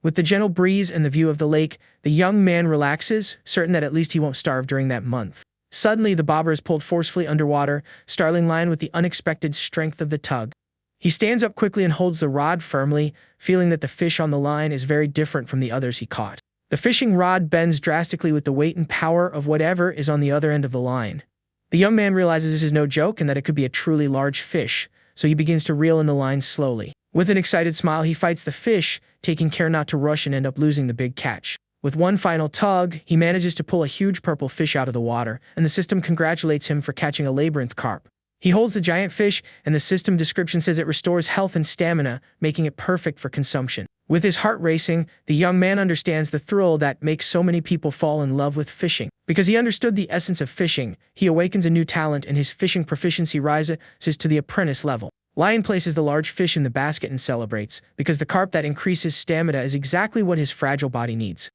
With the gentle breeze and the view of the lake, the young man relaxes, certain that at least he won't starve during that month. Suddenly, the bobber is pulled forcefully underwater, startling Lion with the unexpected strength of the tug. He stands up quickly and holds the rod firmly, feeling that the fish on the line is very different from the others he caught. The fishing rod bends drastically with the weight and power of whatever is on the other end of the line. The young man realizes this is no joke and that it could be a truly large fish, so he begins to reel in the line slowly. With an excited smile, he fights the fish, taking care not to rush and end up losing the big catch. With one final tug, he manages to pull a huge purple fish out of the water, and the system congratulates him for catching a labyrinth carp. He holds the giant fish, and the system description says it restores health and stamina, making it perfect for consumption. With his heart racing, the young man understands the thrill that makes so many people fall in love with fishing. Because he understood the essence of fishing, he awakens a new talent and his fishing proficiency rises to the apprentice level. Lion places the large fish in the basket and celebrates, because the carp that increases stamina is exactly what his fragile body needs.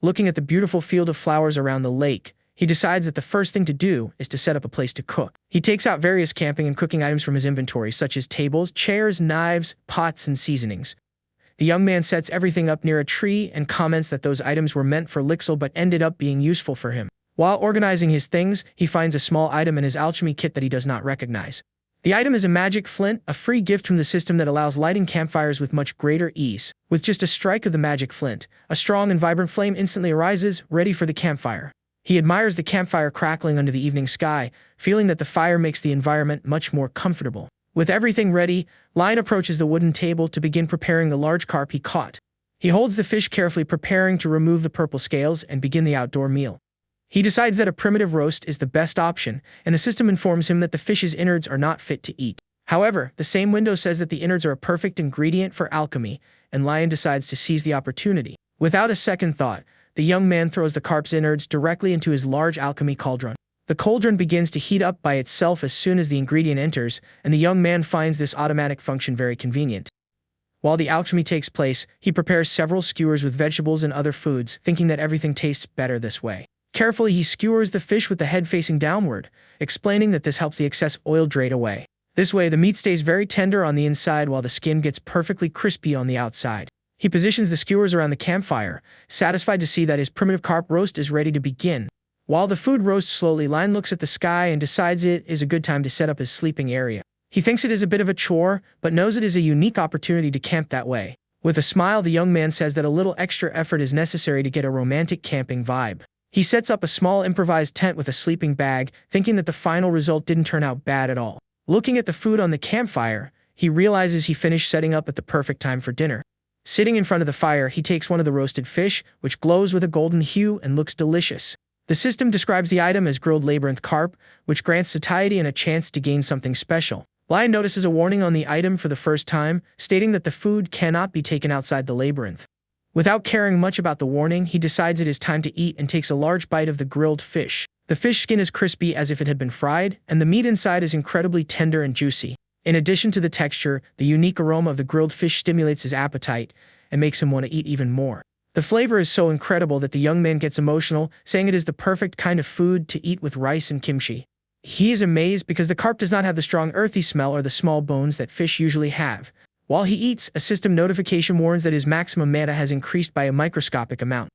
Looking at the beautiful field of flowers around the lake, he decides that the first thing to do is to set up a place to cook. He takes out various camping and cooking items from his inventory, such as tables, chairs, knives, pots, and seasonings. The young man sets everything up near a tree and comments that those items were meant for Lixil but ended up being useful for him. While organizing his things, he finds a small item in his alchemy kit that he does not recognize. The item is a magic flint, a free gift from the system that allows lighting campfires with much greater ease. With just a strike of the magic flint, a strong and vibrant flame instantly arises, ready for the campfire. He admires the campfire crackling under the evening sky, feeling that the fire makes the environment much more comfortable. With everything ready, Lion approaches the wooden table to begin preparing the large carp he caught. He holds the fish carefully, preparing to remove the purple scales and begin the outdoor meal. He decides that a primitive roast is the best option, and the system informs him that the fish's innards are not fit to eat. However, the same window says that the innards are a perfect ingredient for alchemy, and Lion decides to seize the opportunity. Without a second thought, the young man throws the carp's innards directly into his large alchemy cauldron. The cauldron begins to heat up by itself as soon as the ingredient enters, and the young man finds this automatic function very convenient. While the alchemy takes place, he prepares several skewers with vegetables and other foods, thinking that everything tastes better this way. Carefully, he skewers the fish with the head facing downward, explaining that this helps the excess oil drain away. This way, the meat stays very tender on the inside while the skin gets perfectly crispy on the outside. He positions the skewers around the campfire, satisfied to see that his primitive carp roast is ready to begin. While the food roasts slowly, Lion looks at the sky and decides it is a good time to set up his sleeping area. He thinks it is a bit of a chore, but knows it is a unique opportunity to camp that way. With a smile, the young man says that a little extra effort is necessary to get a romantic camping vibe. He sets up a small improvised tent with a sleeping bag, thinking that the final result didn't turn out bad at all. Looking at the food on the campfire, he realizes he finished setting up at the perfect time for dinner. Sitting in front of the fire, he takes one of the roasted fish, which glows with a golden hue and looks delicious. The system describes the item as grilled labyrinth carp, which grants satiety and a chance to gain something special. Lion notices a warning on the item for the first time, stating that the food cannot be taken outside the labyrinth. Without caring much about the warning, he decides it is time to eat and takes a large bite of the grilled fish. The fish skin is crispy as if it had been fried, and the meat inside is incredibly tender and juicy. In addition to the texture, the unique aroma of the grilled fish stimulates his appetite and makes him want to eat even more. The flavor is so incredible that the young man gets emotional, saying it is the perfect kind of food to eat with rice and kimchi. He is amazed because the carp does not have the strong earthy smell or the small bones that fish usually have. While he eats, a system notification warns that his maximum mana has increased by a microscopic amount.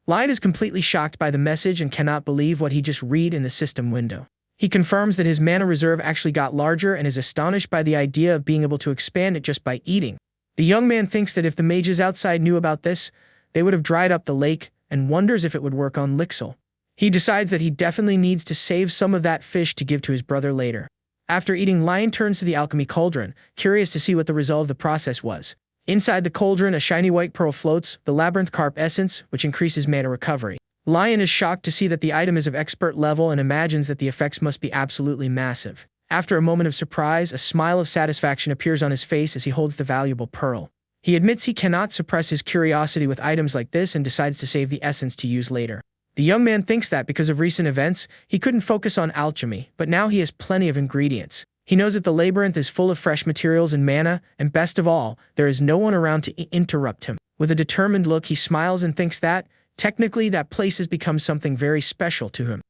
Lion is completely shocked by the message and cannot believe what he just read in the system window. He confirms that his mana reserve actually got larger and is astonished by the idea of being able to expand it just by eating. The young man thinks that if the mages outside knew about this, they would have dried up the lake and wonders if it would work on Lixil. He decides that he definitely needs to save some of that fish to give to his brother later. After eating, Lion turns to the alchemy cauldron, curious to see what the result of the process was. Inside the cauldron, a shiny white pearl floats, the labyrinth carp essence, which increases mana recovery. Lion is shocked to see that the item is of expert level and imagines that the effects must be absolutely massive. After a moment of surprise, a smile of satisfaction appears on his face as he holds the valuable pearl. He admits he cannot suppress his curiosity with items like this and decides to save the essence to use later. The young man thinks that because of recent events, he couldn't focus on alchemy, but now he has plenty of ingredients. He knows that the labyrinth is full of fresh materials and mana, and best of all, there is no one around to interrupt him. With a determined look, he smiles and thinks that, technically, that place has become something very special to him.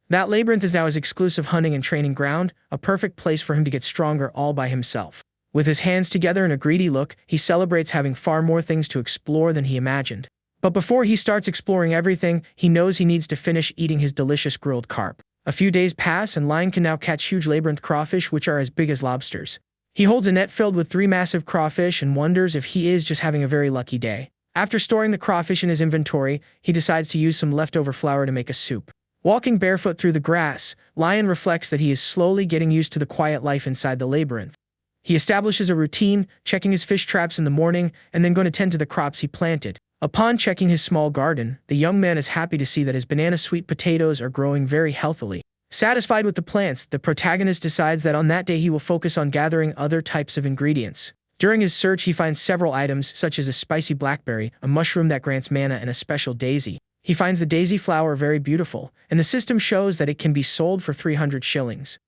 That labyrinth is now his exclusive hunting and training ground, a perfect place for him to get stronger all by himself. With his hands together and a greedy look, he celebrates having far more things to explore than he imagined. But before he starts exploring everything, he knows he needs to finish eating his delicious grilled carp. A few days pass and Lion can now catch huge labyrinth crawfish which are as big as lobsters. He holds a net filled with 3 massive crawfish and wonders if he is just having a very lucky day. After storing the crawfish in his inventory, he decides to use some leftover flour to make a soup. Walking barefoot through the grass, Lion reflects that he is slowly getting used to the quiet life inside the labyrinth. He establishes a routine, checking his fish traps in the morning and then going to tend to the crops he planted. Upon checking his small garden, the young man is happy to see that his banana sweet potatoes are growing very healthily. Satisfied with the plants, the protagonist decides that on that day he will focus on gathering other types of ingredients. During his search, he finds several items, such as a spicy blackberry, a mushroom that grants mana, and a special daisy. He finds the daisy flower very beautiful, and the system shows that it can be sold for 300 shillings.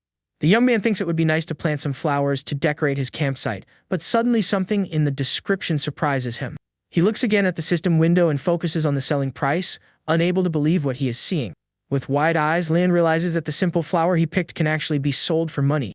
The young man thinks it would be nice to plant some flowers to decorate his campsite, but suddenly something in the description surprises him. He looks again at the system window and focuses on the selling price, unable to believe what he is seeing. With wide eyes, Lion realizes that the simple flower he picked can actually be sold for money.